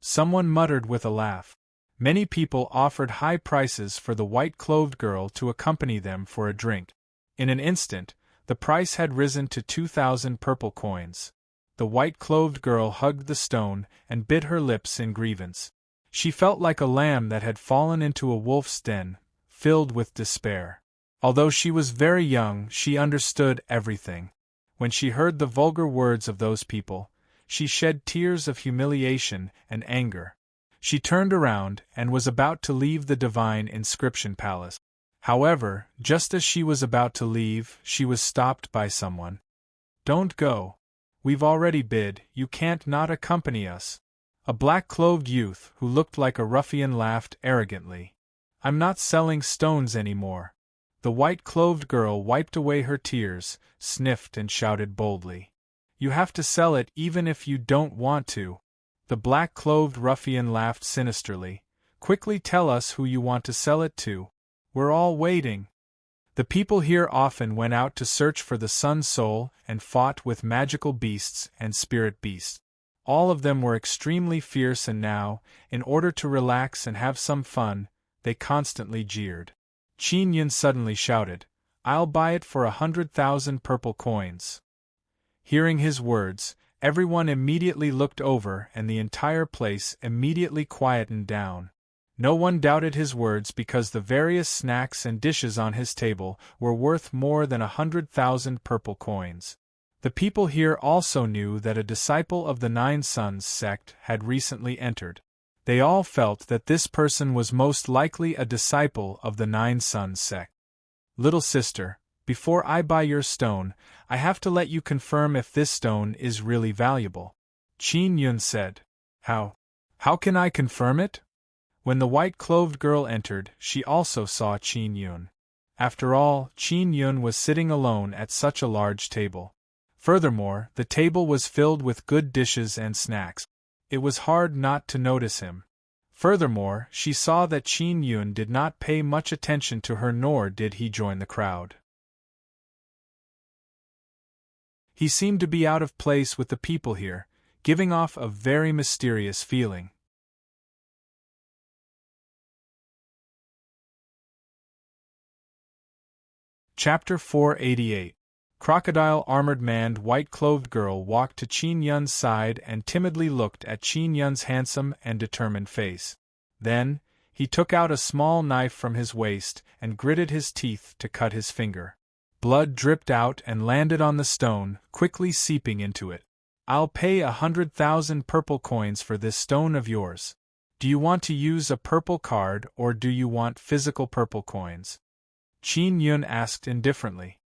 Someone muttered with a laugh. Many people offered high prices for the white-clothed girl to accompany them for a drink. In an instant, the price had risen to 2,000 purple coins. The white-clothed girl hugged the stone and bit her lips in grievance. She felt like a lamb that had fallen into a wolf's den, filled with despair. Although she was very young, she understood everything. When she heard the vulgar words of those people, she shed tears of humiliation and anger. She turned around and was about to leave the divine inscription palace. However, just as she was about to leave, she was stopped by someone. Don't go. We've already bid, you can't not accompany us. A black-clothed youth who looked like a ruffian laughed arrogantly. I'm not selling stones anymore. The white-clothed girl wiped away her tears, sniffed and shouted boldly. You have to sell it even if you don't want to. The black-clothed ruffian laughed sinisterly. Quickly tell us who you want to sell it to. We're all waiting. The people here often went out to search for the sun's soul and fought with magical beasts and spirit beasts. All of them were extremely fierce, and now, in order to relax and have some fun, they constantly jeered. Qin Yun suddenly shouted, I'll buy it for 100,000 purple coins. Hearing his words, everyone immediately looked over and the entire place immediately quietened down. No one doubted his words because the various snacks and dishes on his table were worth more than 100,000 purple coins. The people here also knew that a disciple of the Nine Sons sect had recently entered. They all felt that this person was most likely a disciple of the Nine Sons sect. Little sister, before I buy your stone, I have to let you confirm if this stone is really valuable. Qin Yun said. How can I confirm it? When the white-clothed girl entered, she also saw Qin Yun. After all, Qin Yun was sitting alone at such a large table. Furthermore, the table was filled with good dishes and snacks. It was hard not to notice him. Furthermore, she saw that Qin Yun did not pay much attention to her, nor did he join the crowd. He seemed to be out of place with the people here, giving off a very mysterious feeling. Chapter 488. Crocodile-armored manned white-clothed girl walked to Qin Yun's side and timidly looked at Qin Yun's handsome and determined face. Then, he took out a small knife from his waist and gritted his teeth to cut his finger. Blood dripped out and landed on the stone, quickly seeping into it. I'll pay 100,000 purple coins for this stone of yours. Do you want to use a purple card or do you want physical purple coins? Qin Yun asked indifferently.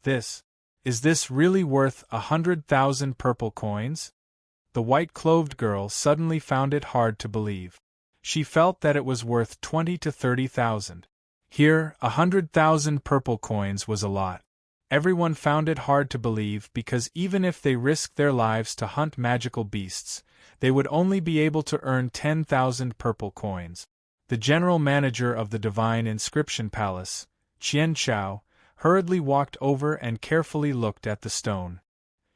Is this really worth 100,000 purple coins? The white-clothed girl suddenly found it hard to believe. She felt that it was worth 20 to 30,000. Here, 100,000 purple coins was a lot. Everyone found it hard to believe because even if they risked their lives to hunt magical beasts, they would only be able to earn 10,000 purple coins. The general manager of the Divine Inscription Palace, Qian Chao, hurriedly walked over and carefully looked at the stone.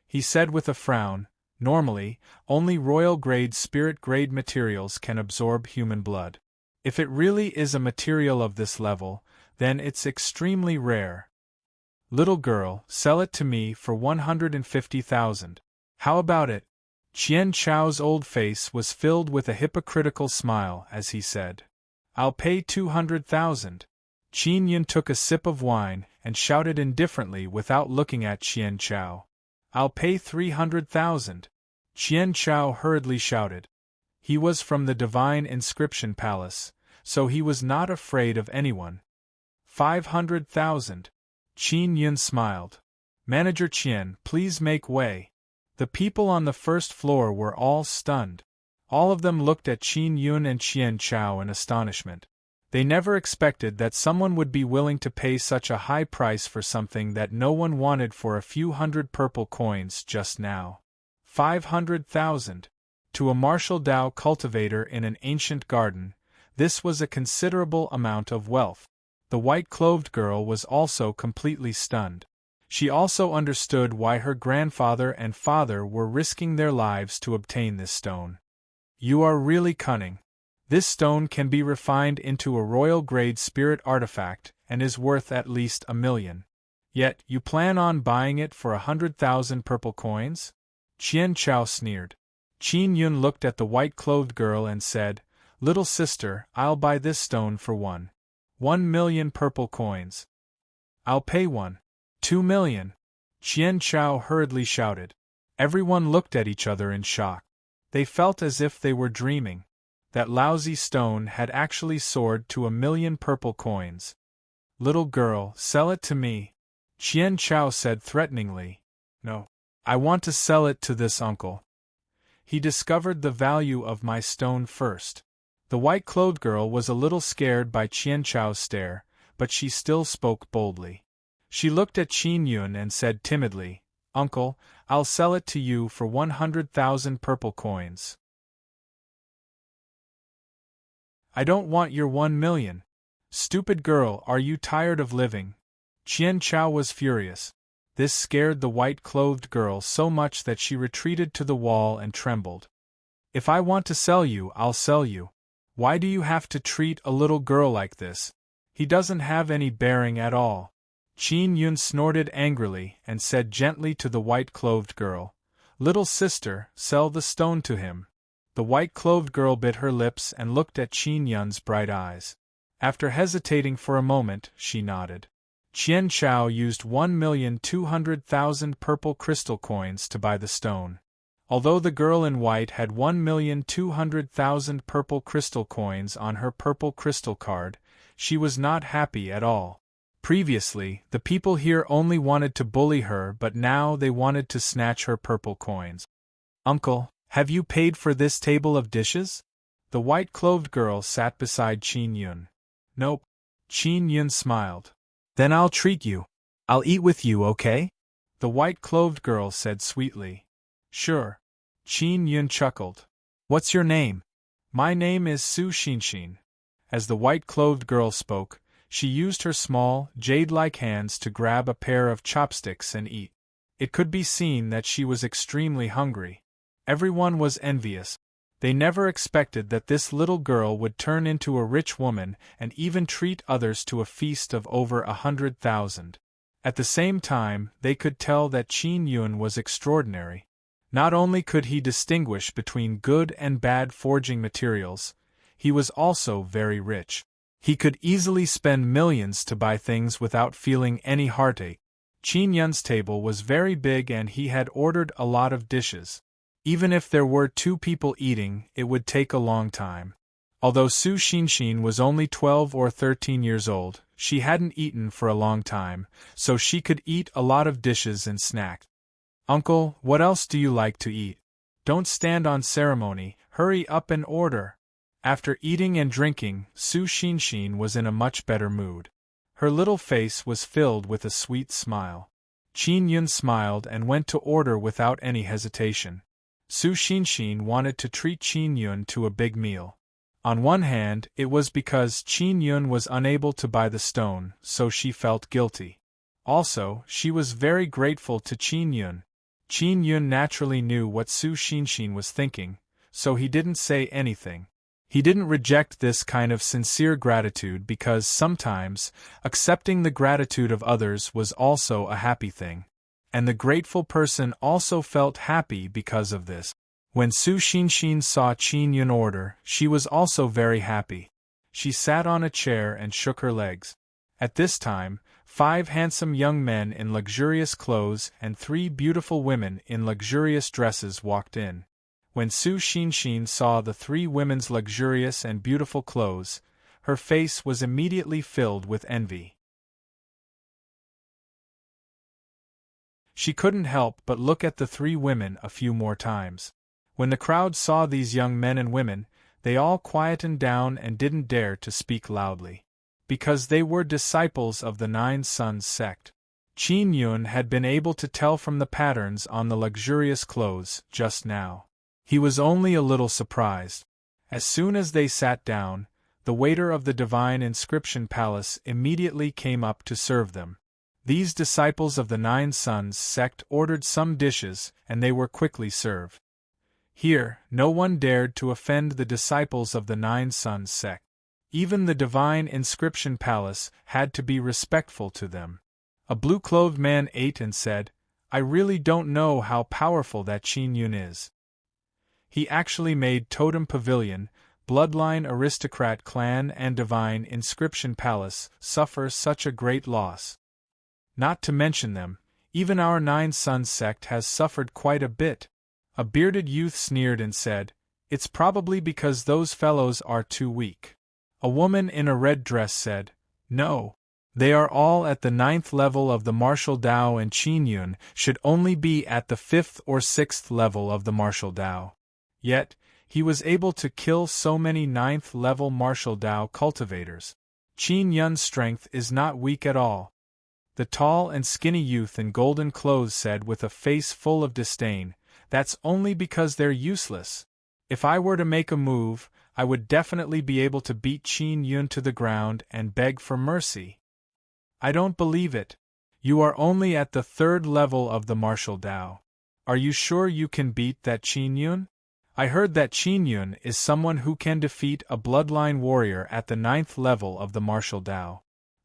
He said with a frown, Normally, only royal-grade spirit-grade materials can absorb human blood. If it really is a material of this level, then it's extremely rare. Little girl, sell it to me for 150,000. How about it? Qian Chao's old face was filled with a hypocritical smile as he said, I'll pay 200,000. Qin Yun took a sip of wine and shouted indifferently without looking at Qian Chao. I'll pay 300,000. Qian Chao hurriedly shouted. He was from the Divine Inscription Palace, so he was not afraid of anyone. 500,000. Qin Yun smiled. Manager Qian, please make way. The people on the first floor were all stunned. All of them looked at Qin Yun and Qian Chao in astonishment. They never expected that someone would be willing to pay such a high price for something that no one wanted for a few hundred purple coins just now. 500,000. To a Marshall Dow cultivator in an ancient garden, this was a considerable amount of wealth. The white-clothed girl was also completely stunned. She also understood why her grandfather and father were risking their lives to obtain this stone. You are really cunning. This stone can be refined into a royal-grade spirit artifact and is worth at least 1,000,000. Yet, you plan on buying it for 100,000 purple coins? Qian Chao sneered. Qin Yun looked at the white-clothed girl and said, "Little sister, I'll buy this stone for 1,000,000 purple coins. I'll pay 2,000,000. Qian Chao hurriedly shouted. Everyone looked at each other in shock. They felt as if they were dreaming. That lousy stone had actually soared to 1,000,000 purple coins. Little girl, sell it to me. Qian Chao said threateningly. No. I want to sell it to this uncle. He discovered the value of my stone first. The white-clothed girl was a little scared by Qian Chao's stare, but she still spoke boldly. She looked at Qin Yun and said timidly, Uncle, I'll sell it to you for 100,000 purple coins. I don't want your 1,000,000. Stupid girl, are you tired of living? Qian Chao was furious. This scared the white-clothed girl so much that she retreated to the wall and trembled. If I want to sell you, I'll sell you. Why do you have to treat a little girl like this? He doesn't have any bearing at all. Qin Yun snorted angrily and said gently to the white-clothed girl, Little sister, sell the stone to him. The white-clothed girl bit her lips and looked at Qin Yun's bright eyes. After hesitating for a moment, she nodded. Qian Chao used 1,200,000 purple crystal coins to buy the stone. Although the girl in white had 1,200,000 purple crystal coins on her purple crystal card, she was not happy at all. Previously, the people here only wanted to bully her, but now they wanted to snatch her purple coins. Uncle, have you paid for this table of dishes? The white-clothed girl sat beside Qin Yun. Nope. Qin Yun smiled. Then I'll treat you. I'll eat with you, okay? The white-clothed girl said sweetly. Sure. Qin Yun chuckled. What's your name? My name is Su Xinshin. As the white-clothed girl spoke, she used her small, jade-like hands to grab a pair of chopsticks and eat. It could be seen that she was extremely hungry. Everyone was envious. They never expected that this little girl would turn into a rich woman and even treat others to a feast of over 100,000. At the same time, they could tell that Qin Yun was extraordinary. Not only could he distinguish between good and bad forging materials, he was also very rich. He could easily spend millions to buy things without feeling any heartache. Qin Yun's table was very big and he had ordered a lot of dishes. Even if there were 2 people eating, it would take a long time. Although Su Xinshin was only 12 or 13 years old, she hadn't eaten for a long time, so she could eat a lot of dishes and snack. Uncle, what else do you like to eat? Don't stand on ceremony, hurry up and order. After eating and drinking, Su Xinshin was in a much better mood. Her little face was filled with a sweet smile. Qin Yun smiled and went to order without any hesitation. Su Xinshin wanted to treat Qin Yun to a big meal. On one hand, it was because Qin Yun was unable to buy the stone, so she felt guilty. Also, she was very grateful to Qin Yun. Qin Yun naturally knew what Su Xinshin was thinking, so he didn't say anything. He didn't reject this kind of sincere gratitude because sometimes, accepting the gratitude of others was also a happy thing. And the grateful person also felt happy because of this. When Su Xinshin saw Qin Yun order, she was also very happy. She sat on a chair and shook her legs. At this time, 5 handsome young men in luxurious clothes and 3 beautiful women in luxurious dresses walked in. When Su Xinshin saw the 3 women's luxurious and beautiful clothes, her face was immediately filled with envy. She couldn't help but look at the 3 women a few more times. When the crowd saw these young men and women, They all quietened down and didn't dare to speak loudly. Because they were disciples of the Nine Sons sect. Qin Yun had been able to tell from the patterns on the luxurious clothes just now. He was only a little surprised. As soon as they sat down, the waiter of the Divine Inscription Palace immediately came up to serve them. These disciples of the Nine Sons sect ordered some dishes, and they were quickly served. Here, no one dared to offend the disciples of the Nine Sons sect. Even the Divine Inscription Palace had to be respectful to them. A blue-clothed man ate and said, "I really don't know how powerful that Qin Yun is. He actually made Totem Pavilion, Bloodline Aristocrat Clan and Divine Inscription Palace suffer such a great loss. Not to mention them, even our Nine Sons sect has suffered quite a bit." A bearded youth sneered and said, "It's probably because those fellows are too weak." A woman in a red dress said, "No. They are all at the 9th level of the martial Dao and Qin Yun should only be at the 5th or 6th level of the martial Dao. Yet, he was able to kill so many 9th level martial Dao cultivators. Qin Yun's strength is not weak at all." The tall and skinny youth in golden clothes said with a face full of disdain, "That's only because they're useless. If I were to make a move, I would definitely be able to beat Qin Yun to the ground and beg for mercy." "I don't believe it. You are only at the 3rd level of the martial Dao. Are you sure you can beat that Qin Yun? I heard that Qin Yun is someone who can defeat a bloodline warrior at the 9th level of the martial Dao."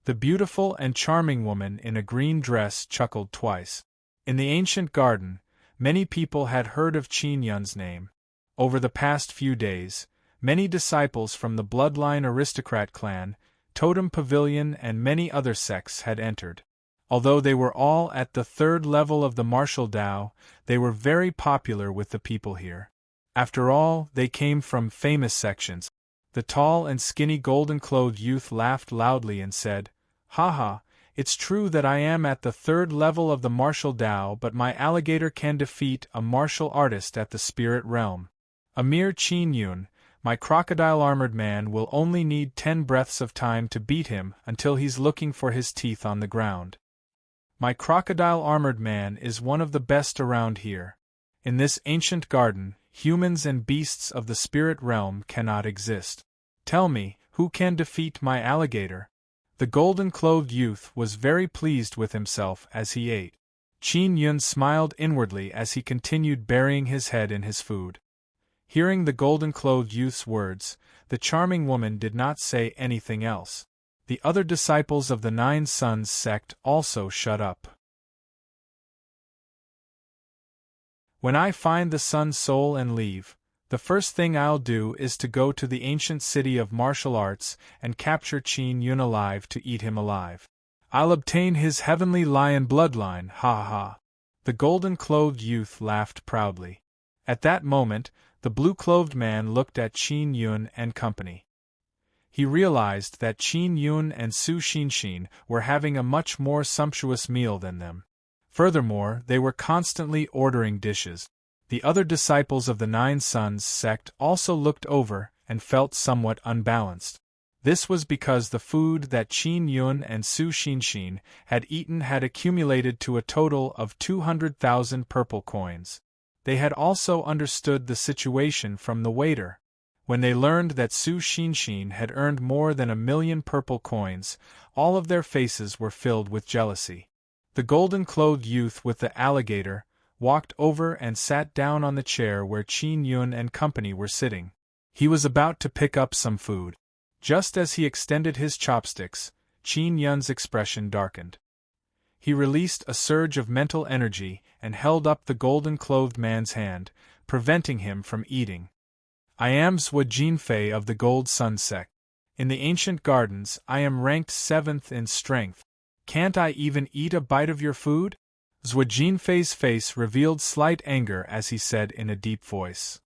The beautiful and charming woman in a green dress chuckled twice. In the ancient garden, many people had heard of Qin Yun's name. Over the past few days, many disciples from the Bloodline Aristocrat Clan, Totem Pavilion and many other sects had entered. Although they were all at the 3rd level of the martial Dao, they were very popular with the people here. After all, they came from famous sections. The tall and skinny golden-clothed youth laughed loudly and said, "Haha, it's true that I am at the 3rd level of the martial Dao, but my alligator can defeat a martial artist at the spirit realm. A mere Qin Yun, my crocodile-armored man will only need 10 breaths of time to beat him until he's looking for his teeth on the ground. My crocodile-armored man is one of the best around here. In this ancient garden, humans and beasts of the spirit realm cannot exist. Tell me, who can defeat my alligator?" The golden-clothed youth was very pleased with himself as he ate. Qin Yun smiled inwardly as he continued burying his head in his food. Hearing the golden-clothed youth's words, the charming woman did not say anything else. The other disciples of the Nine Sons sect also shut up. "When I find the Sun Soul and leave, the first thing I'll do is to go to the ancient city of martial arts and capture Qin Yun alive to eat him alive. I'll obtain his heavenly lion bloodline, ha ha." The golden-clothed youth laughed proudly. At that moment, the blue-clothed man looked at Qin Yun and company. He realized that Qin Yun and Su Xinshin were having a much more sumptuous meal than them. Furthermore, they were constantly ordering dishes. The other disciples of the Nine Sons sect also looked over and felt somewhat unbalanced. This was because the food that Qin Yun and Su Xinshin had eaten had accumulated to a total of 200,000 purple coins. They had also understood the situation from the waiter. When they learned that Su Xinshin had earned more than 1,000,000 purple coins, all of their faces were filled with jealousy. The golden-clothed youth with the alligator walked over and sat down on the chair where Qin Yun and company were sitting. He was about to pick up some food. Just as he extended his chopsticks, Qin Yun's expression darkened. He released a surge of mental energy and held up the golden-clothed man's hand, preventing him from eating. "I am Zhou Jinfei of the Gold Sun sect. In the ancient gardens, I am ranked 7th in strength. Can't I even eat a bite of your food?" Zhou Jinfei's face revealed slight anger as he said in a deep voice.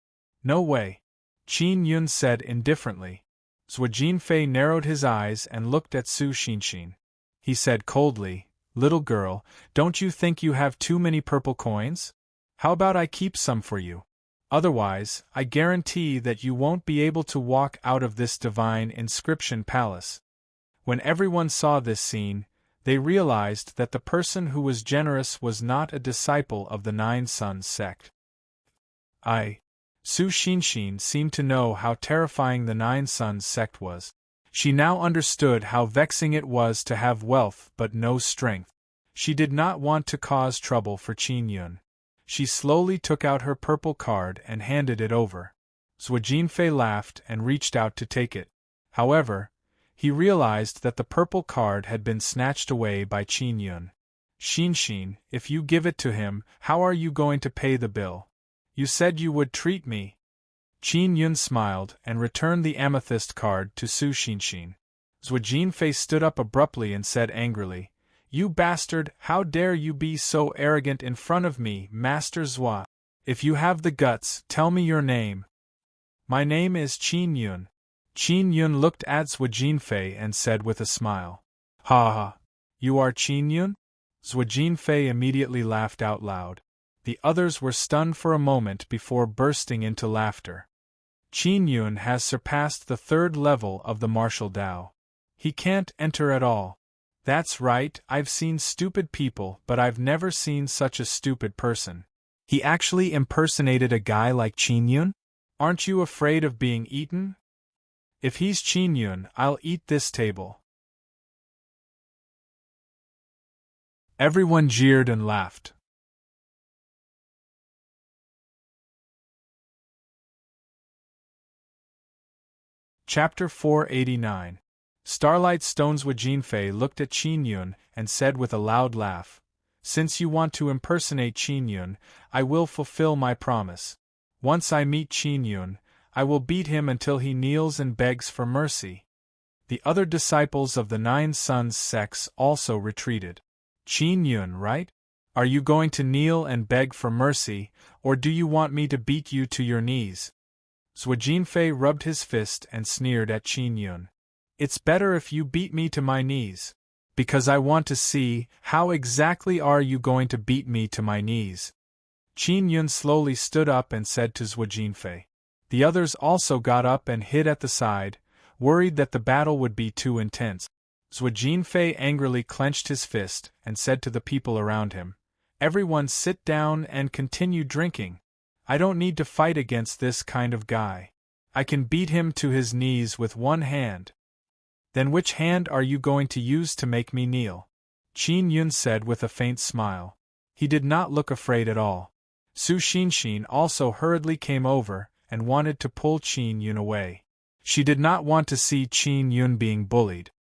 "No way," Qin Yun said indifferently. Zhou Jinfei narrowed his eyes and looked at Su Xinshin. He said coldly, "Little girl, don't you think you have too many purple coins? How about I keep some for you?" Otherwise, I guarantee that you won't be able to walk out of this divine inscription palace. When everyone saw this scene, they realized that the person who was generous was not a disciple of the Nine Sons sect. Su Shinshin seemed to know how terrifying the Nine Sons sect was. She now understood how vexing it was to have wealth but no strength. She did not want to cause trouble for Qin Yun. She slowly took out her purple card and handed it over. Zhuo Jinfei laughed and reached out to take it. However, he realized that the purple card had been snatched away by Qin Yun. Shinshin, if you give it to him, how are you going to pay the bill? You said you would treat me. Qin Yun smiled and returned the amethyst card to Su Shinshin. Zhuo Jinfei stood up abruptly and said angrily, "You bastard, how dare you be so arrogant in front of me, Master Zhuo? If you have the guts, tell me your name." "My name is Qin Yun." Qin Yun looked at Zhuo Jinfei and said with a smile, "Ha ha, you are Qin Yun?" Zhuo Jinfei immediately laughed out loud. The others were stunned for a moment before bursting into laughter. Qin Yun has surpassed the 3rd level of the martial Dao. He can't enter at all. That's right, I've seen stupid people, but I've never seen such a stupid person. He actually impersonated a guy like Qin Yun? Aren't you afraid of being eaten? If he's Qin Yun, I'll eat this table. Everyone jeered and laughed. Chapter 489. Starlight Stones. Zhuo Jinfei looked at Qin Yun and said with a loud laugh, "Since you want to impersonate Qin Yun, I will fulfill my promise. Once I meet Qin Yun, I will beat him until he kneels and begs for mercy." The other disciples of the Nine Sons sects also retreated. "Qin Yun, right? Are you going to kneel and beg for mercy, or do you want me to beat you to your knees?" Zhuo Jinfei rubbed his fist and sneered at Qin Yun. "It's better if you beat me to my knees. Because I want to see, how exactly are you going to beat me to my knees?" Qin Yun slowly stood up and said to Zhuo Jinfei. The others also got up and hid at the side, worried that the battle would be too intense. Zhuo Jinfei angrily clenched his fist and said to the people around him, "Everyone sit down and continue drinking. I don't need to fight against this kind of guy. I can beat him to his knees with one hand." "Then which hand are you going to use to make me kneel?" Qin Yun said with a faint smile. He did not look afraid at all. Su Shinshin also hurriedly came over and wanted to pull Qin Yun away. She did not want to see Qin Yun being bullied.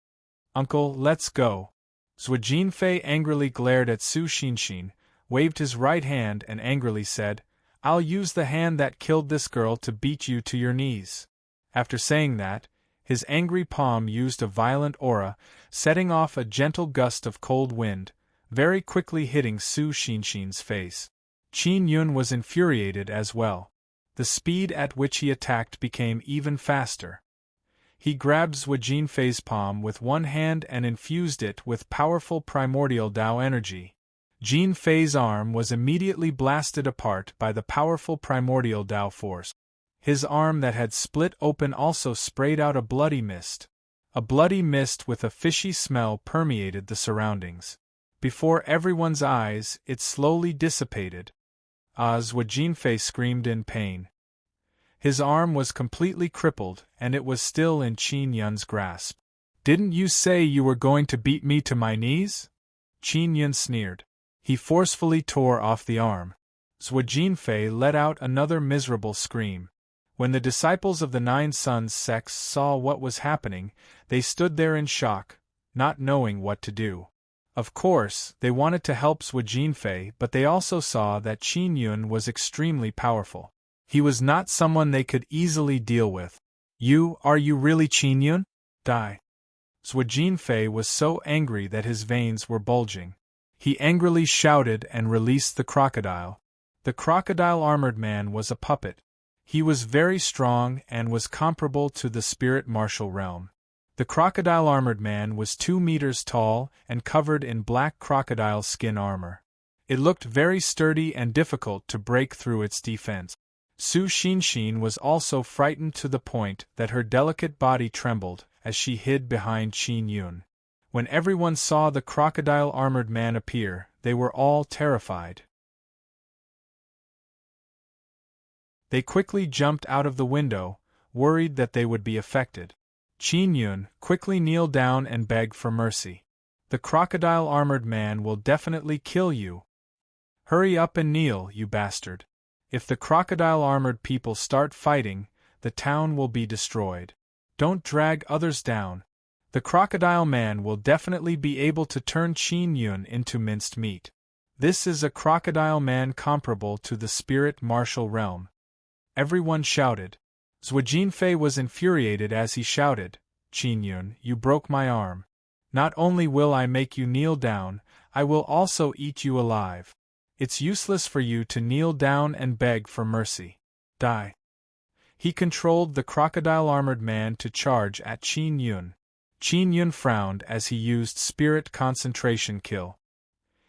"Uncle, let's go." Zhuo Jinfei angrily glared at Su Shinshin, waved his right hand and angrily said, "I'll use the hand that killed this girl to beat you to your knees." After saying that, his angry palm used a violent aura, setting off a gentle gust of cold wind, very quickly hitting Su Shinshin's face. Qin Yun was infuriated as well. The speed at which he attacked became even faster. He grabbed Zhuo Jinfei's palm with one hand and infused it with powerful primordial Dao energy. Jinfei's arm was immediately blasted apart by the powerful primordial Dao force. His arm that had split open also sprayed out a bloody mist. A bloody mist with a fishy smell permeated the surroundings. Before everyone's eyes, it slowly dissipated. Zhuo Jinfei screamed in pain. His arm was completely crippled, and it was still in Qin Yun's grasp. "Didn't you say you were going to beat me to my knees?" Qin Yun sneered. He forcefully tore off the arm. Zhuo Jinfei let out another miserable scream. When the disciples of the Nine Sons sects saw what was happening, they stood there in shock, not knowing what to do. Of course, they wanted to help Zhuo Jinfei, but they also saw that Qin Yun was extremely powerful. He was not someone they could easily deal with. Are you really Qin Yun? Die." Zhuo Jinfei was so angry that his veins were bulging. He angrily shouted and released the crocodile. The crocodile-armored man was a puppet. He was very strong and was comparable to the spirit martial realm. The crocodile-armored man was 2 meters tall and covered in black crocodile skin armor. It looked very sturdy and difficult to break through its defense. Su Xinshin was also frightened to the point that her delicate body trembled as she hid behind Qin Yun. When everyone saw the crocodile-armored man appear, they were all terrified. They quickly jumped out of the window, worried that they would be affected. Qin Yun quickly kneeled down and begged for mercy. The crocodile-armored man will definitely kill you. Hurry up and kneel, you bastard. If the crocodile-armored people start fighting, the town will be destroyed. Don't drag others down. The crocodile man will definitely be able to turn Qin Yun into minced meat. This is a crocodile man comparable to the spirit martial realm. Everyone shouted. Zhuo Jinfei was infuriated as he shouted, Qin Yun, you broke my arm. Not only will I make you kneel down, I will also eat you alive. It's useless for you to kneel down and beg for mercy. Die. He controlled the crocodile-armored man to charge at Qin Yun. Qin Yun frowned as he used spirit concentration kill.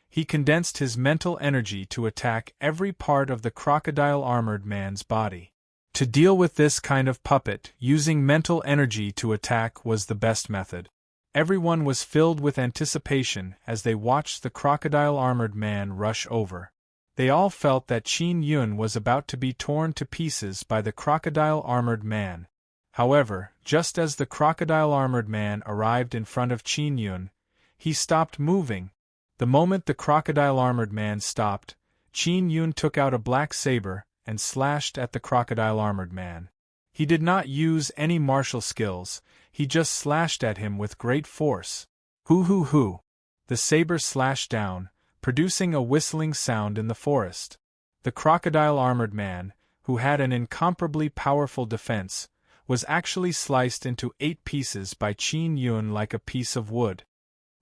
He condensed his mental energy to attack every part of the crocodile-armored man's body. To deal with this kind of puppet, using mental energy to attack was the best method. Everyone was filled with anticipation as they watched the crocodile-armored man rush over. They all felt that Qin Yun was about to be torn to pieces by the crocodile-armored man. However, just as the crocodile-armored man arrived in front of Qin Yun, he stopped moving. The moment the crocodile-armored man stopped, Qin Yun took out a black saber and slashed at the crocodile-armored man. He did not use any martial skills, he just slashed at him with great force. Hoo hoo hoo! The saber slashed down, producing a whistling sound in the forest. The crocodile-armored man, who had an incomparably powerful defense, was actually sliced into 8 pieces by Qin Yun like a piece of wood.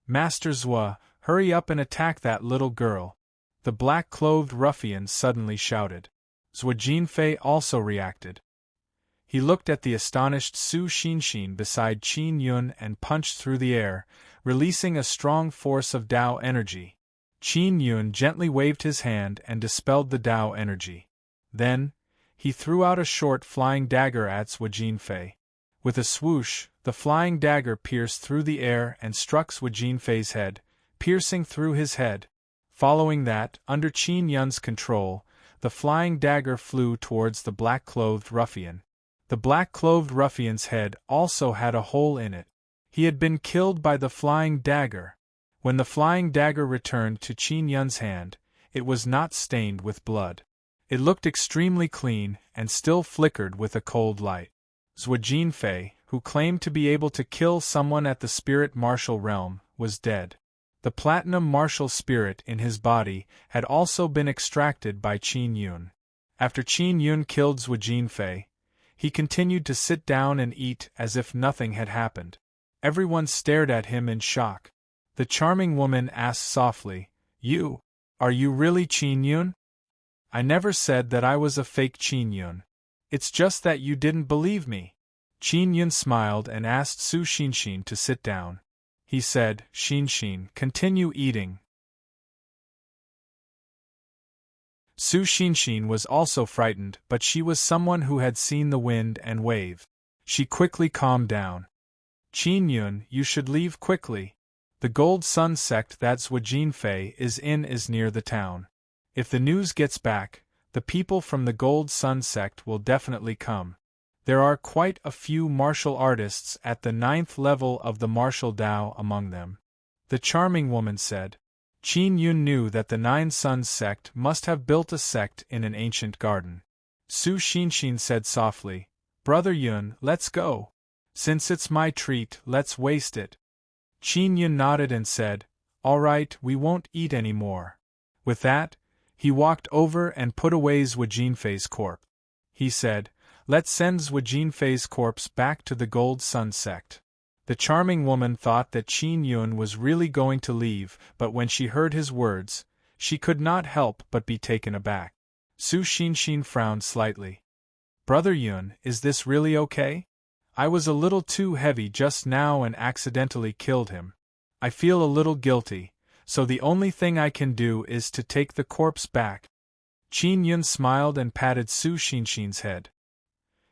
Master Zhuo, hurry up and attack that little girl! The black-clothed ruffian suddenly shouted. Zhuo Jinfei also reacted. He looked at the astonished Su Xinshin beside Qin Yun and punched through the air, releasing a strong force of Dao energy. Qin Yun gently waved his hand and dispelled the Dao energy. Then, he threw out a short flying dagger at Zhuo Jinfei. With a swoosh, the flying dagger pierced through the air and struck Zhuo Jinfei's head, piercing through his head. Following that, under Qin Yun's control, the flying dagger flew towards the black-clothed ruffian. The black-clothed ruffian's head also had a hole in it. He had been killed by the flying dagger. When the flying dagger returned to Qin Yun's hand, it was not stained with blood. It looked extremely clean and still flickered with a cold light. Zhuo Jinfei, who claimed to be able to kill someone at the spirit martial realm, was dead. The platinum martial spirit in his body had also been extracted by Qin Yun. After Qin Yun killed Zhuo Jinfei, he continued to sit down and eat as if nothing had happened. Everyone stared at him in shock. The charming woman asked softly, Are you really Qin Yun? I never said that I was a fake Qin Yun. It's just that you didn't believe me. Qin Yun smiled and asked Su Xinshin to sit down. He said, Xinshin, continue eating. Su Xinshin was also frightened, but she was someone who had seen the wind and wave. She quickly calmed down. Qin Yun, you should leave quickly. The Gold Sun sect that Zhuo Jinfei is in is near the town. If the news gets back, the people from the Gold Sun sect will definitely come. There are quite a few martial artists at the 9th level of the martial Dao among them. The charming woman said. Qin Yun knew that the 9 Suns sect must have built a sect in an ancient garden. Su Xinshin said softly, Brother Yun, let's go. Since it's my treat, let's waste it. Qin Yun nodded and said, All right, we won't eat any more. With that, he walked over and put away Zhuo Jinfei's corpse. He said, Let's send Zhuo Jinfei's corpse back to the Gold Sun sect. The charming woman thought that Qin Yun was really going to leave, but when she heard his words, she could not help but be taken aback. Su Xinshin frowned slightly. Brother Yun, is this really okay? I was a little too heavy just now and accidentally killed him. I feel a little guilty, so the only thing I can do is to take the corpse back. Qin Yun smiled and patted Su Xinshin's head.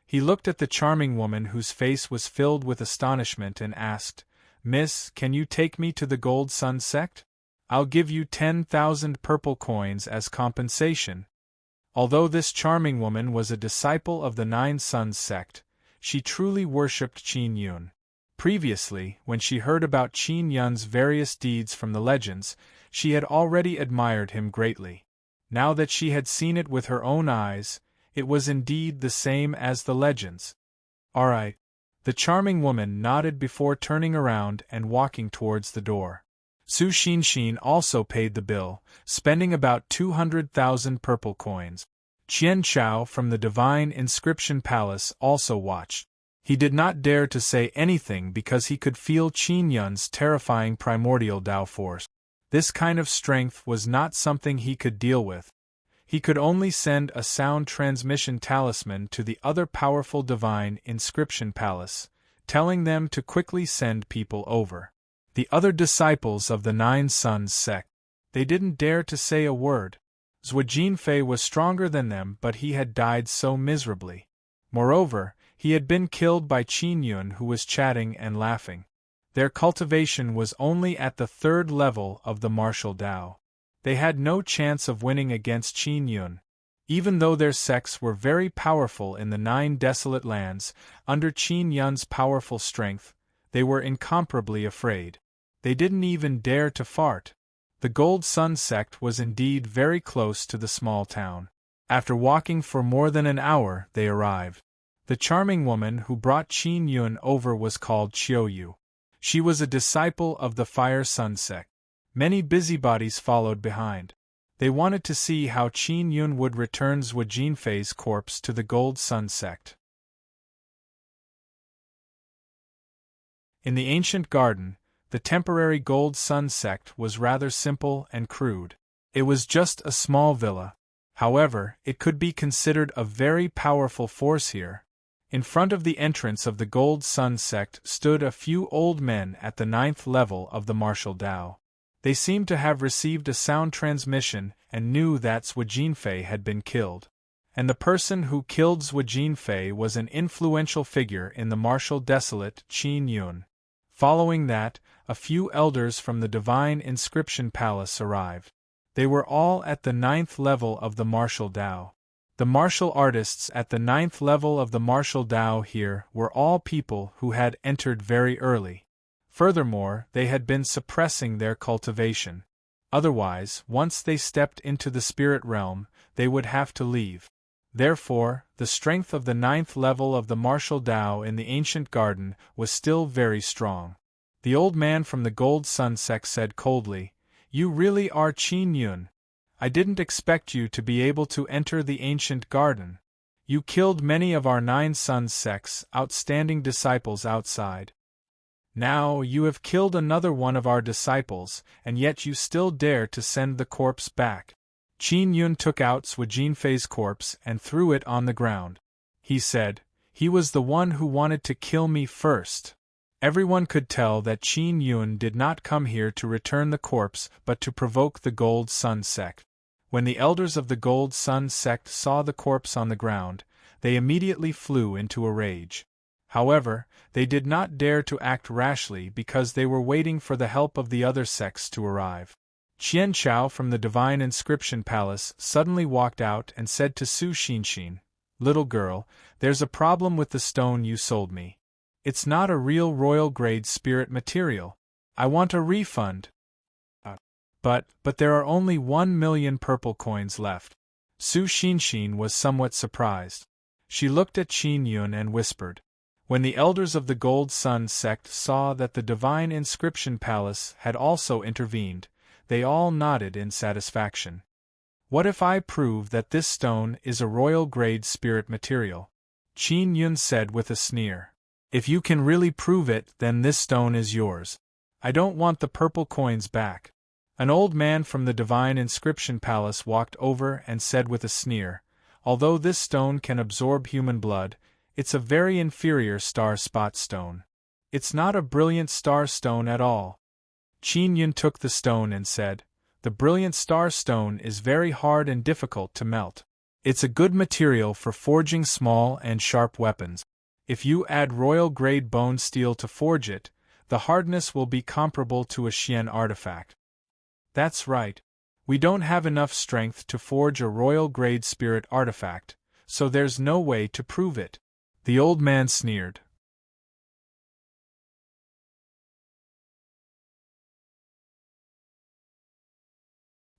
He looked at the charming woman whose face was filled with astonishment and asked, "Miss, can you take me to the Gold Sun sect? I'll give you 10,000 purple coins as compensation." Although this charming woman was a disciple of the Nine Suns sect, she truly worshipped Qin Yun. Previously, when she heard about Qin Yun's various deeds from the legends, she had already admired him greatly. Now that she had seen it with her own eyes, it was indeed the same as the legends. "All right." The charming woman nodded before turning around and walking towards the door. Su Xinshin also paid the bill, spending about 200,000 purple coins. Qian Chao from the Divine Inscription Palace also watched. He did not dare to say anything because he could feel Qin Yun's terrifying primordial Tao force. This kind of strength was not something he could deal with. He could only send a sound transmission talisman to the other powerful Divine Inscription Palace, telling them to quickly send people over. The other disciples of the Nine Suns sect, they didn't dare to say a word. Zhuo Jinfei was stronger than them, but he had died so miserably. Moreover, he had been killed by Qin Yun, who was chatting and laughing. Their cultivation was only at the 3rd level of the martial Tao. They had no chance of winning against Qin Yun. Even though their sects were very powerful in the 9 desolate lands, under Qin Yun's powerful strength, they were incomparably afraid. They didn't even dare to fart. The Gold Sun sect was indeed very close to the small town. After walking for more than an hour, they arrived. The charming woman who brought Qin Yun over was called Qiuyu. She was a disciple of the Fire Sun sect. Many busybodies followed behind. They wanted to see how Qin Yun would return Zhuo Jinfei's corpse to the Gold Sun sect. In the ancient garden, the temporary Gold Sun sect was rather simple and crude. It was just a small villa. However, it could be considered a very powerful force here. In front of the entrance of the Gold Sun sect stood a few old men at the 9th level of the martial Tao. They seemed to have received a sound transmission and knew that Zhuo Jinfei had been killed. And the person who killed Zhuo Jinfei was an influential figure in the martial desolate Qin Yun. Following that, a few elders from the Divine Inscription Palace arrived. They were all at the 9th level of the martial Tao. The martial artists at the 9th level of the martial Tao here were all people who had entered very early. Furthermore, they had been suppressing their cultivation. Otherwise, once they stepped into the spirit realm, they would have to leave. Therefore, the strength of the 9th level of the martial Tao in the ancient garden was still very strong. The old man from the Gold Sun sect said coldly, "You really are Qin Yun. I didn't expect you to be able to enter the ancient garden. You killed many of our 9 Suns sect's outstanding disciples outside. Now you have killed another one of our disciples, and yet you still dare to send the corpse back." Qin Yun took out Zhuo Jinfei's corpse and threw it on the ground. He said, "He was the one who wanted to kill me first." Everyone could tell that Qin Yun did not come here to return the corpse but to provoke the Gold Sun sect. When the elders of the Gold Sun sect saw the corpse on the ground, they immediately flew into a rage. However, they did not dare to act rashly because they were waiting for the help of the other sects to arrive. Qian Chao from the Divine Inscription Palace suddenly walked out and said to Su Xinshin, "Little girl, there's a problem with the stone you sold me. It's not a real royal-grade spirit material. I want a refund." But there are only 1,000,000 purple coins left." Su Xinshin was somewhat surprised. She looked at Qin Yun and whispered. When the elders of the Gold Sun sect saw that the Divine Inscription Palace had also intervened, they all nodded in satisfaction. "What if I prove that this stone is a royal-grade spirit material?" Qin Yun said with a sneer. "If you can really prove it, then this stone is yours. I don't want the purple coins back." An old man from the Divine Inscription Palace walked over and said with a sneer, "Although this stone can absorb human blood, it's a very inferior star spot stone. It's not a brilliant star stone at all." Qin Yun took the stone and said, The brilliant star stone is very hard and difficult to melt. It's a good material for forging small and sharp weapons. If you add royal-grade bone steel to forge it, the hardness will be comparable to a Xian artifact. That's right. We don't have enough strength to forge a royal-grade spirit artifact, so there's no way to prove it. The old man sneered.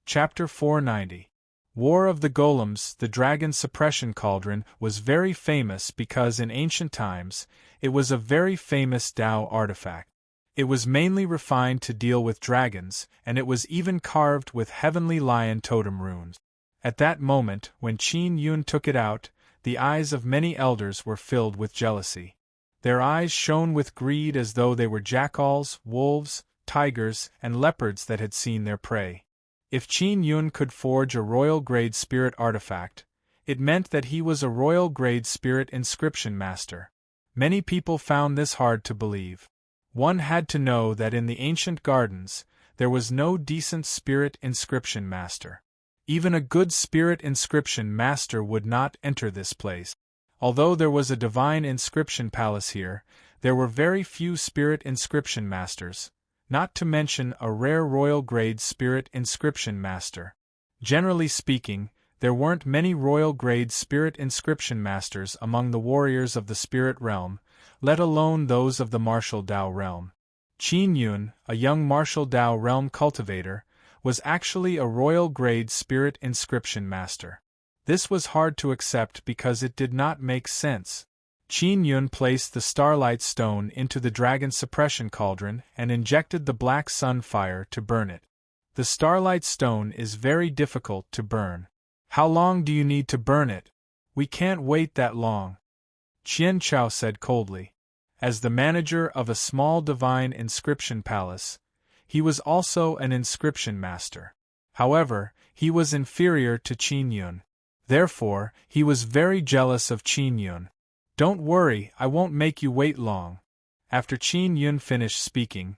Chapter 490. War of the Golems. The dragon suppression cauldron was very famous because in ancient times, it was a very famous Tao artifact. It was mainly refined to deal with dragons, and it was even carved with heavenly lion totem runes. At that moment, when Qin Yun took it out, the eyes of many elders were filled with jealousy. Their eyes shone with greed as though they were jackals, wolves, tigers, and leopards that had seen their prey. If Qin Yun could forge a royal-grade spirit artifact, it meant that he was a royal-grade spirit inscription master. Many people found this hard to believe. One had to know that in the ancient gardens, there was no decent spirit inscription master. Even a good spirit inscription master would not enter this place. Although there was a divine inscription palace here, there were very few spirit inscription masters, not to mention a rare royal-grade spirit inscription master. Generally speaking, there weren't many royal-grade spirit inscription masters among the warriors of the spirit realm, let alone those of the martial Dao realm. Qin Yun, a young martial Dao realm cultivator, was actually a royal-grade spirit inscription master. This was hard to accept because it did not make sense. Qin Yun placed the starlight stone into the dragon suppression cauldron and injected the black sun fire to burn it. The starlight stone is very difficult to burn. How long do you need to burn it? We can't wait that long, Qian Chao said coldly. As the manager of a small divine inscription palace, he was also an inscription master. However, he was inferior to Qin Yun. Therefore, he was very jealous of Qin Yun. Don't worry, I won't make you wait long. After Qin Yun finished speaking,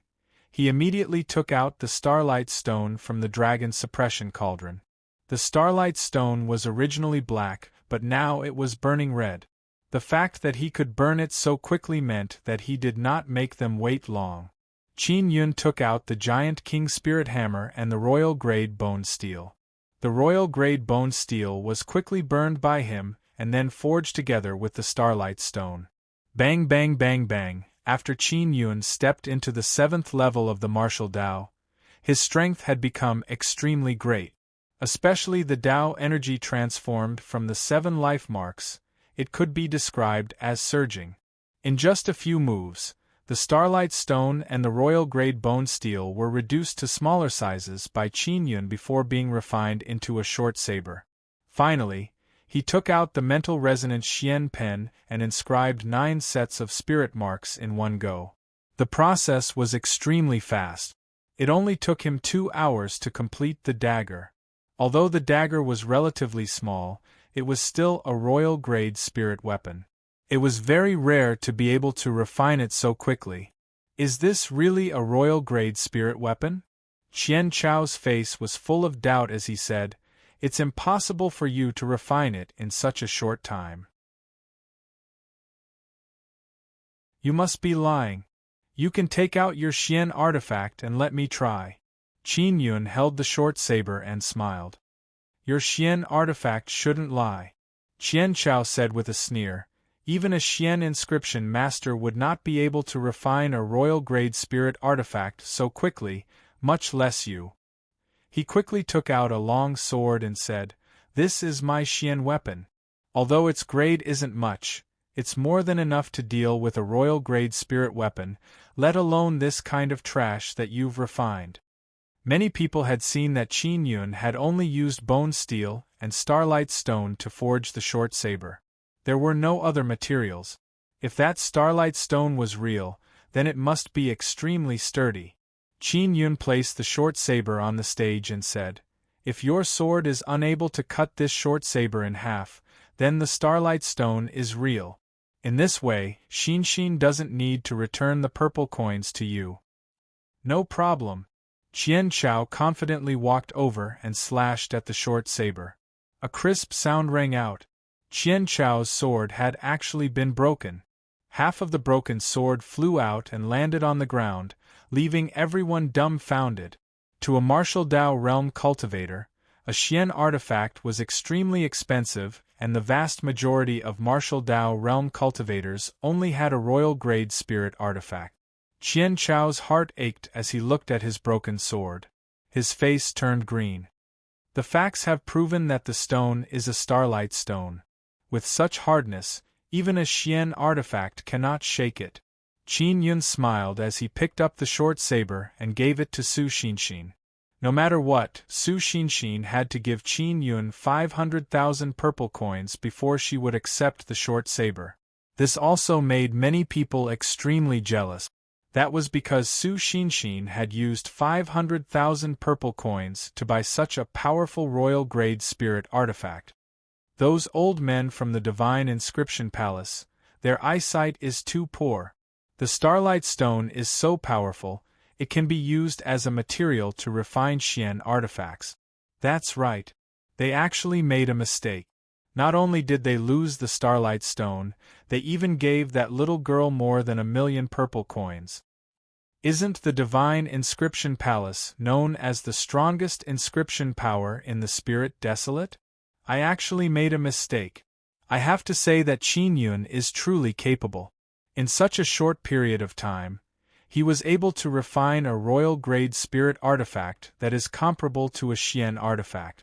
he immediately took out the starlight stone from the dragon suppression cauldron. The starlight stone was originally black, but now it was burning red. The fact that he could burn it so quickly meant that he did not make them wait long. Qin Yun took out the giant king spirit hammer and the royal-grade bone steel. The royal-grade bone steel was quickly burned by him and then forged together with the starlight stone. Bang bang bang bang. After Qin Yun stepped into the 7th level of the martial Dao, his strength had become extremely great. Especially the Dao energy transformed from the 7 life marks, it could be described as surging. In just a few moves, the starlight stone and the royal-grade bone steel were reduced to smaller sizes by Qin Yun before being refined into a short saber. Finally, he took out the mental resonance Xian pen and inscribed 9 sets of spirit marks in one go. The process was extremely fast. It only took him 2 hours to complete the dagger. Although the dagger was relatively small, it was still a royal-grade spirit weapon. It was very rare to be able to refine it so quickly. Is this really a royal-grade spirit weapon? Qian Chao's face was full of doubt as he said, "It's impossible for you to refine it in such a short time. You must be lying. You can take out your Xian artifact and let me try." Qin Yun held the short saber and smiled. "Your Xian artifact shouldn't lie," Qian Chao said with a sneer. "Even a Xian inscription master would not be able to refine a royal-grade spirit artifact so quickly, much less you." He quickly took out a long sword and said, "This is my Xian weapon. Although its grade isn't much, it's more than enough to deal with a royal-grade spirit weapon, let alone this kind of trash that you've refined." Many people had seen that Qin Yun had only used bone steel and starlight stone to forge the short saber. There were no other materials. If that starlight stone was real, then it must be extremely sturdy. Qin Yun placed the short saber on the stage and said, "If your sword is unable to cut this short saber in half, then the starlight stone is real. In this way, Xin doesn't need to return the purple coins to you." "No problem," Qian Chao confidently walked over and slashed at the short saber. A crisp sound rang out. Qian Chao's sword had actually been broken. Half of the broken sword flew out and landed on the ground, leaving everyone dumbfounded. To a martial Dao realm cultivator, a Xian artifact was extremely expensive, and the vast majority of martial Dao realm cultivators only had a royal-grade spirit artifact. Qian Chao's heart ached as he looked at his broken sword. His face turned green. The facts have proven that the stone is a starlight stone. With such hardness, even a Xian artifact cannot shake it. Qin Yun smiled as he picked up the short saber and gave it to Su Xinxin. No matter what, Su Xinxin had to give Qin Yun 500,000 purple coins before she would accept the short saber. This also made many people extremely jealous. That was because Su Xinxin had used 500,000 purple coins to buy such a powerful royal-grade spirit artifact. Those old men from the Divine Inscription Palace, their eyesight is too poor. The Starlight Stone is so powerful, it can be used as a material to refine Xian artifacts. That's right. They actually made a mistake. Not only did they lose the Starlight Stone, they even gave that little girl more than 1,000,000 purple coins. Isn't the Divine Inscription Palace known as the strongest inscription power in the Spirit Desolate? I actually made a mistake. I have to say that Qin Yun is truly capable. In such a short period of time, he was able to refine a royal-grade spirit artifact that is comparable to a Xian artifact.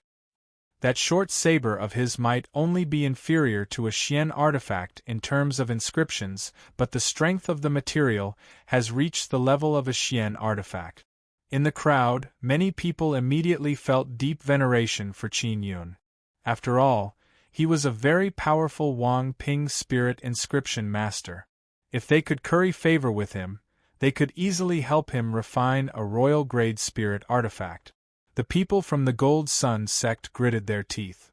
That short saber of his might only be inferior to a Xian artifact in terms of inscriptions, but the strength of the material has reached the level of a Xian artifact. In the crowd, many people immediately felt deep veneration for Qin Yun. After all, he was a very powerful Wang Ping spirit inscription master. If they could curry favor with him, they could easily help him refine a royal-grade spirit artifact. The people from the Gold Sun sect gritted their teeth.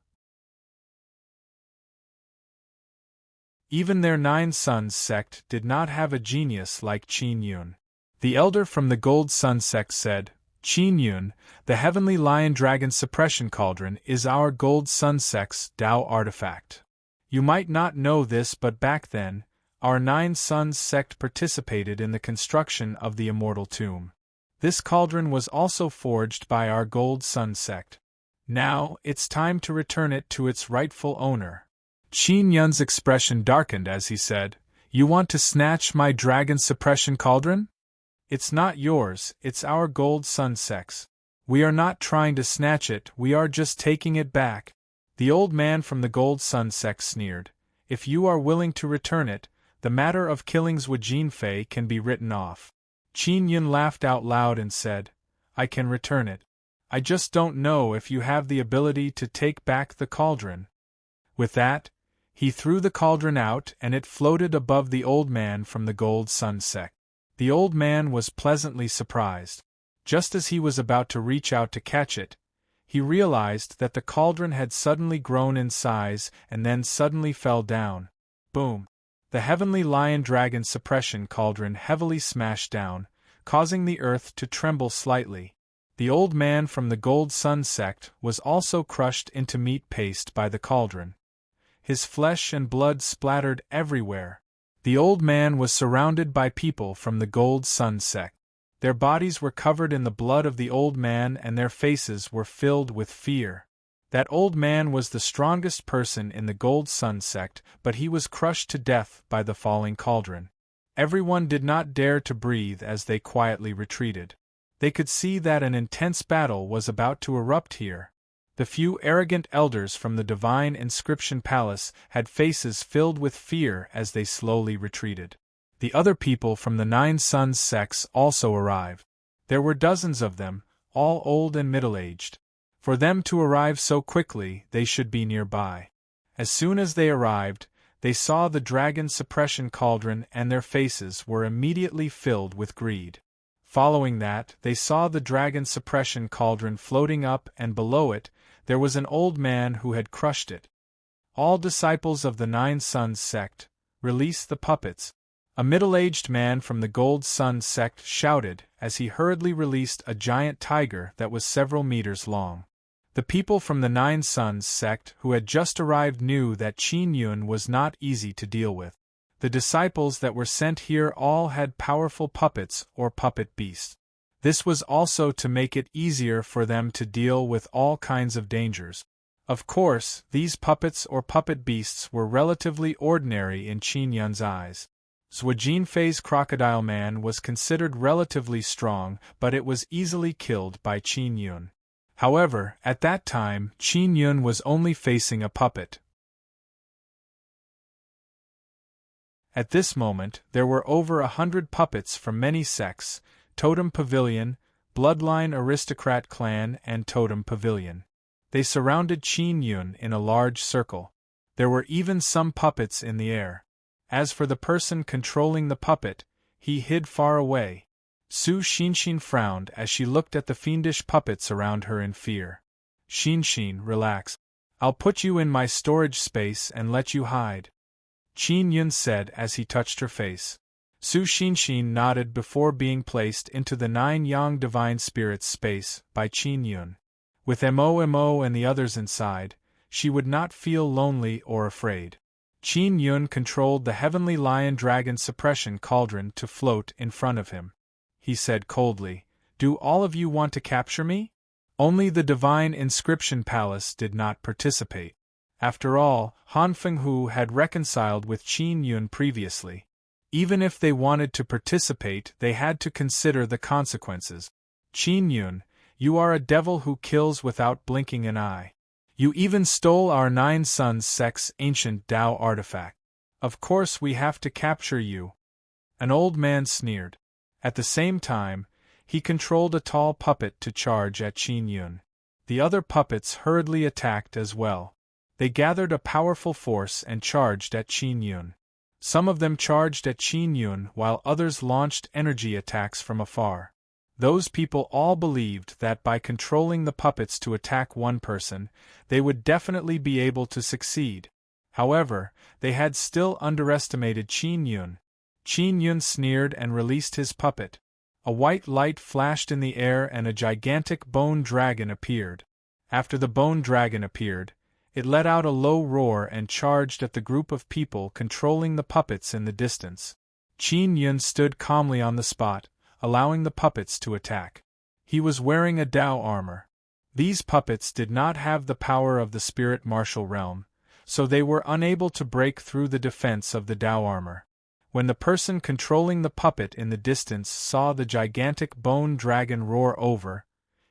Even their Nine Suns sect did not have a genius like Qin Yun. The elder from the Gold Sun sect said, "Qin Yun, the Heavenly Lion Dragon Suppression Cauldron is our Gold Sun sect's Dao artifact. You might not know this, but back then, our Nine Suns sect participated in the construction of the Immortal Tomb. This cauldron was also forged by our Gold Sun sect. Now, it's time to return it to its rightful owner." Qin Yun's expression darkened as he said, "You want to snatch my Dragon Suppression Cauldron? It's not yours, it's our Gold Sun sect's. We are not trying to snatch it, we are just taking it back." The old man from the Gold Sun sect sneered, "If you are willing to return it, the matter of killings with Jinfei can be written off." Qin Yun laughed out loud and said, "I can return it. I just don't know if you have the ability to take back the cauldron." With that, he threw the cauldron out and it floated above the old man from the Gold Sun sect. The old man was pleasantly surprised. Just as he was about to reach out to catch it, he realized that the cauldron had suddenly grown in size and then suddenly fell down. Boom! The Heavenly Lion Dragon Suppression Cauldron heavily smashed down, causing the earth to tremble slightly. The old man from the Gold Sun sect was also crushed into meat paste by the cauldron. His flesh and blood splattered everywhere. The old man was surrounded by people from the Gold Sun sect. Their bodies were covered in the blood of the old man and their faces were filled with fear. That old man was the strongest person in the Gold Sun sect, but he was crushed to death by the falling cauldron. Everyone did not dare to breathe as they quietly retreated. They could see that an intense battle was about to erupt here. The few arrogant elders from the Divine Inscription Palace had faces filled with fear as they slowly retreated. The other people from the Nine Suns sects also arrived. There were dozens of them, all old and middle-aged. For them to arrive so quickly, they should be nearby. As soon as they arrived, they saw the Dragon Suppression Cauldron and their faces were immediately filled with greed. Following that, they saw the Dragon Suppression Cauldron floating up and below it, there was an old man who had crushed it. All disciples of the Nine Suns sect, release the puppets. A middle-aged man from the Gold Sun sect shouted as he hurriedly released a giant tiger that was several meters long. The people from the Nine Suns sect who had just arrived knew that Qin Yun was not easy to deal with. The disciples that were sent here all had powerful puppets or puppet beasts. This was also to make it easier for them to deal with all kinds of dangers. Of course, these puppets or puppet beasts were relatively ordinary in Qin Yun's eyes. Zhou Jinfei's crocodile man was considered relatively strong, but it was easily killed by Qin Yun. However, at that time, Qin Yun was only facing a puppet. At this moment, there were over 100 puppets from many sects: Totem Pavilion, Bloodline Aristocrat Clan and Totem Pavilion. They surrounded Qin Yun in a large circle. There were even some puppets in the air. As for the person controlling the puppet, he hid far away. Su Xinxin frowned as she looked at the fiendish puppets around her in fear. Xinxin, relax. I'll put you in my storage space and let you hide, Qin Yun said as he touched her face. Su Xinxin nodded before being placed into the 9 Yang Divine Spirits space by Qin Yun. With Mo and the others inside, she would not feel lonely or afraid. Qin Yun controlled the Heavenly Lion Dragon Suppression Cauldron to float in front of him. He said coldly, "Do all of you want to capture me?" Only the Divine Inscription Palace did not participate. After all, Han Fenghu had reconciled with Qin Yun previously. Even if they wanted to participate, they had to consider the consequences. Qin Yun, you are a devil who kills without blinking an eye. You even stole our 9 Suns sect's ancient Tao artifact. Of course we have to capture you. An old man sneered. At the same time, he controlled a tall puppet to charge at Qin Yun. The other puppets hurriedly attacked as well. They gathered a powerful force and charged at Qin Yun. Some of them charged at Qin Yun while others launched energy attacks from afar. Those people all believed that by controlling the puppets to attack one person, they would definitely be able to succeed. However, they had still underestimated Qin Yun. Qin Yun sneered and released his puppet. A white light flashed in the air and a gigantic bone dragon appeared. After the bone dragon appeared, it let out a low roar and charged at the group of people controlling the puppets in the distance. Qin Yun stood calmly on the spot, allowing the puppets to attack. He was wearing a Tao armor. These puppets did not have the power of the spirit martial realm, so they were unable to break through the defense of the Tao armor. When the person controlling the puppet in the distance saw the gigantic bone dragon roar over,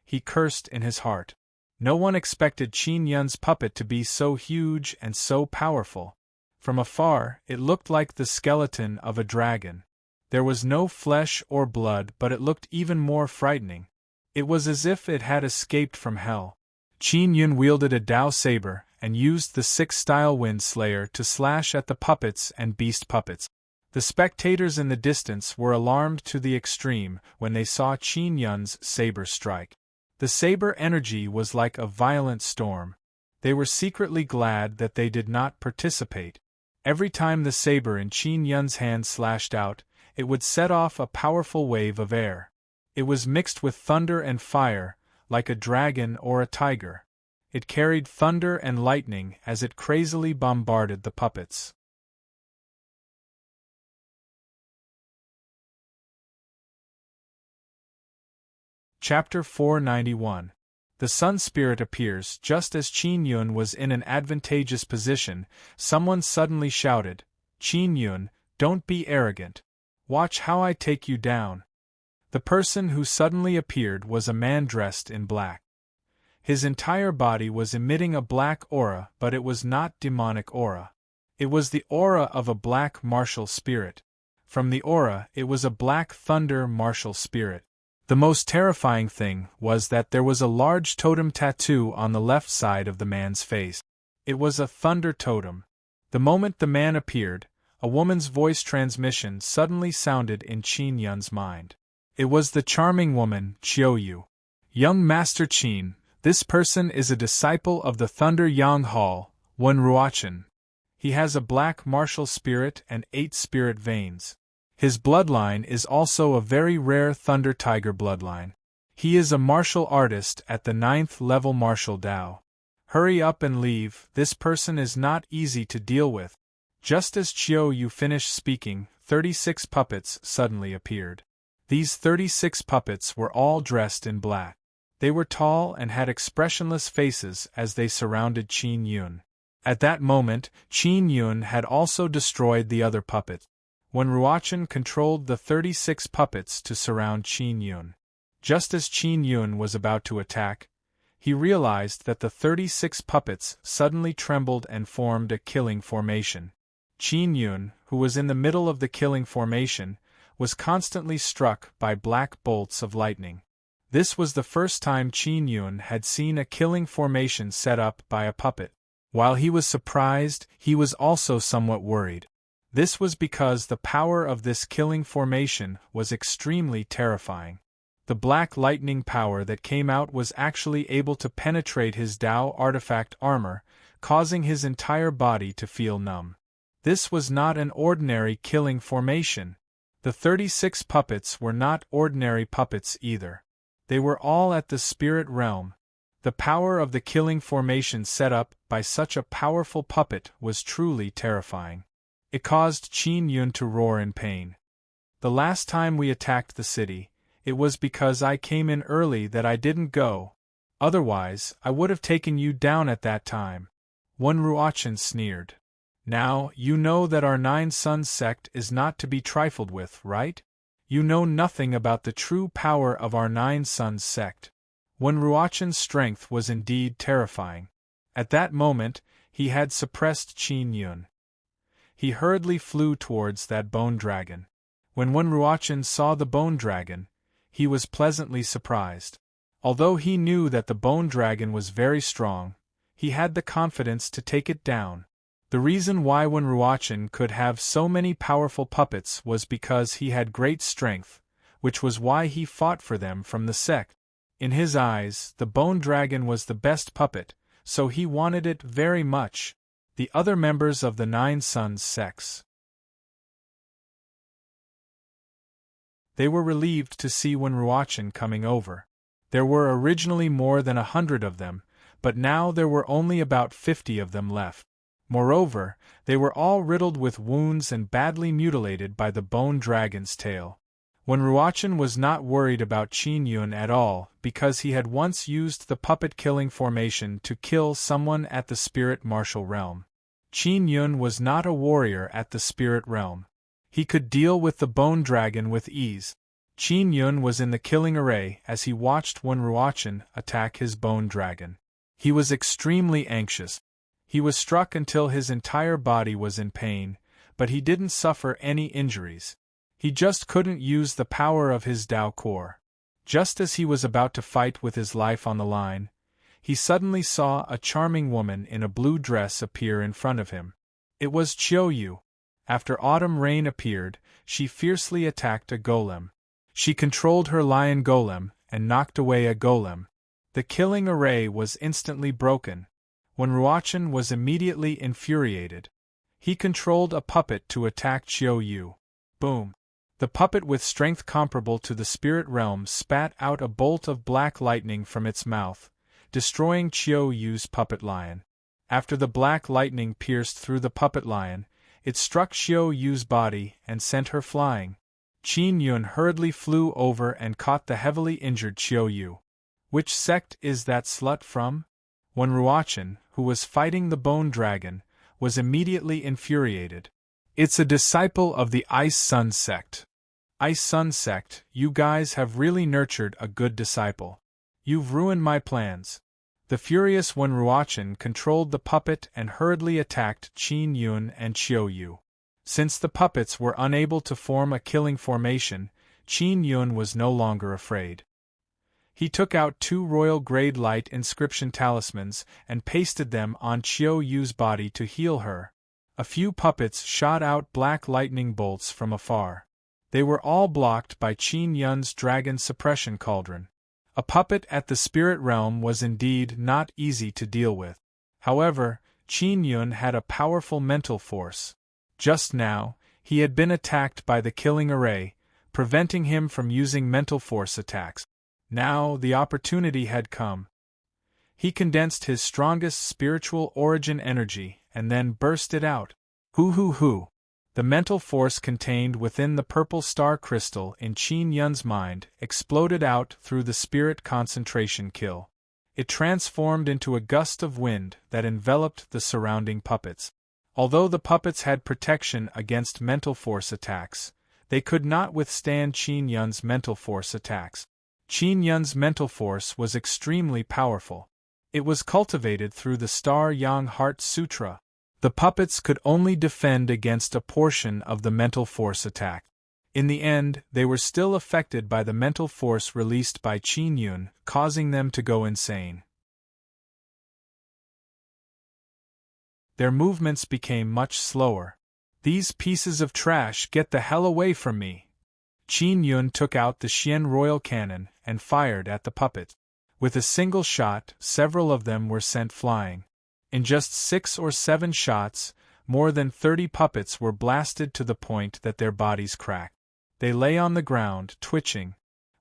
he cursed in his heart. No one expected Qin Yun's puppet to be so huge and so powerful. From afar, it looked like the skeleton of a dragon. There was no flesh or blood, but it looked even more frightening. It was as if it had escaped from hell. Qin Yun wielded a Tao saber and used the 6-style Wind Slayer to slash at the puppets and beast puppets. The spectators in the distance were alarmed to the extreme when they saw Qin Yun's saber strike. The saber energy was like a violent storm. They were secretly glad that they did not participate. Every time the saber in Qin Yun's hand slashed out, it would set off a powerful wave of air. It was mixed with thunder and fire, like a dragon or a tiger. It carried thunder and lightning as it crazily bombarded the puppets. Chapter 491. The Sun Spirit appears. Just as Qin Yun was in an advantageous position, someone suddenly shouted, "Qin Yun, don't be arrogant. Watch how I take you down." The person who suddenly appeared was a man dressed in black. His entire body was emitting a black aura, but it was not demonic aura. It was the aura of a black martial spirit. From the aura, it was a black thunder martial spirit. The most terrifying thing was that there was a large totem tattoo on the left side of the man's face. It was a thunder totem. The moment the man appeared, a woman's voice transmission suddenly sounded in Qin Yun's mind. It was the charming woman, Qiuyu. "Young Master Qin, this person is a disciple of the Thunder Yang Hall, Wen Ruochen. He has a black martial spirit and 8 spirit veins. His bloodline is also a very rare Thunder Tiger bloodline. He is a martial artist at the 9th level martial Dao. Hurry up and leave, this person is not easy to deal with. Just as Qiu Yu finished speaking, 36 puppets suddenly appeared. These 36 puppets were all dressed in black. They were tall and had expressionless faces as they surrounded Qin Yun. At that moment, Qin Yun had also destroyed the other puppets. When Ruochen controlled the 36 puppets to surround Qin Yun. Just as Qin Yun was about to attack, he realized that the 36 puppets suddenly trembled and formed a killing formation. Qin Yun, who was in the middle of the killing formation, was constantly struck by black bolts of lightning. This was the first time Qin Yun had seen a killing formation set up by a puppet. While he was surprised, he was also somewhat worried. This was because the power of this killing formation was extremely terrifying. The black lightning power that came out was actually able to penetrate his Dao artifact armor, causing his entire body to feel numb. This was not an ordinary killing formation. The 36 puppets were not ordinary puppets either. They were all at the spirit realm. The power of the killing formation set up by such a powerful puppet was truly terrifying. It caused Qin Yun to roar in pain. The last time we attacked the city, it was because I came in early that I didn't go. Otherwise, I would have taken you down at that time. One Ruochen sneered. Now, you know that our Nine Sons sect is not to be trifled with, right? You know nothing about the true power of our Nine Sons sect. One Ruochen's strength was indeed terrifying. At that moment, he had suppressed Qin Yun. He hurriedly flew towards that bone dragon. When One Ruochen saw the bone dragon, he was pleasantly surprised. Although he knew that the bone dragon was very strong, he had the confidence to take it down. The reason why One Ruochen could have so many powerful puppets was because he had great strength, which was why he fought for them from the sect. In his eyes, the bone dragon was the best puppet, so he wanted it very much. The other members of the Nine Sons sects. They were relieved to see One Ruochen coming over. There were originally more than 100 of them, but now there were only about 50 of them left. Moreover, they were all riddled with wounds and badly mutilated by the bone dragon's tail. One Ruochen was not worried about Qin Yun at all because he had once used the puppet-killing formation to kill someone at the spirit martial realm. Qin Yun was not a warrior at the spirit realm. He could deal with the bone dragon with ease. Qin Yun was in the killing array as he watched One Ruochen attack his bone dragon. He was extremely anxious. He was struck until his entire body was in pain, but he didn't suffer any injuries. He just couldn't use the power of his Dao core. Just as he was about to fight with his life on the line, he suddenly saw a charming woman in a blue dress appear in front of him. It was Qiu Yu. After autumn rain appeared, she fiercely attacked a golem. She controlled her lion golem and knocked away a golem. The killing array was instantly broken. When Ruochen was immediately infuriated, he controlled a puppet to attack Qiu Yu. Boom! The puppet with strength comparable to the spirit realm spat out a bolt of black lightning from its mouth, destroying Qiu Yu's puppet lion. After the black lightning pierced through the puppet lion, it struck Qiu Yu's body and sent her flying. Qin Yun hurriedly flew over and caught the heavily injured Qiu Yu. Which sect is that slut from? When Ruochen, who was fighting the bone dragon, was immediately infuriated. It's a disciple of the Ice Sun sect. Ice Sun sect, you guys have really nurtured a good disciple. You've ruined my plans. The furious One Ruochen controlled the puppet and hurriedly attacked Qin Yun and Qiu Yu. Since the puppets were unable to form a killing formation, Qin Yun was no longer afraid. He took out 2 royal grade light inscription talismans and pasted them on Qiu Yu's body to heal her. A few puppets shot out black lightning bolts from afar. They were all blocked by Qin Yun's dragon suppression cauldron. A puppet at the spirit realm was indeed not easy to deal with. However, Qin Yun had a powerful mental force. Just now, He had been attacked by the killing array, preventing him from using mental force attacks. Now the opportunity had come. He condensed his strongest spiritual origin energy and then burst it out. Hoo. The mental force contained within the purple star crystal in Qin Yun's mind exploded out through the spirit concentration kill. It transformed into a gust of wind that enveloped the surrounding puppets. Although the puppets had protection against mental force attacks, they could not withstand Qin Yun's mental force attacks. Qin Yun's mental force was extremely powerful. It was cultivated through the Star Yang Heart Sutra. The puppets could only defend against a portion of the mental force attack. In the end, they were still affected by the mental force released by Qin Yun, causing them to go insane. Their movements became much slower. "These pieces of trash, get the hell away from me!" Qin Yun took out the Xian Royal Cannon and fired at the puppets. With a single shot, several of them were sent flying. In just 6 or 7 shots, more than 30 puppets were blasted to the point that their bodies cracked. They lay on the ground, twitching.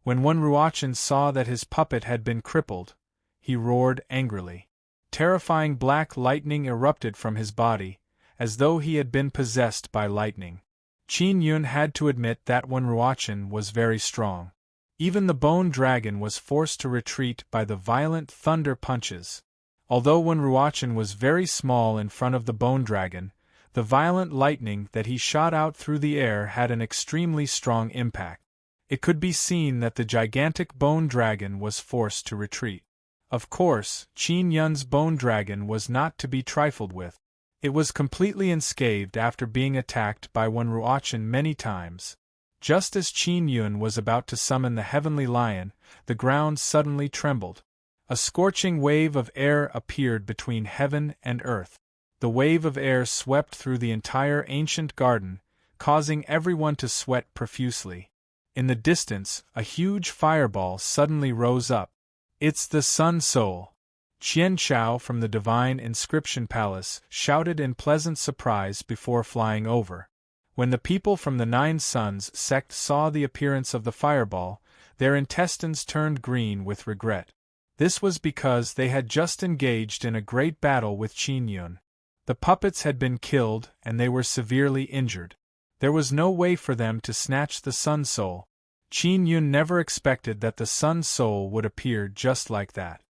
When one Ruachan saw that his puppet had been crippled, he roared angrily. Terrifying black lightning erupted from his body, as though he had been possessed by lightning. Qin Yun had to admit that one Ruachan was very strong. Even the bone dragon was forced to retreat by the violent thunder punches. Although one Ruachan was very small in front of the bone dragon, the violent lightning that he shot out through the air had an extremely strong impact. It could be seen that the gigantic bone dragon was forced to retreat. Of course, Qin Yun's bone dragon was not to be trifled with. It was completely unscathed after being attacked by one Ruachan many times. Just as Qin Yun was about to summon the heavenly lion, the ground suddenly trembled. A scorching wave of air appeared between heaven and earth. The wave of air swept through the entire ancient garden, causing everyone to sweat profusely. In the distance, a huge fireball suddenly rose up. "It's the Sun Soul!" Qian Chao from the Divine Inscription Palace shouted in pleasant surprise before flying over. When the people from the 9 Suns sect saw the appearance of the fireball, their intestines turned green with regret. This was because they had just engaged in a great battle with Qin Yun. The puppets had been killed and they were severely injured. There was no way for them to snatch the Sun Soul. Qin Yun never expected that the Sun Soul would appear just like that.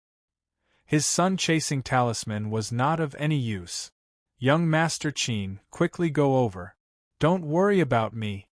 His sun-chasing talisman was not of any use. "Young Master Qin, quickly go over. Don't worry about me."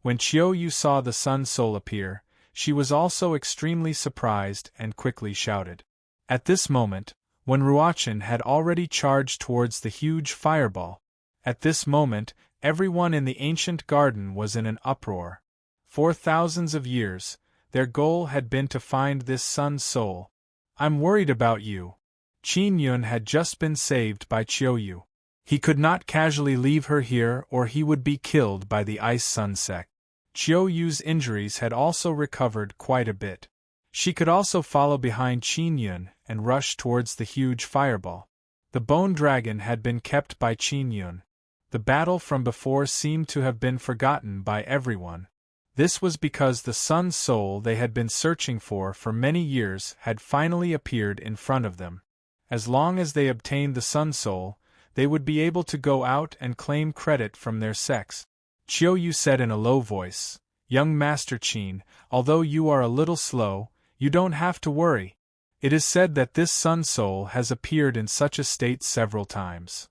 When Qiu Yu saw the Sun Soul appear, she was also extremely surprised and quickly shouted. At this moment, one Ruachan had already charged towards the huge fireball. At this moment, everyone in the ancient garden was in an uproar. For thousands of years, their goal had been to find this Sun Soul. "I'm worried about you." Qin Yun had just been saved by Qiu Yu. He could not casually leave her here or he would be killed by the Ice Sun sect. Qiu Yu's injuries had also recovered quite a bit. She could also follow behind Qin Yun and rush towards the huge fireball. The bone dragon had been kept by Qin Yun. The battle from before seemed to have been forgotten by everyone. This was because the Sun Soul they had been searching for many years had finally appeared in front of them. As long as they obtained the Sun Soul, they would be able to go out and claim credit from their sects. Qiu Yu said in a low voice, "Young Master Qin, although you are a little slow, you don't have to worry. It is said that this Sun Soul has appeared in such a state several times.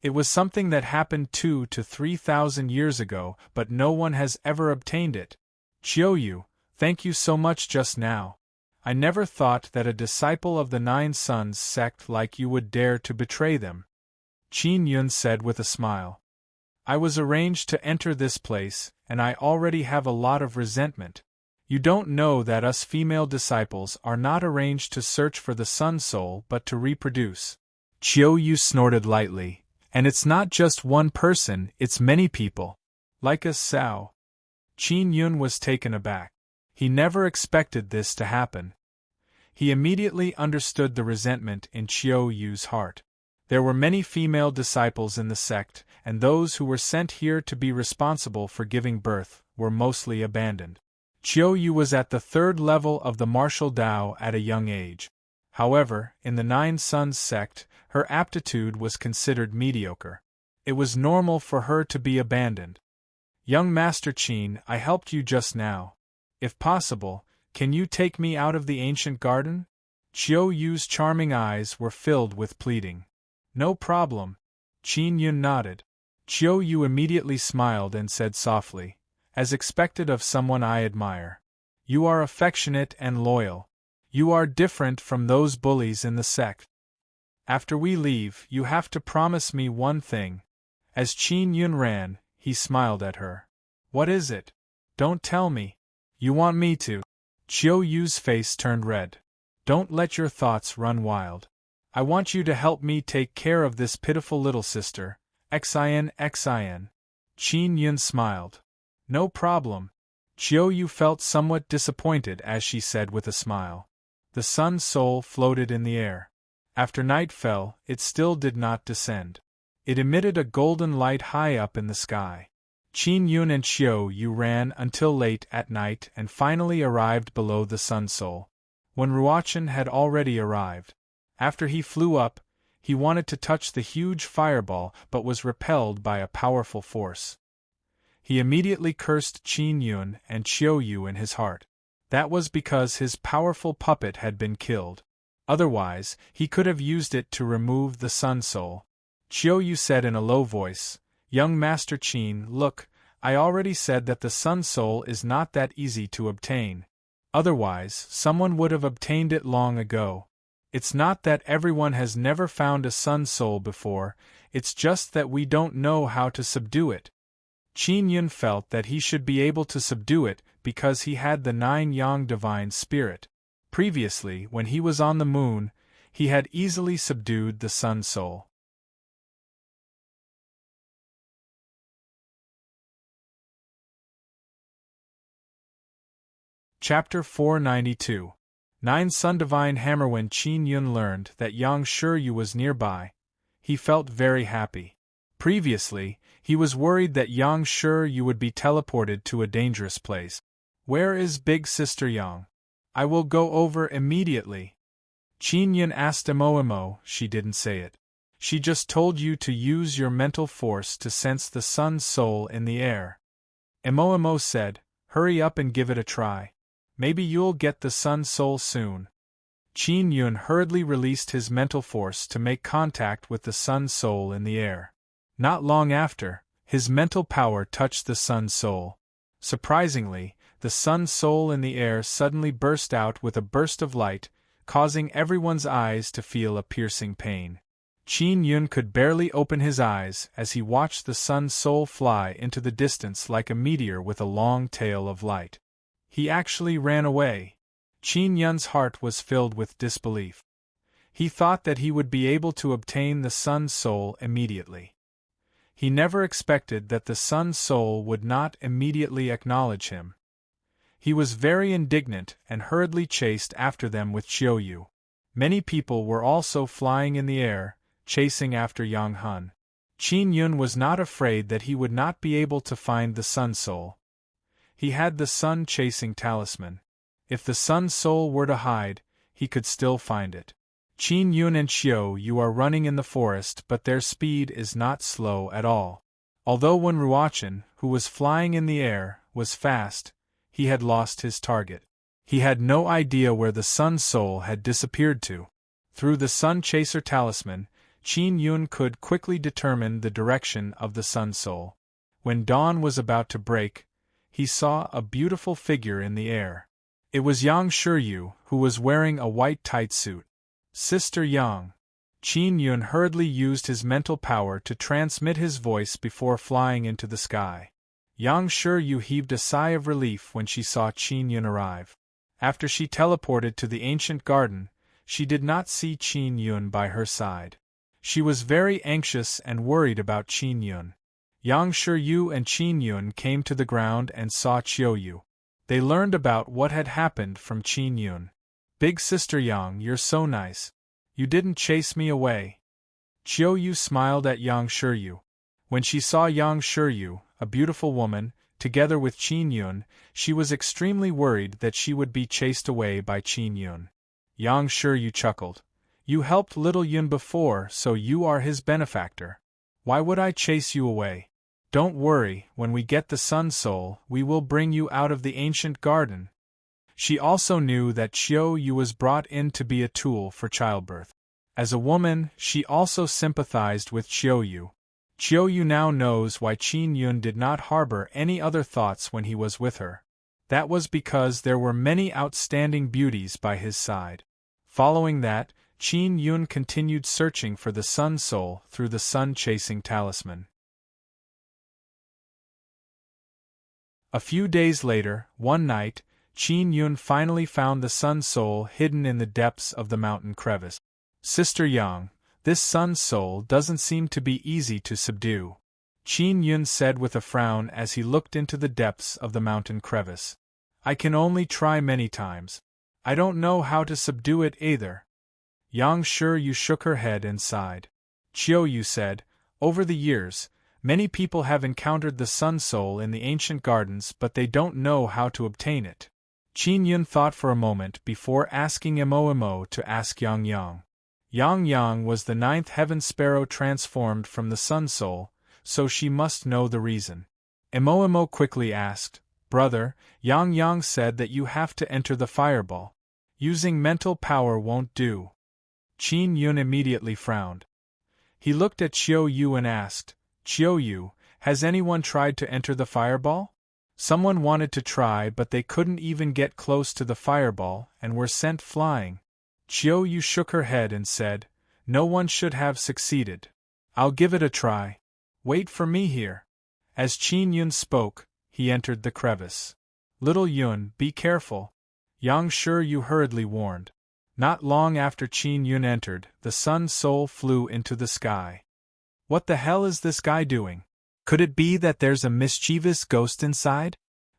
It was something that happened 2,000 to 3,000 years ago, but no one has ever obtained it. Qiu Yu, thank you so much just now. I never thought that a disciple of the 9 Suns sect like you would dare to betray them." Qin Yun said with a smile. "I was arranged to enter this place, and I already have a lot of resentment. You don't know that us female disciples are not arranged to search for the Sun Soul but to reproduce." Qiu Yu snorted lightly. "And it's not just one person, it's many people. Like us Sao." Qin Yun was taken aback. He never expected this to happen. He immediately understood the resentment in Qiu Yu's heart. There were many female disciples in the sect, and those who were sent here to be responsible for giving birth were mostly abandoned. Chiao Yu was at the 3rd level of the martial Tao at a young age. However, in the Nine Sons sect, her aptitude was considered mediocre. It was normal for her to be abandoned. Young Master Qin, I helped you just now. If possible, can you take me out of the ancient garden? Chiao Yu's charming eyes were filled with pleading. No problem. Qin Yun nodded. Chiao Yu immediately smiled and said softly, as expected of someone I admire. You are affectionate and loyal. You are different from those bullies in the sect. After we leave, you have to promise me one thing. As Qin Yun ran, he smiled at her. What is it? Don't tell me. You want me to? Chiao Yu's face turned red. Don't let your thoughts run wild. I want you to help me take care of this pitiful little sister. Xin. Qin Yun smiled. No problem. Chiao Yu felt somewhat disappointed as she said with a smile. The sun's soul floated in the air. After night fell, it still did not descend. It emitted a golden light high up in the sky. Qin Yun and Chiao Yu ran until late at night and finally arrived below the sun soul. When Ruochen had already arrived. After he flew up, he wanted to touch the huge fireball but was repelled by a powerful force. He immediately cursed Qin Yun and Chiao Yu in his heart. That was because his powerful puppet had been killed. Otherwise, he could have used it to remove the sun soul. Chiao Yu said in a low voice, Young Master Qin, look, I already said that the sun soul is not that easy to obtain. Otherwise, someone would have obtained it long ago. It's not that everyone has never found a sun soul before, it's just that we don't know how to subdue it. Qin Yun felt that he should be able to subdue it because he had the 9 yang divine spirit. Previously, when he was on the moon, he had easily subdued the sun soul. Chapter 492. 9 Sun Divine Hammer. When Qin Yun learned that Yang Shiryu was nearby, he felt very happy. Previously, he was worried that Yang Shiryu would be teleported to a dangerous place. Where is Big Sister Yang? I will go over immediately. Qin Yun asked Emo. She didn't say it. She just told you to use your mental force to sense the sun's soul in the air. Emo said, hurry up and give it a try. Maybe you'll get the sun's soul soon. Qin Yun hurriedly released his mental force to make contact with the sun's soul in the air. Not long after, his mental power touched the sun's soul. Surprisingly, the sun's soul in the air suddenly burst out with a burst of light, causing everyone's eyes to feel a piercing pain. Qin Yun could barely open his eyes as he watched the sun's soul fly into the distance like a meteor with a long tail of light. He actually ran away. Qin Yun's heart was filled with disbelief. He thought that he would be able to obtain the sun's soul immediately. He never expected that the sun's soul would not immediately acknowledge him. He was very indignant and hurriedly chased after them with Chiao Yu. Many people were also flying in the air, chasing after Yang Hun. Qin Yun was not afraid that he would not be able to find the sun soul. He had the sun-chasing talisman. If the sun's soul were to hide, he could still find it. Qin Yun and Chiao Yu are running in the forest, but their speed is not slow at all. Although when Ruochen, who was flying in the air, was fast, he had lost his target. He had no idea where the sun's soul had disappeared to. Through the sun chaser talisman, Qin Yun could quickly determine the direction of the sun soul. When dawn was about to break, he saw a beautiful figure in the air. It was Yang Shiryu, who was wearing a white tight suit. Sister Yang. Qin Yun hurriedly used his mental power to transmit his voice before flying into the sky. Yang Shiryu heaved a sigh of relief when she saw Qin Yun arrive. After she teleported to the ancient garden, she did not see Qin Yun by her side. She was very anxious and worried about Qin Yun. Yang Shiryu and Qin Yun came to the ground and saw Chiao Yu. They learned about what had happened from Qin Yun. Big Sister Yang, you're so nice. You didn't chase me away. Yu smiled at Yang Shiryu. When she saw Yang Shiryu, a beautiful woman, together with Qin Yun, she was extremely worried that she would be chased away by Qin Yun. Yang Shiryu chuckled. You helped little Yun before, so you are his benefactor. Why would I chase you away? Don't worry, when we get the Sun Soul, we will bring you out of the ancient garden. She also knew that Yu was brought in to be a tool for childbirth. As a woman, she also sympathized with Yu. Yu now knows why Qin Yun did not harbor any other thoughts when he was with her. That was because there were many outstanding beauties by his side. Following that, Qin Yun continued searching for the Sun Soul through the sun-chasing talisman. A few days later, one night, Qin Yun finally found the Sun Soul hidden in the depths of the mountain crevice. Sister Yang, this Sun Soul doesn't seem to be easy to subdue, Qin Yun said with a frown as he looked into the depths of the mountain crevice. I can only try many times. I don't know how to subdue it either. Yang Shiryu shook her head and sighed. Yu said, over the years, many people have encountered the Sun Soul in the ancient gardens but they don't know how to obtain it. Qin Yun thought for a moment before asking Emo to ask Yang Yang. Yang Yang was the 9th heaven sparrow transformed from the Sun Soul, so she must know the reason. Emo quickly asked, Brother, Yang Yang said that you have to enter the fireball. Using mental power won't do. Qin Yun immediately frowned. He looked at Yu and asked, Yu, has anyone tried to enter the fireball? Someone wanted to try but they couldn't even get close to the fireball and were sent flying. Yu shook her head and said, no one should have succeeded. I'll give it a try. Wait for me here. As Qin Yun spoke, he entered the crevice. Little Yun, be careful. Yang Shiryu hurriedly warned. Not long after Qin Yun entered, the Sun Soul flew into the sky. What the hell is this guy doing? Could it be that there's a mischievous ghost inside?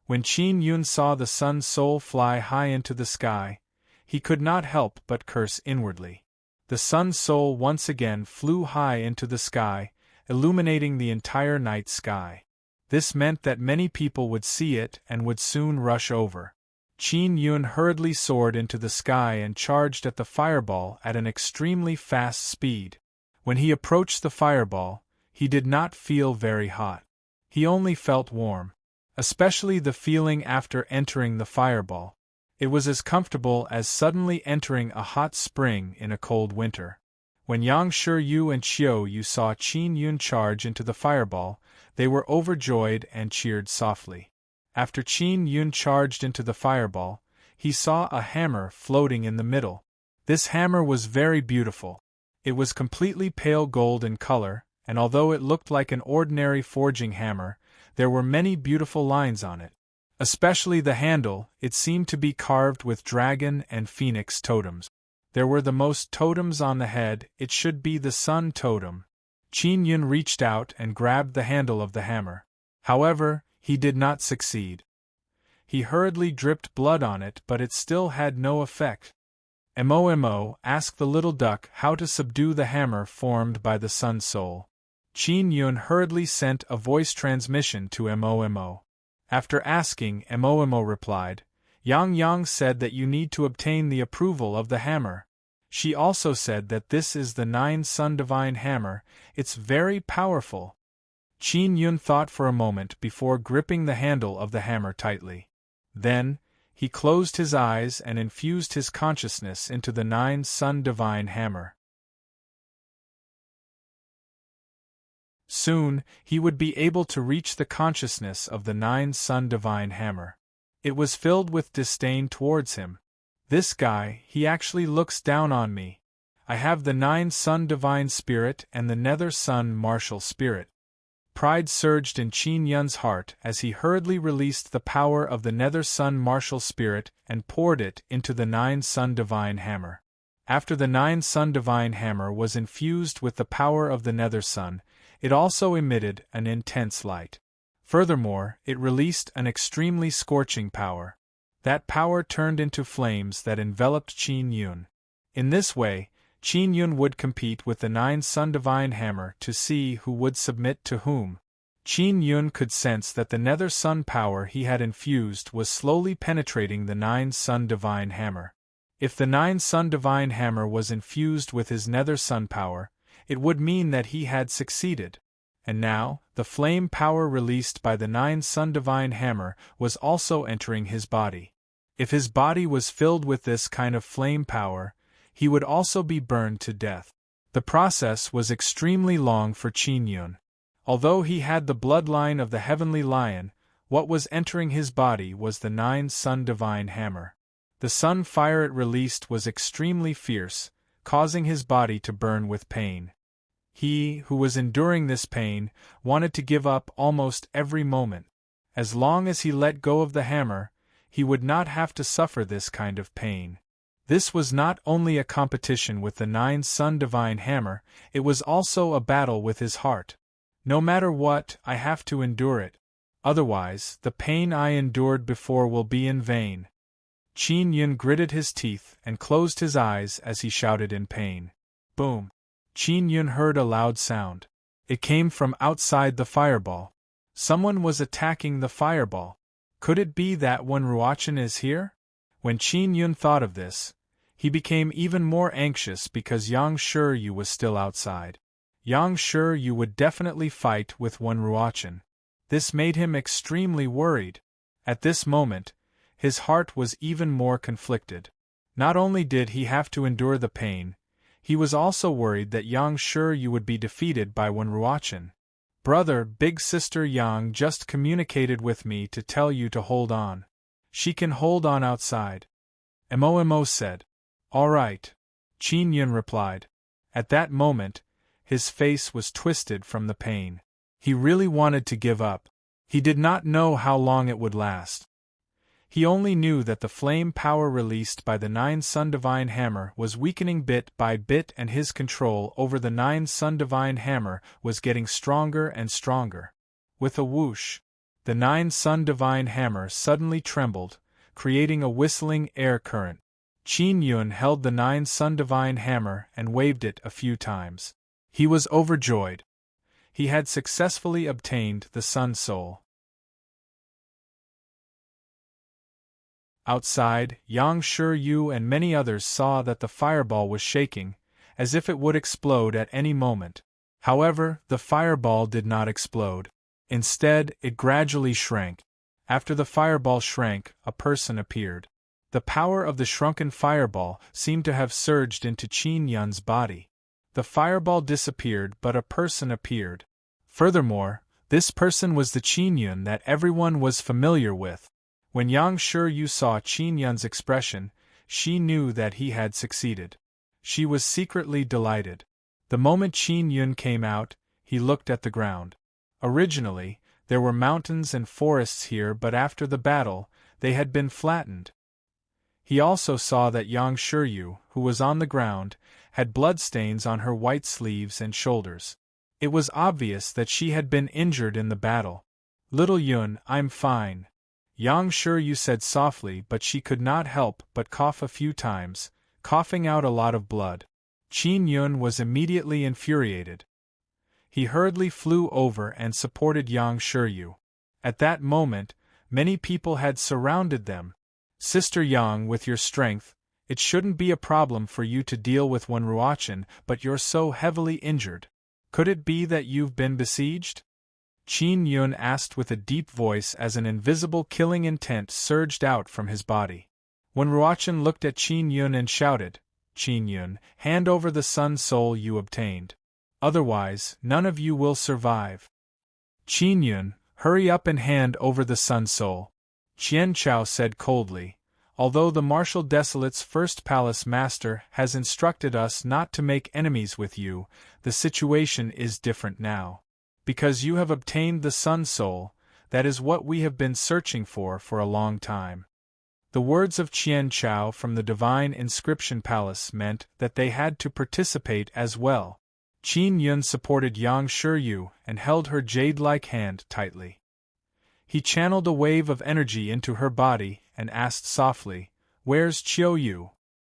When Qin Yun saw the Sun Soul fly high into the sky, he could not help but curse inwardly. The Sun Soul once again flew high into the sky, illuminating the entire night sky. This meant that many people would see it and would soon rush over. Qin Yun hurriedly soared into the sky and charged at the fireball at an extremely fast speed. When he approached the fireball, he did not feel very hot. He only felt warm. Especially the feeling after entering the fireball. It was as comfortable as suddenly entering a hot spring in a cold winter. When Yang Shiryu and Yu saw Qin Yun charge into the fireball, they were overjoyed and cheered softly. After Qin Yun charged into the fireball, he saw a hammer floating in the middle. This hammer was very beautiful. It was completely pale gold in color, and although it looked like an ordinary forging hammer, there were many beautiful lines on it. Especially the handle, it seemed to be carved with dragon and phoenix totems. There were the most totems on the head, it should be the sun totem. Qin Yun reached out and grabbed the handle of the hammer. However, he did not succeed. He hurriedly dripped blood on it but it still had no effect. Emo asked the little duck how to subdue the hammer formed by the Sun Soul. Qin Yun hurriedly sent a voice transmission to Emo. After asking, Emo replied, Yang Yang said that you need to obtain the approval of the hammer. She also said that this is the 9 Sun Divine Hammer, it's very powerful. Qin Yun thought for a moment before gripping the handle of the hammer tightly. Then, he closed his eyes and infused his consciousness into the 9 Sun Divine Hammer. Soon, he would be able to reach the consciousness of the 9 Sun Divine Hammer. It was filled with disdain towards him. This guy, he actually looks down on me. I have the 9 Sun Divine Spirit and the Nether Sun Martial Spirit. Pride surged in Qin Yun's heart as he hurriedly released the power of the Nether Sun Martial Spirit and poured it into the 9 Sun Divine Hammer. After the 9 Sun Divine Hammer was infused with the power of the Nether Sun, it also emitted an intense light. Furthermore, it released an extremely scorching power. That power turned into flames that enveloped Qin Yun. In this way, Qin Yun would compete with the 9 Sun Divine Hammer to see who would submit to whom. Qin Yun could sense that the Nether Sun power he had infused was slowly penetrating the 9 Sun Divine Hammer. If the 9 Sun Divine Hammer was infused with his Nether Sun power, it would mean that he had succeeded. And now, the flame power released by the 9 Sun Divine Hammer was also entering his body. If his body was filled with this kind of flame power, he would also be burned to death. The process was extremely long for Qin Yun. Although he had the bloodline of the Heavenly Lion, what was entering his body was the 9 Sun Divine Hammer. The sun fire it released was extremely fierce, causing his body to burn with pain. He, who was enduring this pain, wanted to give up almost every moment. As long as he let go of the hammer, he would not have to suffer this kind of pain. This was not only a competition with the 9 Sun Divine Hammer, it was also a battle with his heart. No matter what, I have to endure it. Otherwise, the pain I endured before will be in vain. Qin Yun gritted his teeth and closed his eyes as he shouted in pain. Boom! Qin Yun heard a loud sound. It came from outside the fireball. Someone was attacking the fireball. Could it be that Wen Ruochen is here? When Qin Yun thought of this, he became even more anxious because Yang Shiyu was still outside. Yang Shiyu would definitely fight with Wen Ruochen. This made him extremely worried. At this moment, his heart was even more conflicted. Not only did he have to endure the pain, he was also worried that Yang Shiyu would be defeated by Wen Ruochen. Brother, big sister Yang just communicated with me to tell you to hold on. She can hold on outside. Mo said. All right. Qin Yun replied. At that moment, his face was twisted from the pain. He really wanted to give up. He did not know how long it would last. He only knew that the flame power released by the 9 Sun Divine Hammer was weakening bit by bit and his control over the 9 Sun Divine Hammer was getting stronger and stronger. With a whoosh, the 9 Sun Divine Hammer suddenly trembled, creating a whistling air current. Qin Yun held the 9 Sun Divine Hammer and waved it a few times. He was overjoyed. He had successfully obtained the Sun Soul. Outside, Yang Shiyu and many others saw that the fireball was shaking, as if it would explode at any moment. However, the fireball did not explode. Instead, it gradually shrank. After the fireball shrank, a person appeared. The power of the shrunken fireball seemed to have surged into Qin Yun's body. The fireball disappeared, but a person appeared. Furthermore, this person was the Qin Yun that everyone was familiar with. When Yang Shiyu saw Qin Yun's expression, she knew that he had succeeded. She was secretly delighted. The moment Qin Yun came out, he looked at the ground. Originally, there were mountains and forests here, but after the battle, they had been flattened. He also saw that Yang Shiyu, who was on the ground, had bloodstains on her white sleeves and shoulders. It was obvious that she had been injured in the battle. Little Yun, I'm fine. Yang Shiyu said softly, but she could not help but cough a few times, coughing out a lot of blood. Qin Yun was immediately infuriated. He hurriedly flew over and supported Yang Shiyu. At that moment, many people had surrounded them. Sister Yang, with your strength, it shouldn't be a problem for you to deal with Wen Ruochen, but you're so heavily injured. Could it be that you've been besieged? Qin Yun asked with a deep voice as an invisible killing intent surged out from his body. Wen Ruochen looked at Qin Yun and shouted, Qin Yun, hand over the Sun Soul you obtained. Otherwise, none of you will survive. Qin Yun, hurry up and hand over the Sun Soul. Qian Chao said coldly, although the Martial Desolate's first palace master has instructed us not to make enemies with you, the situation is different now. Because you have obtained the Sun Soul, that is what we have been searching for a long time. The words of Qian Chao from the Divine Inscription Palace meant that they had to participate as well. Qin Yun supported Yang Shiyu and held her jade-like hand tightly. He channeled a wave of energy into her body and asked softly, Where's Qiu Yu?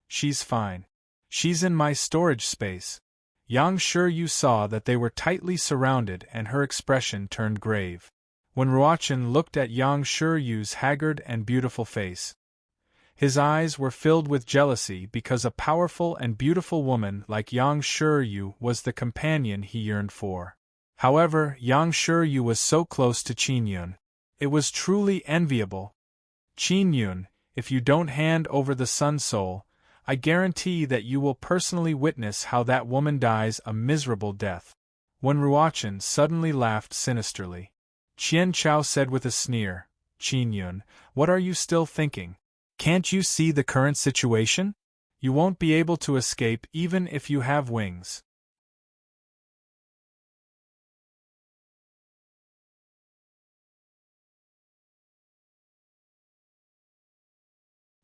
She's fine. She's in my storage space. Yang Shiryu saw that they were tightly surrounded and her expression turned grave. When Ruochen looked at Yang Shiryu's haggard and beautiful face, his eyes were filled with jealousy because a powerful and beautiful woman like Yang Shiryu was the companion he yearned for. However, Yang Shiryu was so close to Qin Yun. It was truly enviable. Qin Yun, if you don't hand over the Sun Soul, I guarantee that you will personally witness how that woman dies a miserable death. When Ruochen suddenly laughed sinisterly, Qian Chao said with a sneer, Qin Yun, what are you still thinking? Can't you see the current situation? You won't be able to escape even if you have wings.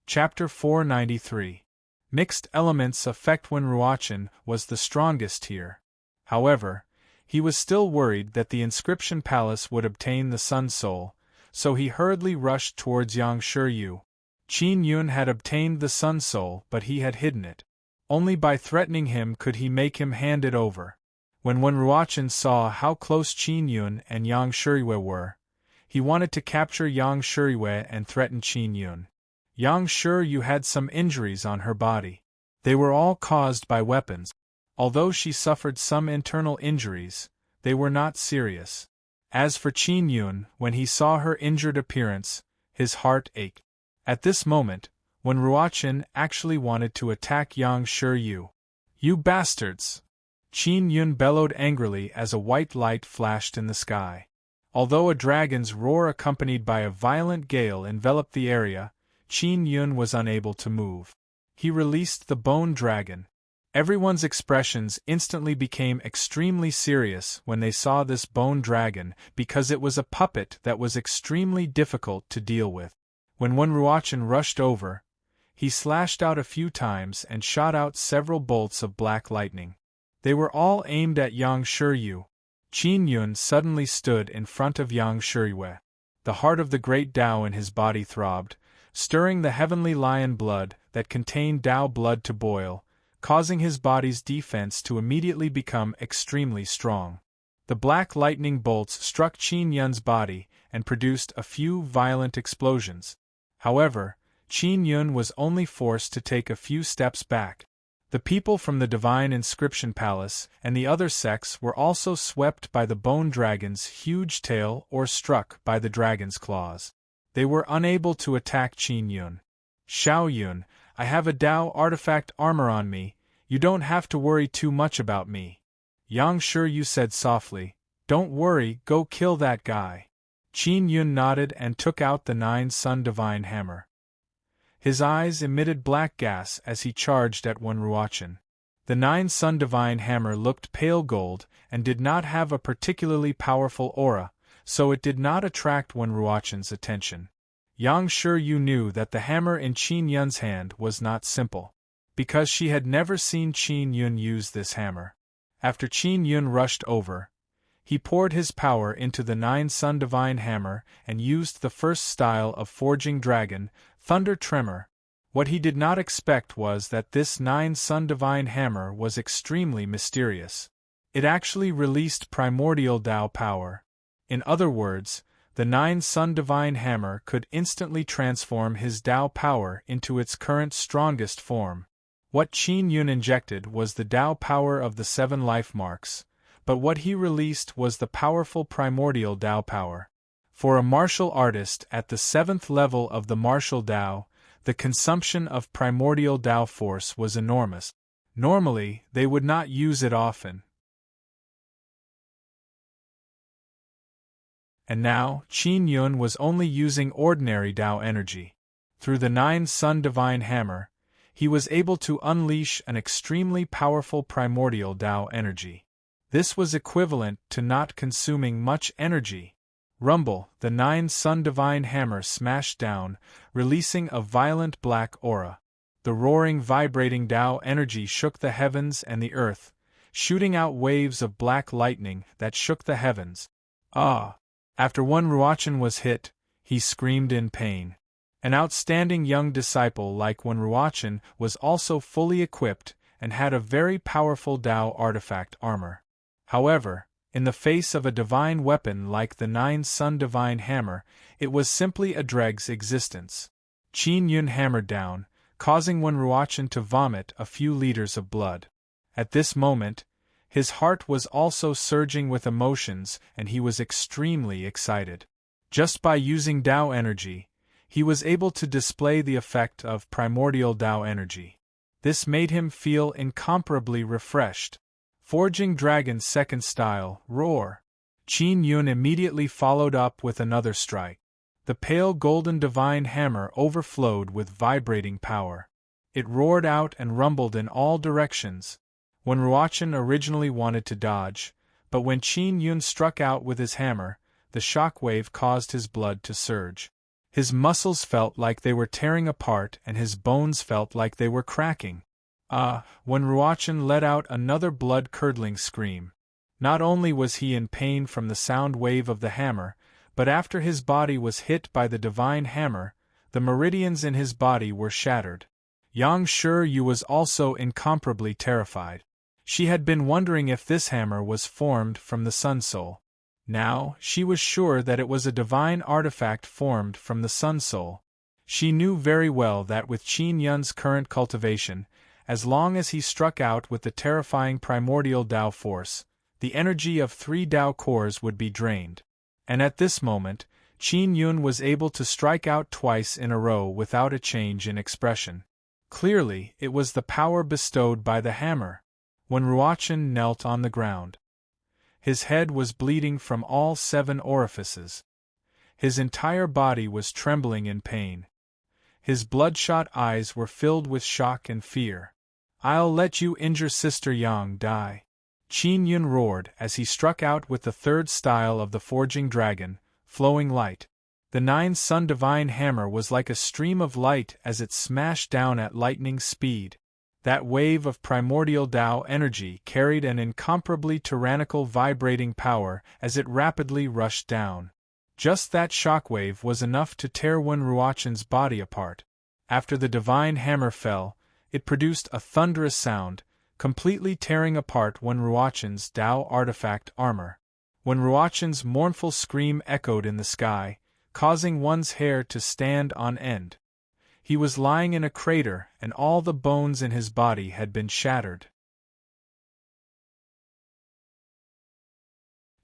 Chapter 493. Mixed elements affect. When Ruochen was the strongest here, however, he was still worried that the inscription palace would obtain the Sun Soul, so he hurriedly rushed towards Yang Shiryu. Qin Yun had obtained the Sun Soul, but he had hidden it. Only by threatening him could he make him hand it over. When Ruochen saw how close Qin Yun and Yang Shiryu were, he wanted to capture Yang Shiryu and threaten Qin Yun. Yang Shiryu had some injuries on her body. They were all caused by weapons. Although she suffered some internal injuries, they were not serious. As for Qin Yun, when he saw her injured appearance, his heart ached. At this moment, when Ruochen actually wanted to attack Yang Shiryu. You bastards! Qin Yun bellowed angrily as a white light flashed in the sky. Although a dragon's roar accompanied by a violent gale enveloped the area, Qin Yun was unable to move. He released the bone dragon. Everyone's expressions instantly became extremely serious when they saw this bone dragon because it was a puppet that was extremely difficult to deal with. When Ruochen rushed over, he slashed out a few times and shot out several bolts of black lightning. They were all aimed at Yang Shiryu. Qin Yun suddenly stood in front of Yang Shiryu. The heart of the great Tao in his body throbbed, stirring the heavenly lion blood that contained Tao blood to boil, causing his body's defense to immediately become extremely strong. The black lightning bolts struck Qin Yun's body and produced a few violent explosions. However, Qin Yun was only forced to take a few steps back. The people from the Divine Inscription Palace and the other sects were also swept by the bone dragon's huge tail or struck by the dragon's claws. They were unable to attack Qin Yun. Xiao Yun, I have a Tao artifact armor on me, you don't have to worry too much about me. Yang Shiryu said softly, don't worry, go kill that guy. Qin Yun nodded and took out the 9-Sun Divine Hammer. His eyes emitted black gas as he charged at Ruochen. The 9-Sun Divine Hammer looked pale gold and did not have a particularly powerful aura, so it did not attract Ruochen's attention. Yang Shiryu knew that the hammer in Qin Yun's hand was not simple, because she had never seen Qin Yun use this hammer. After Qin Yun rushed over, he poured his power into the 9-Sun Divine Hammer and used the first style of forging dragon, Thunder Tremor. What he did not expect was that this 9-Sun Divine Hammer was extremely mysterious. It actually released primordial Tao power. In other words, the 9-Sun Divine Hammer could instantly transform his Tao power into its current strongest form. What Qin Yun injected was the Tao power of the 7 life marks, but what he released was the powerful primordial Tao power. For a martial artist at the 7th level of the martial Tao, the consumption of primordial Tao force was enormous. Normally, they would not use it often. And now, Qin Yun was only using ordinary Tao energy. Through the 9-Sun Divine Hammer, he was able to unleash an extremely powerful primordial Tao energy. This was equivalent to not consuming much energy. Rumble, the 9-Sun Divine Hammer smashed down, releasing a violent black aura. The roaring vibrating Tao energy shook the heavens and the earth, shooting out waves of black lightning that shook the heavens. Ah! After Ruochen was hit, he screamed in pain. An outstanding young disciple like Ruochen was also fully equipped and had a very powerful Tao artifact armor. However, in the face of a divine weapon like the Nine Sun Divine Hammer, it was simply a dreg's existence. Qin Yun hammered down, causing Wen Ruochen to vomit a few liters of blood. At this moment, his heart was also surging with emotions and he was extremely excited. Just by using Tao energy, he was able to display the effect of primordial Tao energy. This made him feel incomparably refreshed. Forging Dragon's second style, Roar. Qin Yun immediately followed up with another strike. The pale golden divine hammer overflowed with vibrating power. It roared out and rumbled in all directions. Wen Ruochen originally wanted to dodge, but when Qin Yun struck out with his hammer, the shockwave caused his blood to surge. His muscles felt like they were tearing apart and his bones felt like they were cracking. Wen Ruochen let out another blood-curdling scream. Not only was he in pain from the sound wave of the hammer, but after his body was hit by the divine hammer, the meridians in his body were shattered. Yang Shiyu was also incomparably terrified. She had been wondering if this hammer was formed from the Sun Soul. Now, she was sure that it was a divine artifact formed from the Sun Soul. She knew very well that with Qin Yun's current cultivation, as long as he struck out with the terrifying primordial Tao force, the energy of 3 Tao cores would be drained. And at this moment, Qin Yun was able to strike out twice in a row without a change in expression. Clearly, it was the power bestowed by the hammer. Wen Ruochen knelt on the ground. His head was bleeding from all 7 orifices. His entire body was trembling in pain. His bloodshot eyes were filled with shock and fear. "I'll let you injure Sister Yang die," Qin Yun roared as he struck out with the third style of the Forging Dragon, Flowing Light. The Nine Sun Divine Hammer was like a stream of light as it smashed down at lightning speed. That wave of primordial Tao energy carried an incomparably tyrannical vibrating power as it rapidly rushed down. Just that shockwave was enough to tear Wen Ruochen's body apart. After the divine hammer fell, it produced a thunderous sound, completely tearing apart Wen Ruochen's Tao artifact armor. Wen Ruochen's mournful scream echoed in the sky, causing one's hair to stand on end. He was lying in a crater and all the bones in his body had been shattered.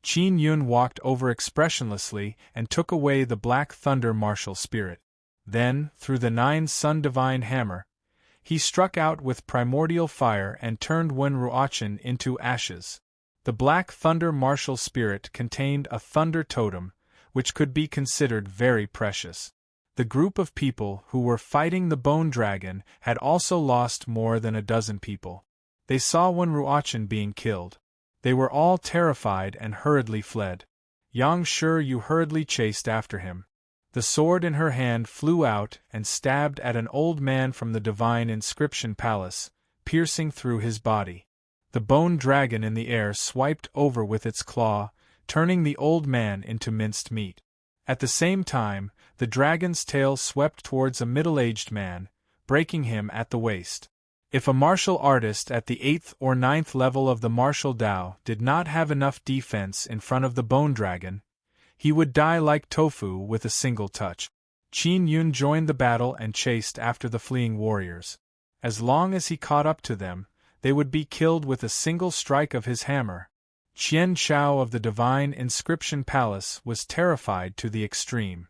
Qin Yun walked over expressionlessly and took away the Black Thunder martial spirit. Then, through the Nine Sun Divine Hammer, he struck out with primordial fire and turned Wen Ruochen into ashes. The Black Thunder martial spirit contained a thunder totem, which could be considered very precious. The group of people who were fighting the Bone Dragon had also lost more than a dozen people. They saw Wen Ruochen being killed. They were all terrified and hurriedly fled. Yang Shiyu hurriedly chased after him. The sword in her hand flew out and stabbed at an old man from the Divine Inscription Palace, piercing through his body. The Bone Dragon in the air swiped over with its claw, turning the old man into minced meat. At the same time, the dragon's tail swept towards a middle-aged man, breaking him at the waist. If a martial artist at the 8th or 9th level of the martial Tao did not have enough defense in front of the Bone Dragon, he would die like tofu with a single touch. Qin Yun joined the battle and chased after the fleeing warriors. As long as he caught up to them, they would be killed with a single strike of his hammer. Qian Chao of the Divine Inscription Palace was terrified to the extreme.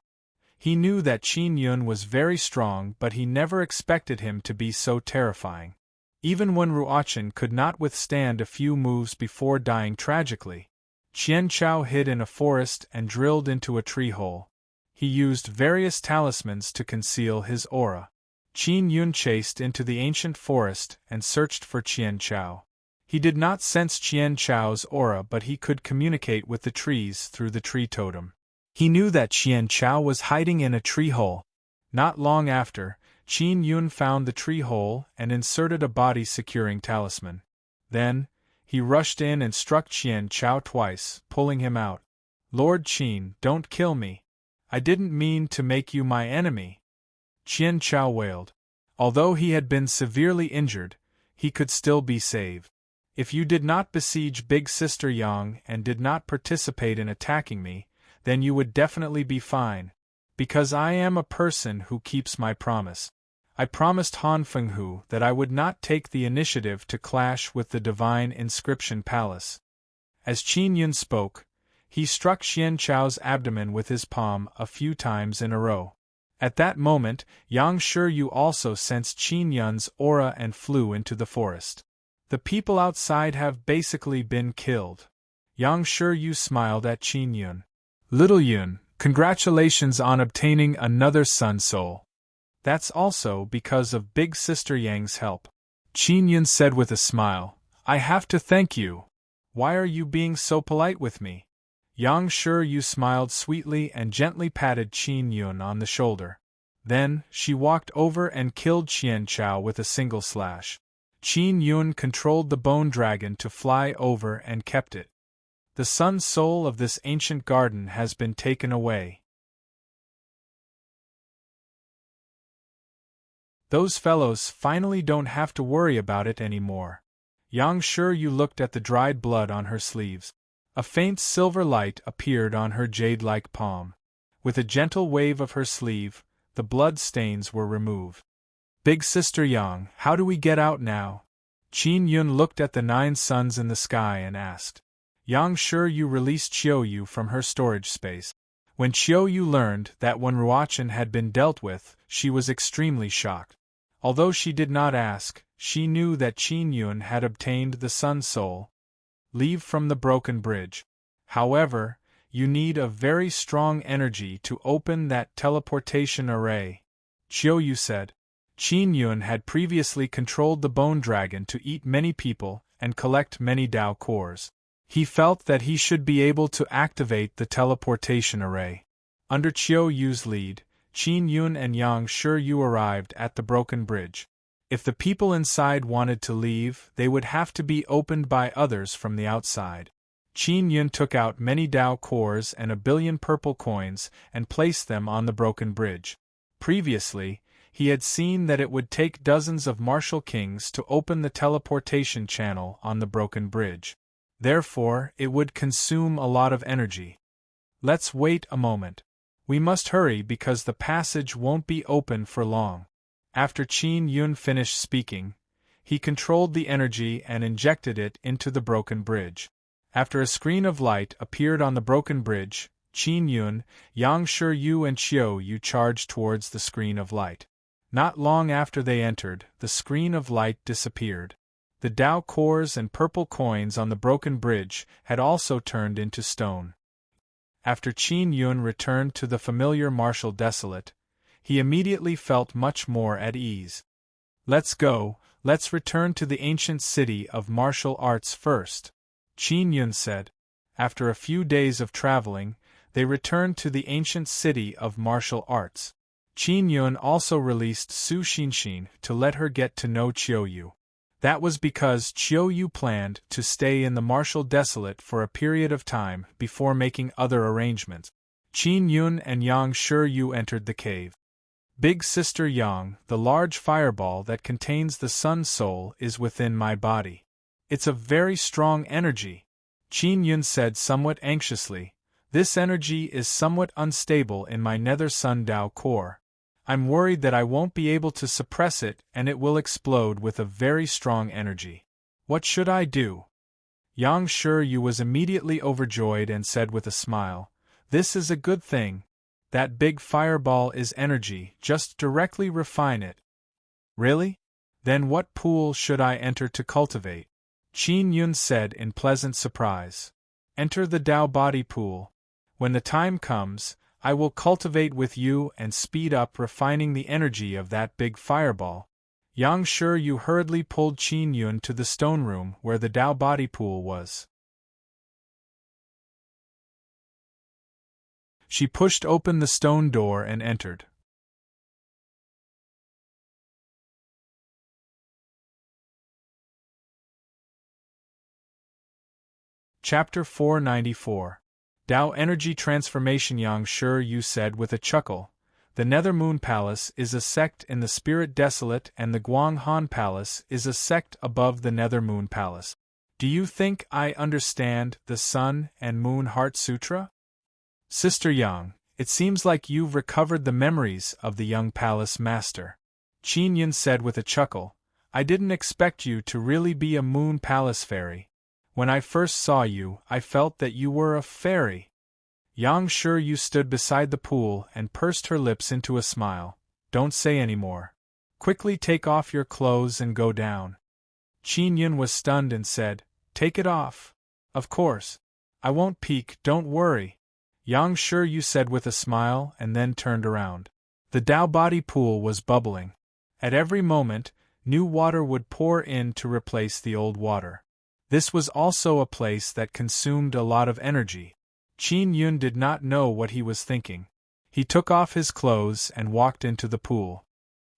He knew that Qin Yun was very strong, but he never expected him to be so terrifying. Even Wen Ruochen could not withstand a few moves before dying tragically. Qian Chao hid in a forest and drilled into a tree hole. He used various talismans to conceal his aura. Qin Yun chased into the ancient forest and searched for Qian Chao. He did not sense Qian Chao's aura, but he could communicate with the trees through the tree totem. He knew that Qian Chao was hiding in a tree hole. Not long after, Qin Yun found the tree hole and inserted a body-securing talisman. Then, he rushed in and struck Qian Chao twice, pulling him out. "Lord Qin, don't kill me. I didn't mean to make you my enemy," Qian Chao wailed. Although he had been severely injured, he could still be saved. If you did not besiege Big Sister Yang and did not participate in attacking me, then you would definitely be fine. Because I am a person who keeps my promise. I promised Han Fenghu that I would not take the initiative to clash with the Divine Inscription Palace. As Qin Yun spoke, he struck Xian Chao's abdomen with his palm a few times in a row. At that moment, Yang Shiyu also sensed Qin Yun's aura and flew into the forest. The people outside have basically been killed. Yang Shiyu smiled at Qin Yun. Little Yun, congratulations on obtaining another sun soul. That's also because of Big Sister Yang's help. Qin Yun said with a smile, I have to thank you. Why are you being so polite with me? Yang Shiyu smiled sweetly and gently patted Qin Yun on the shoulder. Then, she walked over and killed Xian Chao with a single slash. Qin Yun controlled the bone dragon to fly over and kept it. The sun soul of this ancient garden has been taken away. Those fellows finally don't have to worry about it anymore. Yang Shiyu looked at the dried blood on her sleeves. A faint silver light appeared on her jade-like palm. With a gentle wave of her sleeve, the blood stains were removed. Big Sister Yang, how do we get out now? Qin Yun looked at the 9 suns in the sky and asked. Yang Shiyu released Qiuyu from her storage space. When Qiuyu learned that Wen Ruochen had been dealt with, she was extremely shocked. Although she did not ask, she knew that Qin Yun had obtained the Sun Soul. Leave from the broken bridge. However, you need a very strong energy to open that teleportation array, Qiuyu said. Qin Yun had previously controlled the bone dragon to eat many people and collect many Dao cores. He felt that he should be able to activate the teleportation array. Under Qiuyu's lead, Qin Yun and Yang Shiyu arrived at the broken bridge. If the people inside wanted to leave, they would have to be opened by others from the outside. Qin Yun took out many Dao cores and 1 billion purple coins and placed them on the broken bridge. Previously, he had seen that it would take dozens of martial kings to open the teleportation channel on the broken bridge. Therefore, it would consume a lot of energy. Let's wait a moment. We must hurry because the passage won't be open for long. After Qin Yun finished speaking, he controlled the energy and injected it into the broken bridge. After a screen of light appeared on the broken bridge, Qin Yun, Yang Shiyu and Qiuyu charged towards the screen of light. Not long after they entered, the screen of light disappeared. The Dao cores and purple coins on the broken bridge had also turned into stone. After Qin Yun returned to the familiar martial desolate, he immediately felt much more at ease. Let's go, let's return to the ancient city of martial arts first, Qin Yun said. After a few days of traveling, they returned to the ancient city of martial arts. Qin Yun also released Su Xinxin to let her get to know Qiuyu. That was because Qiuyu planned to stay in the martial desolate for a period of time before making other arrangements. Qin Yun and Yang Shiyu entered the cave. Big Sister Yang, the large fireball that contains the Sun Soul is within my body. It's a very strong energy, Qin Yun said somewhat anxiously. This energy is somewhat unstable in my Nether Sun Dao core. I'm worried that I won't be able to suppress it and it will explode with a very strong energy. What should I do? Yang Shiyu was immediately overjoyed and said with a smile, This is a good thing. That big fireball is energy, just directly refine it. Really? Then what pool should I enter to cultivate? Qin Yun said in pleasant surprise. Enter the Dao body pool. When the time comes, I will cultivate with you and speed up refining the energy of that big fireball. Yang Shiyu hurriedly pulled Qin Yun to the stone room where the Dao body pool was. She pushed open the stone door and entered. Chapter 494. Dao Energy Transformation. Yang Shiyu said with a chuckle, The Nether Moon Palace is a sect in the Spirit Desolate and the Guang Han Palace is a sect above the Nether Moon Palace. Do you think I understand the Sun and Moon Heart Sutra? Sister Yang, it seems like you've recovered the memories of the young palace master. Qin Yun said with a chuckle, I didn't expect you to really be a Moon Palace fairy. When I first saw you, I felt that you were a fairy. Yang Shiryu stood beside the pool and pursed her lips into a smile. Don't say any more. Quickly take off your clothes and go down. Qin Yun was stunned and said, Take it off. Of course. I won't peek, don't worry. Yang Shiryu said with a smile and then turned around. The Dao body pool was bubbling. At every moment, new water would pour in to replace the old water. This was also a place that consumed a lot of energy. Qin Yun did not know what he was thinking. He took off his clothes and walked into the pool.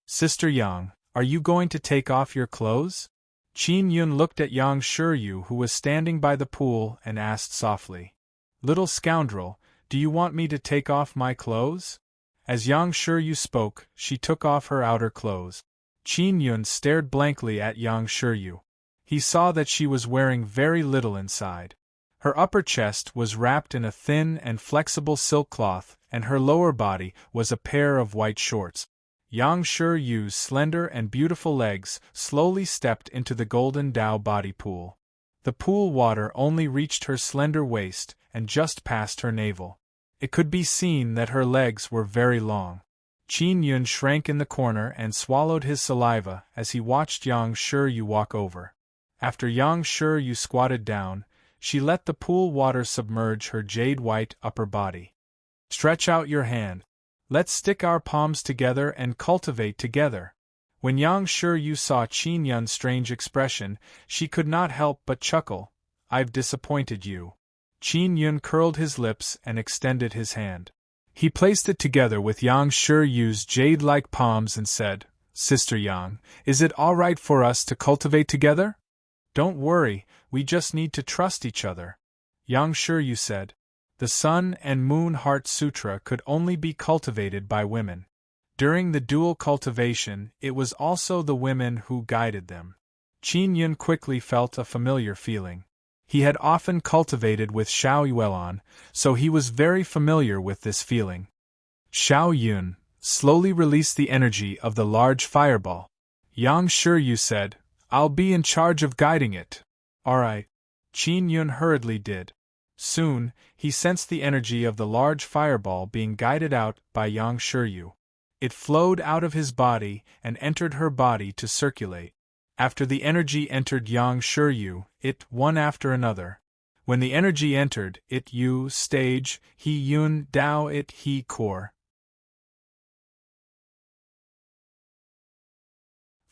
Sister Yang, are you going to take off your clothes? Qin Yun looked at Yang Shiryu who was standing by the pool and asked softly. Little scoundrel, do you want me to take off my clothes? As Yang Shiryu spoke, she took off her outer clothes. Qin Yun stared blankly at Yang Shiryu. He saw that she was wearing very little inside. Her upper chest was wrapped in a thin and flexible silk cloth, and her lower body was a pair of white shorts. Yang Shiryu's slender and beautiful legs slowly stepped into the golden Dao body pool. The pool water only reached her slender waist and just past her navel. It could be seen that her legs were very long. Qin Yun shrank in the corner and swallowed his saliva as he watched Yang Shiryu walk over. After Yang Shiryu squatted down, she let the pool water submerge her jade-white upper body. Stretch out your hand. Let's stick our palms together and cultivate together. When Yang Shiryu saw Qin Yun's strange expression, she could not help but chuckle. I've disappointed you. Qin Yun curled his lips and extended his hand. He placed it together with Yang Shiryu's jade-like palms and said, Sister Yang, is it all right for us to cultivate together? Don't worry, we just need to trust each other. Yang Shiryu said. The Sun and Moon Heart Sutra could only be cultivated by women. During the dual cultivation, it was also the women who guided them. Qin Yun quickly felt a familiar feeling. He had often cultivated with Xiao Yuelan, so he was very familiar with this feeling. Xiao Yun, slowly release the energy of the large fireball. Yang Shiryu said, I'll be in charge of guiding it. All right. Qin Yun hurriedly did. Soon, he sensed the energy of the large fireball being guided out by Yang Shiryu. It flowed out of his body and entered her body to circulate. After the energy entered Yang Shiryu, it one after another. When the energy entered, it Yu stage, He Yun Dao it He core.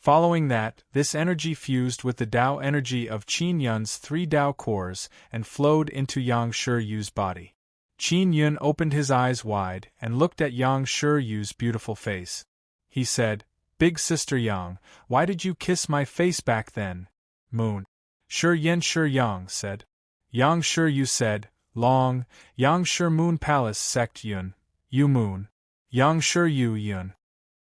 Following that, this energy fused with the Dao energy of Qin Yun's 3 Dao cores and flowed into Yang Shiryu's body. Qin Yun opened his eyes wide and looked at Yang Shiryu's beautiful face. He said, Big Sister Yang, why did you kiss my face back then? Moon. Shi Yang said. Yang Shiryu said, Long, Yang Shir Moon Palace sect Yun. Yu Moon. Yang Shiryu Yun.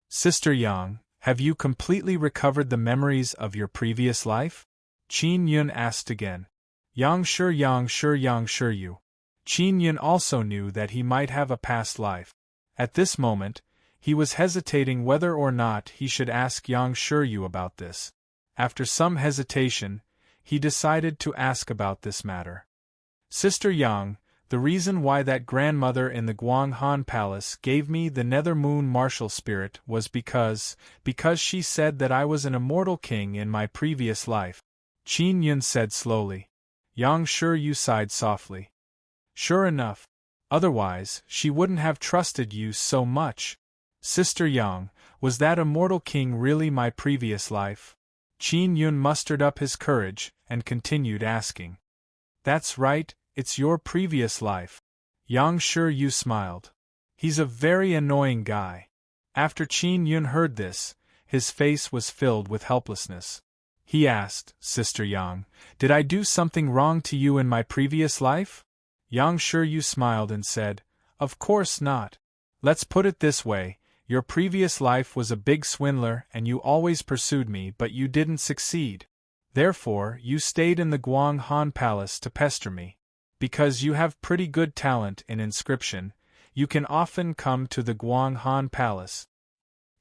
Sister Yang, have you completely recovered the memories of your previous life? Qin Yun asked again. Yang Shiryu. Qin Yun also knew that he might have a past life. At this moment, he was hesitating whether or not he should ask Yang Shiryu about this. After some hesitation, he decided to ask about this matter. Sister Yang, the reason why that grandmother in the Guang Han Palace gave me the Nether Moon martial spirit was because she said that I was an immortal king in my previous life. Qin Yun said slowly. Yang Shiryu sighed softly. Sure enough. Otherwise, she wouldn't have trusted you so much. Sister Yang, was that immortal king really my previous life? Qin Yun mustered up his courage and continued asking. That's right, it's your previous life. Yang Shiryu smiled. He's a very annoying guy. After Qin Yun heard this, his face was filled with helplessness. He asked, Sister Yang, did I do something wrong to you in my previous life? Yang Shiryu smiled and said, Of course not. Let's put it this way, Your previous life was a big swindler and you always pursued me, but you didn't succeed. Therefore, you stayed in the Guang Han Palace to pester me. Because you have pretty good talent in inscription, you can often come to the Guang Han Palace.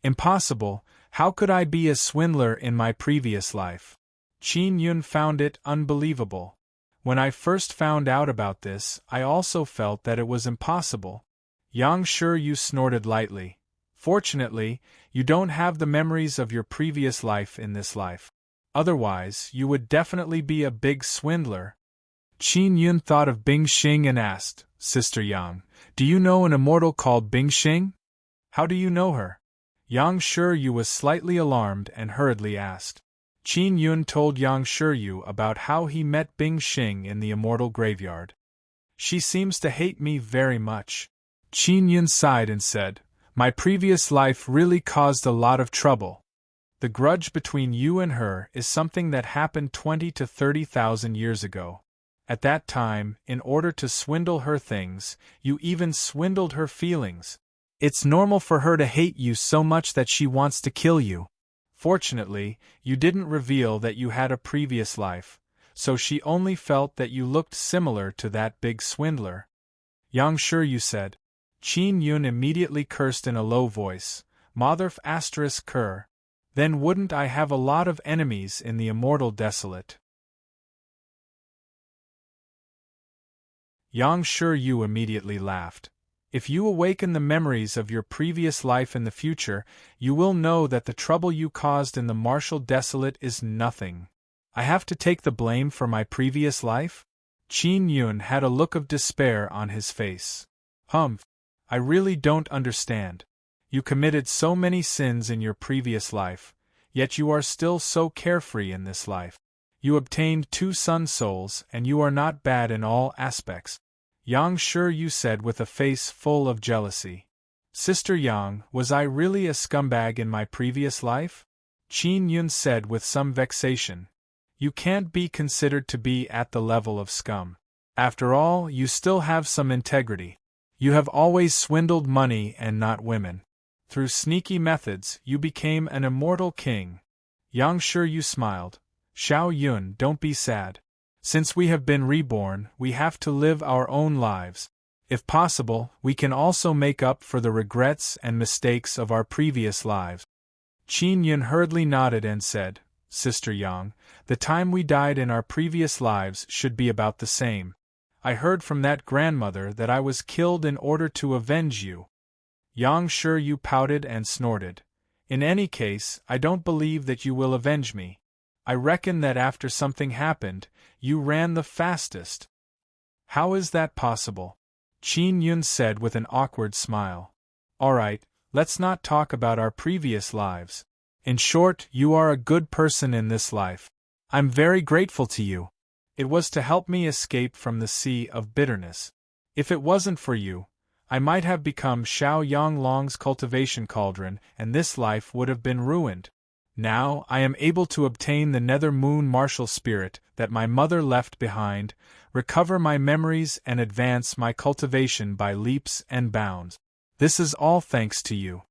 Impossible, how could I be a swindler in my previous life? Qin Yun found it unbelievable. When I first found out about this, I also felt that it was impossible. Yang Shiyu snorted lightly. Fortunately, you don't have the memories of your previous life in this life. Otherwise, you would definitely be a big swindler. Qin Yun thought of Bing Xing and asked, Sister Yang, do you know an immortal called Bing Xing? How do you know her? Yang Shiyu was slightly alarmed and hurriedly asked. Qin Yun told Yang Shiyu about how he met Bing Xing in the immortal graveyard. She seems to hate me very much. Qin Yun sighed and said, my previous life really caused a lot of trouble. The grudge between you and her is something that happened 20 to 30,000 years ago. At that time, in order to swindle her things, you even swindled her feelings. It's normal for her to hate you so much that she wants to kill you. Fortunately, you didn't reveal that you had a previous life, so she only felt that you looked similar to that big swindler. Yang Shiyu said. Qin Yun immediately cursed in a low voice, Motherf ****. Then wouldn't I have a lot of enemies in the immortal desolate? Yang Shiyu immediately laughed. If you awaken the memories of your previous life in the future, you will know that the trouble you caused in the martial desolate is nothing. I have to take the blame for my previous life? Qin Yun had a look of despair on his face. I really don't understand. You committed so many sins in your previous life, yet you are still so carefree in this life. You obtained 2 sun souls and you are not bad in all aspects. Yang Shiyu said with a face full of jealousy. Sister Yang, was I really a scumbag in my previous life? Qin Yun said with some vexation. You can't be considered to be at the level of scum. After all, you still have some integrity. You have always swindled money and not women. Through sneaky methods, you became an immortal king. Yang Shiyu smiled. Xiao Yun, don't be sad. Since we have been reborn, we have to live our own lives. If possible, we can also make up for the regrets and mistakes of our previous lives. Qin Yun hurriedly nodded and said, Sister Yang, the time we died in our previous lives should be about the same. I heard from that grandmother that I was killed in order to avenge you. Yang Shiyu pouted and snorted. In any case, I don't believe that you will avenge me. I reckon that after something happened, you ran the fastest. How is that possible? Qin Yun said with an awkward smile. Alright, let's not talk about our previous lives. In short, you are a good person in this life. I'm very grateful to you. It was to help me escape from the sea of bitterness. If it wasn't for you, I might have become Xiao Yanglong's cultivation cauldron and this life would have been ruined. Now I am able to obtain the Nether Moon martial spirit that my mother left behind, recover my memories and advance my cultivation by leaps and bounds. This is all thanks to you.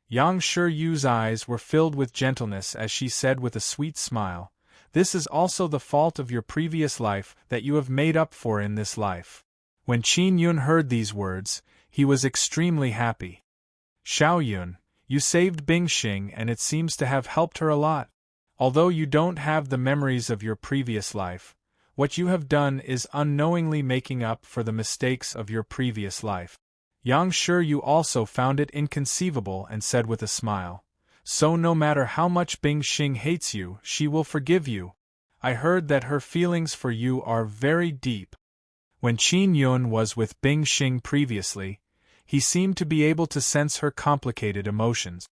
Yang Shiyu's eyes were filled with gentleness as she said with a sweet smile, This is also the fault of your previous life that you have made up for in this life. When Qin Yun heard these words, he was extremely happy. Xiao Yun, you saved Bing Xing and it seems to have helped her a lot. Although you don't have the memories of your previous life, what you have done is unknowingly making up for the mistakes of your previous life. Yang Shiyu also found it inconceivable and said with a smile, So no matter how much Bing Xing hates you, she will forgive you. I heard that her feelings for you are very deep. When Qin Yun was with Bing Xing previously, he seemed to be able to sense her complicated emotions.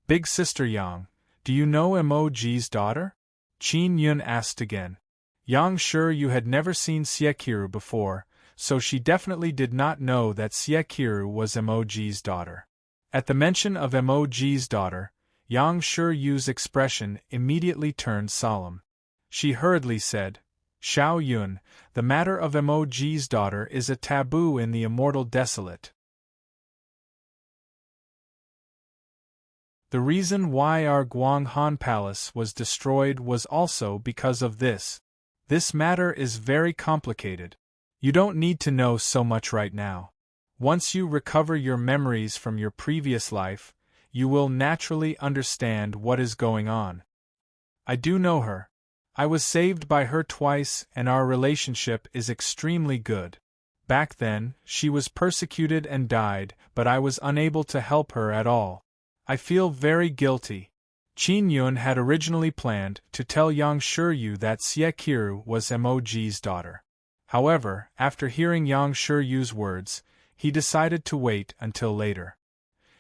Big Sister Yang, do you know Emoji's daughter? Qin Yun asked again. Yang Shiyu had never seen Xieqiru before, so she definitely did not know that Xieqiru was Emoji's daughter. At the mention of Emoji's daughter, Yang Shiyu's expression immediately turned solemn. She hurriedly said, Xiao Yun, the matter of Emoji's daughter is a taboo in the immortal desolate. The reason why our Guanghan Palace was destroyed was also because of this. This matter is very complicated. You don't need to know so much right now. Once you recover your memories from your previous life, you will naturally understand what is going on. I do know her. I was saved by her twice and our relationship is extremely good. Back then, she was persecuted and died, but I was unable to help her at all. I feel very guilty. Qin Yun had originally planned to tell Yang Shiryu that Xie Qiru was Moji's daughter. However, after hearing Yang Shiryu's words, he decided to wait until later.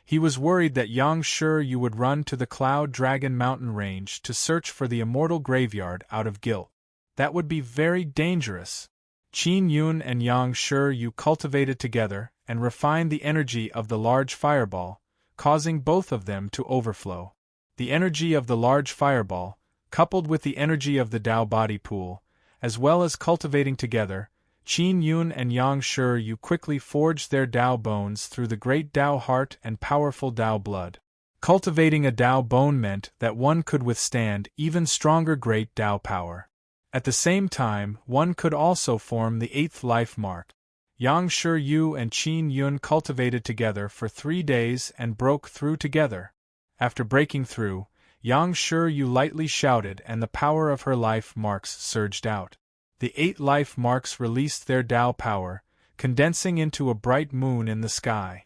He was worried that Yang Shiryu would run to the Cloud Dragon mountain range to search for the immortal graveyard out of guilt. That would be very dangerous. Qin Yun and Yang Shiryu cultivated together and refined the energy of the large fireball, causing both of them to overflow. The energy of the large fireball, coupled with the energy of the Dao body pool, as well as cultivating together, Qin Yun and Yang Shiryu quickly forged their Dao bones through the great Dao heart and powerful Dao blood. Cultivating a Dao bone meant that one could withstand even stronger great Dao power. At the same time, one could also form the 8th life mark. Yang Shiryu and Qin Yun cultivated together for 3 days and broke through together. After breaking through, Yang Shiryu lightly shouted and the power of her life marks surged out. The 8 life marks released their Dao power, condensing into a bright moon in the sky.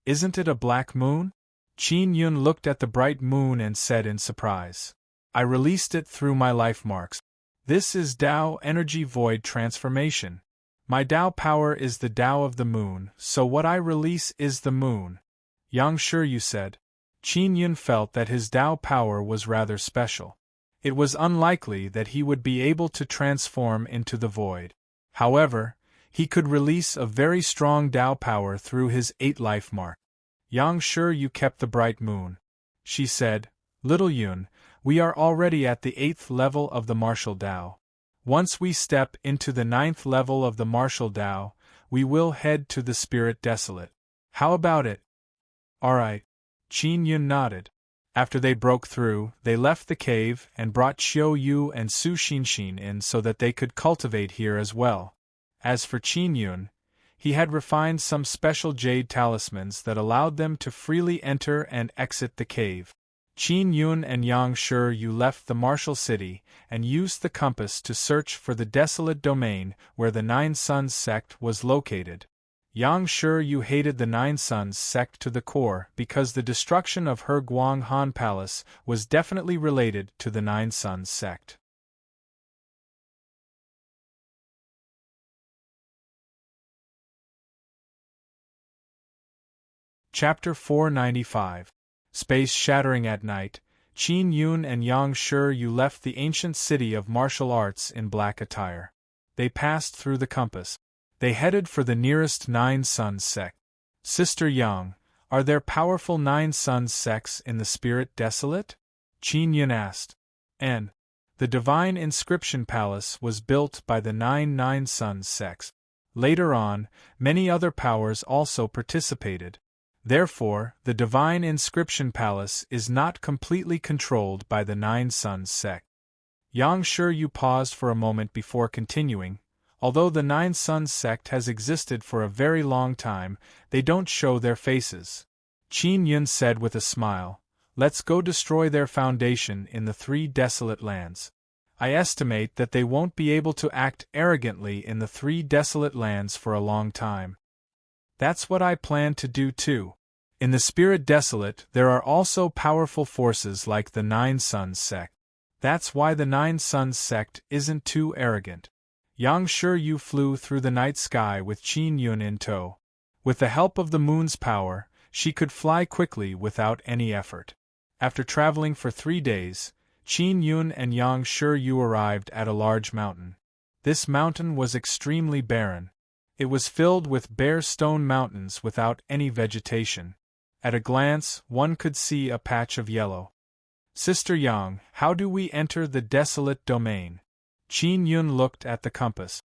Isn't it a black moon? Qin Yun looked at the bright moon and said in surprise. I released it through my life marks. This is Dao energy void transformation. My Dao power is the Dao of the moon, so what I release is the moon. Yang Shiryu said. Qin Yun felt that his Dao power was rather special. It was unlikely that he would be able to transform into the void. However, he could release a very strong Dao power through his 8 life mark. Yang Shiryu kept the bright moon. She said, Little Yun, we are already at the 8th level of the martial Dao. Once we step into the 9th level of the martial Dao, we will head to the Spirit Desolate. How about it? Alright. Qin Yun nodded. After they broke through, they left the cave and brought Xiao Yu and Su Xinshin in so that they could cultivate here as well. As for Qin Yun, he had refined some special jade talismans that allowed them to freely enter and exit the cave. Qin Yun and Yang Shiryu left the martial city and used the compass to search for the desolate domain where the Nine Suns sect was located. Yang Shiryu hated the Nine Suns sect to the core because the destruction of her Guanghan Palace was definitely related to the Nine Suns sect. Chapter 495. Space shattering at night, Qin Yun and Yang Shiryu left the ancient city of martial arts in black attire. They passed through the compass. They headed for the nearest Nine Suns sect. Sister Yang, are there powerful Nine Suns sects in the Spirit Desolate? Qin Yun asked. And the Divine Inscription Palace was built by the Nine Suns sects. Later on, many other powers also participated. Therefore, the Divine Inscription Palace is not completely controlled by the Nine Suns sect. Yang Shiryu paused for a moment before continuing. Although the Nine Suns sect has existed for a very long time, they don't show their faces. Qin Yun said with a smile, Let's go destroy their foundation in the 3 desolate lands. I estimate that they won't be able to act arrogantly in the 3 desolate lands for a long time. That's what I plan to do too. In the Spirit Desolate, there are also powerful forces like the Nine Suns sect. That's why the Nine Suns sect isn't too arrogant. Yang Shiryu flew through the night sky with Qin Yun in tow. With the help of the moon's power, she could fly quickly without any effort. After traveling for 3 days, Qin Yun and Yang Shiryu arrived at a large mountain. This mountain was extremely barren. It was filled with bare stone mountains without any vegetation. At a glance, one could see a patch of yellow. Sister Yang, how do we enter the desolate domain? Qin Yun looked at the compass.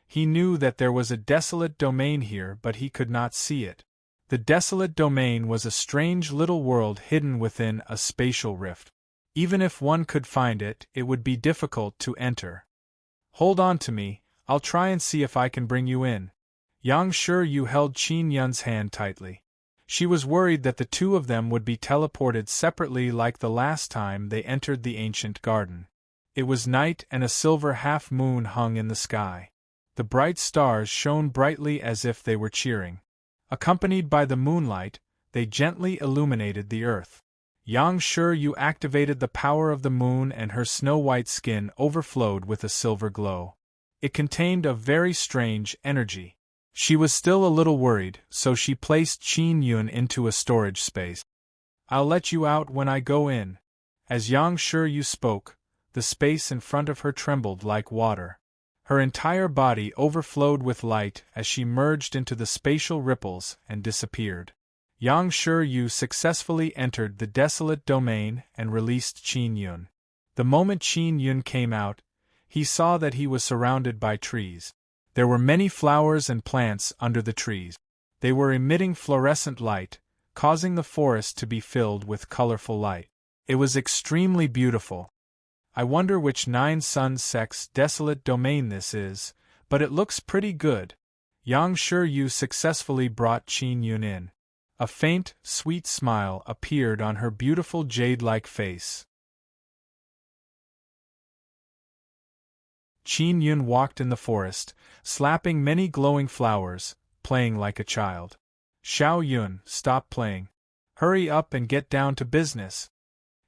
He knew that there was a desolate domain here, but he could not see it. The desolate domain was a strange little world hidden within a spatial rift. Even if one could find it, it would be difficult to enter. Hold on to me, I'll try and see if I can bring you in. Yang Shiyu held Qin Yun's hand tightly. She was worried that the two of them would be teleported separately like the last time they entered the ancient garden. It was night and a silver half-moon hung in the sky. The bright stars shone brightly as if they were cheering. Accompanied by the moonlight, they gently illuminated the earth. Yang Shiyu activated the power of the moon and her snow-white skin overflowed with a silver glow. It contained a very strange energy. She was still a little worried, so she placed Qin Yun into a storage space. I'll let you out when I go in. As Yang Shiyu spoke, the space in front of her trembled like water. Her entire body overflowed with light as she merged into the spatial ripples and disappeared. Yang Shiyu successfully entered the desolate domain and released Qin Yun. The moment Qin Yun came out, he saw that he was surrounded by trees. There were many flowers and plants under the trees. They were emitting fluorescent light, causing the forest to be filled with colorful light. It was extremely beautiful. I wonder which Nine Sun Sect's desolate domain this is, but it looks pretty good. Yang Shiyu successfully brought Qin Yun in. A faint, sweet smile appeared on her beautiful jade-like face. Qin Yun walked in the forest, slapping many glowing flowers, playing like a child. Xiao Yun, stop playing. Hurry up and get down to business.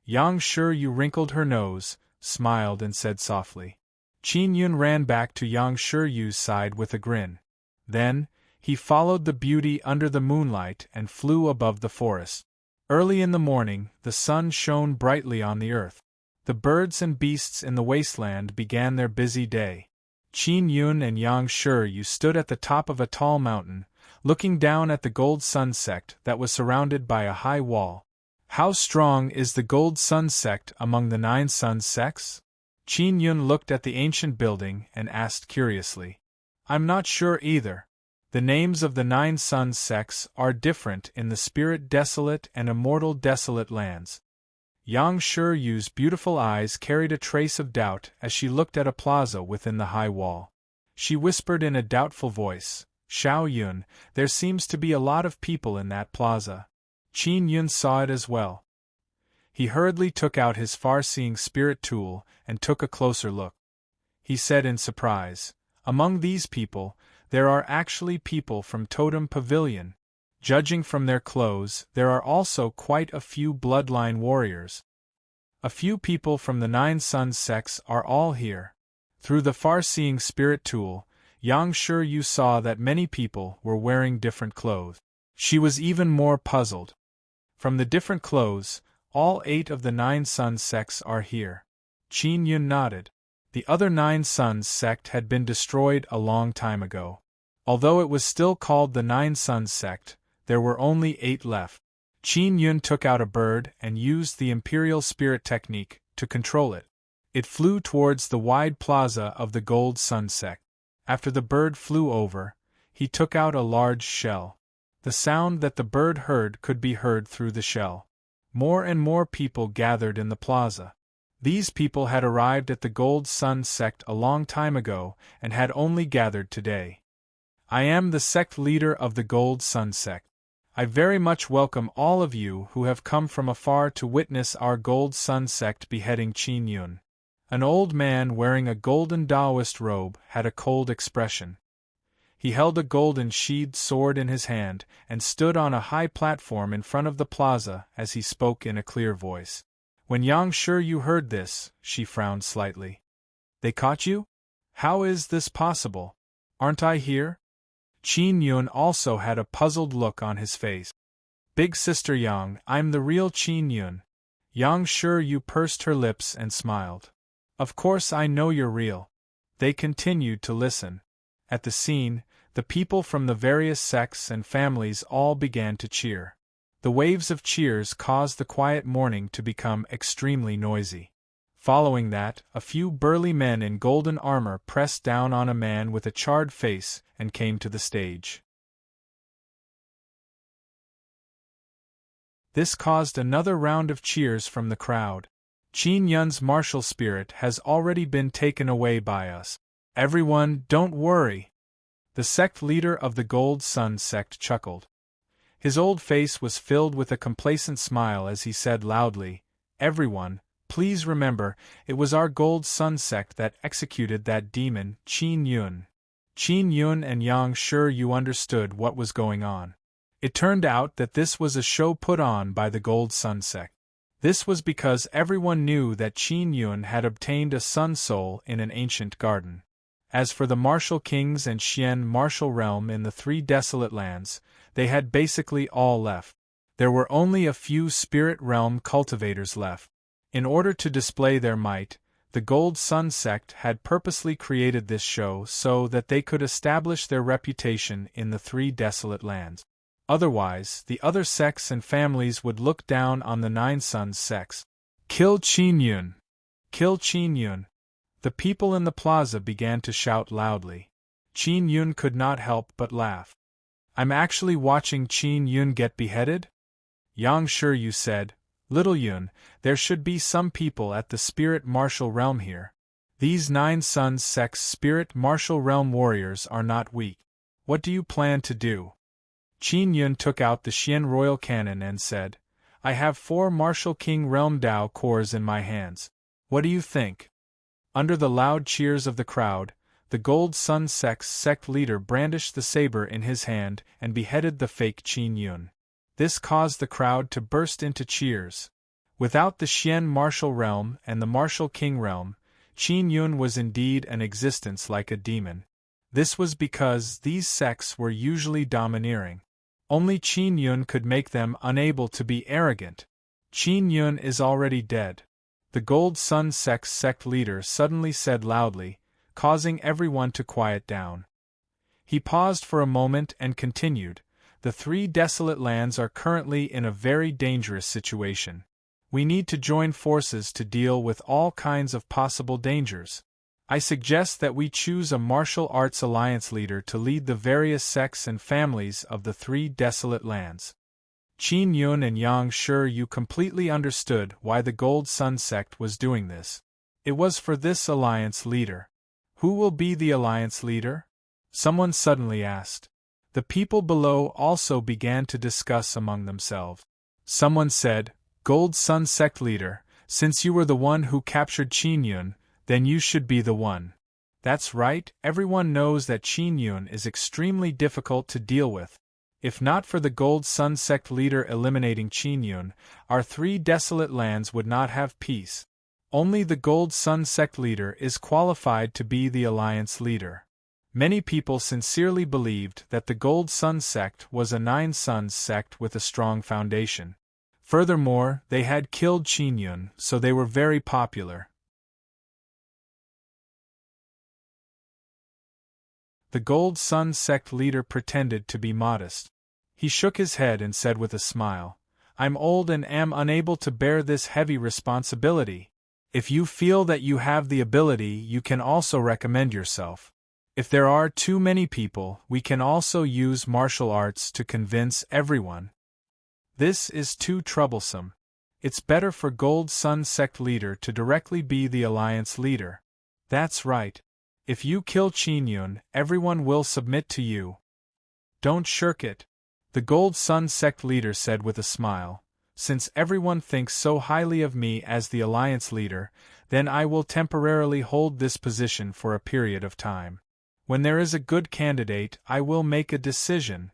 Yang Shiyu wrinkled her nose, smiled and said softly. Qin Yun ran back to Yang Shiyu's side with a grin. Then, he followed the beauty under the moonlight and flew above the forest. Early in the morning, the sun shone brightly on the earth. The birds and beasts in the wasteland began their busy day. Qin Yun and Yang Shiyu stood at the top of a tall mountain, looking down at the Gold Sun Sect that was surrounded by a high wall. How strong is the Gold Sun Sect among the 9 Sun Sects? Qin Yun looked at the ancient building and asked curiously. I'm not sure either. The names of the 9 Sun Sects are different in the Spirit Desolate and Immortal Desolate lands. Yang Shiyu's beautiful eyes carried a trace of doubt as she looked at a plaza within the high wall. She whispered in a doubtful voice, Xiao Yun, there seems to be a lot of people in that plaza. Qin Yun saw it as well. He hurriedly took out his far-seeing spirit tool and took a closer look. He said in surprise, among these people, there are actually people from Totem Pavilion. Judging from their clothes, there are also quite a few bloodline warriors. A few people from the 9 Sun Sects are all here. Through the far-seeing spirit tool, Yang Shiyu saw that many people were wearing different clothes. She was even more puzzled. From the different clothes, all 8 of the 9 Sun Sects are here. Qin Yun nodded. The other 9 Suns sect had been destroyed a long time ago. Although it was still called the 9 Suns sect, there were only 8 left. Qin Yun took out a bird and used the Imperial Spirit technique to control it. It flew towards the wide plaza of the Gold Sun sect. After the bird flew over, he took out a large shell. The sound that the bird heard could be heard through the shell. More and more people gathered in the plaza. These people had arrived at the Gold Sun sect a long time ago and had only gathered today. I am the sect leader of the Gold Sun sect. I very much welcome all of you who have come from afar to witness our Gold Sun sect beheading Qin Yun. An old man wearing a golden Taoist robe had a cold expression. He held a golden sheathed sword in his hand and stood on a high platform in front of the plaza as he spoke in a clear voice. When Yang Shiyu heard this, she frowned slightly. They caught you? How is this possible? Aren't I here? Qin Yun also had a puzzled look on his face. Big Sister Yang, I'm the real Qin Yun. Yang Shiyu pursed her lips and smiled. Of course I know you're real. They continued to listen. At the scene, the people from the various sects and families all began to cheer. The waves of cheers caused the quiet morning to become extremely noisy. Following that, a few burly men in golden armor pressed down on a man with a charred face and came to the stage. This caused another round of cheers from the crowd. Qin Yun's martial spirit has already been taken away by us. Everyone, don't worry. The sect leader of the Gold Sun sect chuckled. His old face was filled with a complacent smile as he said loudly, "Everyone, please remember, it was our Gold Sun sect that executed that demon, Qin Yun. Qin Yun and Yang, sure you understood what was going on. It turned out that this was a show put on by the Gold Sun sect. This was because everyone knew that Qin Yun had obtained a sun soul in an ancient garden. As for the martial kings and Xian martial realm in the three desolate lands, they had basically all left. There were only a few spirit realm cultivators left. In order to display their might, the Gold Sun sect had purposely created this show so that they could establish their reputation in the three desolate lands. Otherwise, the other sects and families would look down on the Nine Suns sects. Kill Qin Yun! Kill Qin Yun! The people in the plaza began to shout loudly. Qin Yun could not help but laugh. I'm actually watching Qin Yun get beheaded? Yang Shiryu said, Little Yun, there should be some people at the spirit martial realm here. These Nine Suns sect's spirit martial realm warriors are not weak. What do you plan to do? Qin Yun took out the Xian royal cannon and said, I have 4 martial king realm Dao cores in my hands. What do you think? Under the loud cheers of the crowd, the Gold Sun sect's sect leader brandished the saber in his hand and beheaded the fake Qin Yun. This caused the crowd to burst into cheers. Without the Xian martial realm and the martial king realm, Qin Yun was indeed an existence like a demon. This was because these sects were usually domineering. Only Qin Yun could make them unable to be arrogant. Qin Yun is already dead. The Gold Sun sect's sect leader suddenly said loudly, causing everyone to quiet down. He paused for a moment and continued, The three desolate lands are currently in a very dangerous situation. We need to join forces to deal with all kinds of possible dangers. I suggest that we choose a martial arts alliance leader to lead the various sects and families of the three desolate lands. Qin Yun and Yang Shiryu completely understood why the Gold Sun sect was doing this. It was for this alliance leader. Who will be the alliance leader? Someone suddenly asked. The people below also began to discuss among themselves. Someone said, Gold Sun sect leader, since you were the one who captured Qin Yun, then you should be the one. That's right, everyone knows that Qin Yun is extremely difficult to deal with. If not for the Gold Sun sect leader eliminating Qin Yun, our three desolate lands would not have peace. Only the Gold Sun sect leader is qualified to be the alliance leader. Many people sincerely believed that the Gold Sun sect was a Nine Suns sect with a strong foundation. Furthermore, they had killed Qin Yun, so they were very popular. The Gold Sun sect leader pretended to be modest. He shook his head and said with a smile, I'm old and am unable to bear this heavy responsibility. If you feel that you have the ability, you can also recommend yourself. If there are too many people, we can also use martial arts to convince everyone. This is too troublesome. It's better for Gold Sun sect leader to directly be the alliance leader. That's right. If you kill Qin Yun, everyone will submit to you. Don't shirk it. The Gold Sun sect leader said with a smile, Since everyone thinks so highly of me as the alliance leader, then I will temporarily hold this position for a period of time. When there is a good candidate, I will make a decision.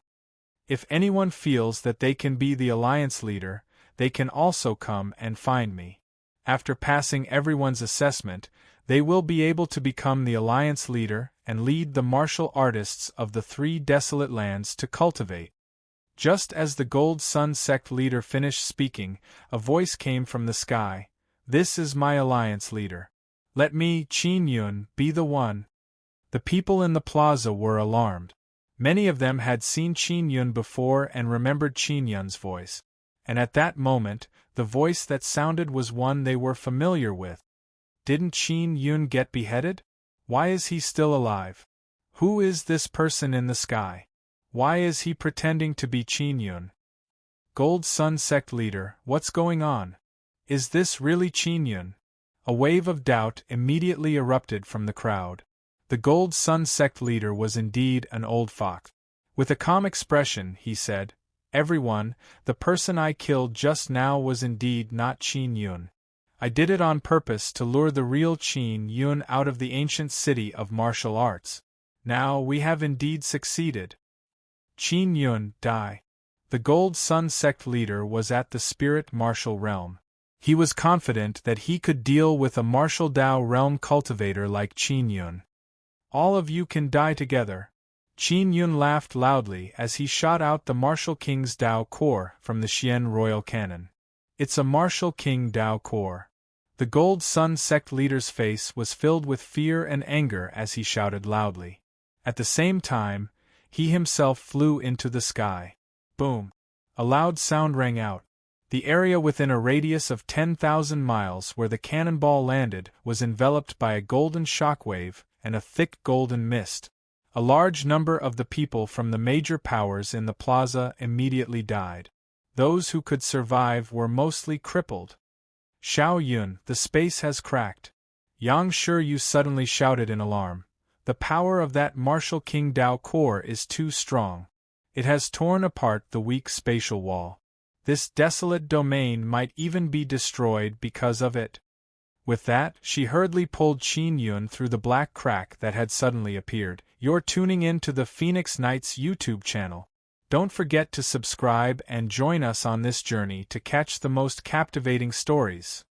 If anyone feels that they can be the alliance leader, they can also come and find me. After passing everyone's assessment, they will be able to become the alliance leader and lead the martial artists of the three desolate lands to cultivate. Just as the Gold Sun sect leader finished speaking, a voice came from the sky. This is my alliance leader. Let me, Qin Yun, be the one. The people in the plaza were alarmed. Many of them had seen Qin Yun before and remembered Qin Yun's voice. And at that moment, the voice that sounded was one they were familiar with. Didn't Qin Yun get beheaded? Why is he still alive? Who is this person in the sky? Why is he pretending to be Qin Yun? Gold Sun sect leader, what's going on? Is this really Qin Yun? A wave of doubt immediately erupted from the crowd. The Gold Sun sect leader was indeed an old fox. With a calm expression, he said, "Everyone, the person I killed just now was indeed not Qin Yun. I did it on purpose to lure the real Qin Yun out of the ancient city of martial arts. Now we have indeed succeeded." Qin Yun, die. The Gold Sun sect leader was at the spirit martial realm. He was confident that he could deal with a martial Dao realm cultivator like Qin Yun. "All of you can die together." Qin Yun laughed loudly as he shot out the Martial King's Dao core from the Xian royal cannon. "It's a Martial King Dao core." The Gold Sun sect leader's face was filled with fear and anger as he shouted loudly. At the same time, he himself flew into the sky. Boom! A loud sound rang out. The area within a radius of 10,000 miles where the cannonball landed was enveloped by a golden shockwave and a thick golden mist. A large number of the people from the major powers in the plaza immediately died. Those who could survive were mostly crippled. "Xiao Yun, the space has cracked." Yang Shiryu suddenly shouted in alarm. "The power of that Martial King Dao core is too strong. It has torn apart the weak spatial wall. This desolate domain might even be destroyed because of it." With that, she hurriedly pulled Qin Yun through the black crack that had suddenly appeared. You're tuning in to the Phoenix Knights YouTube channel. Don't forget to subscribe and join us on this journey to catch the most captivating stories.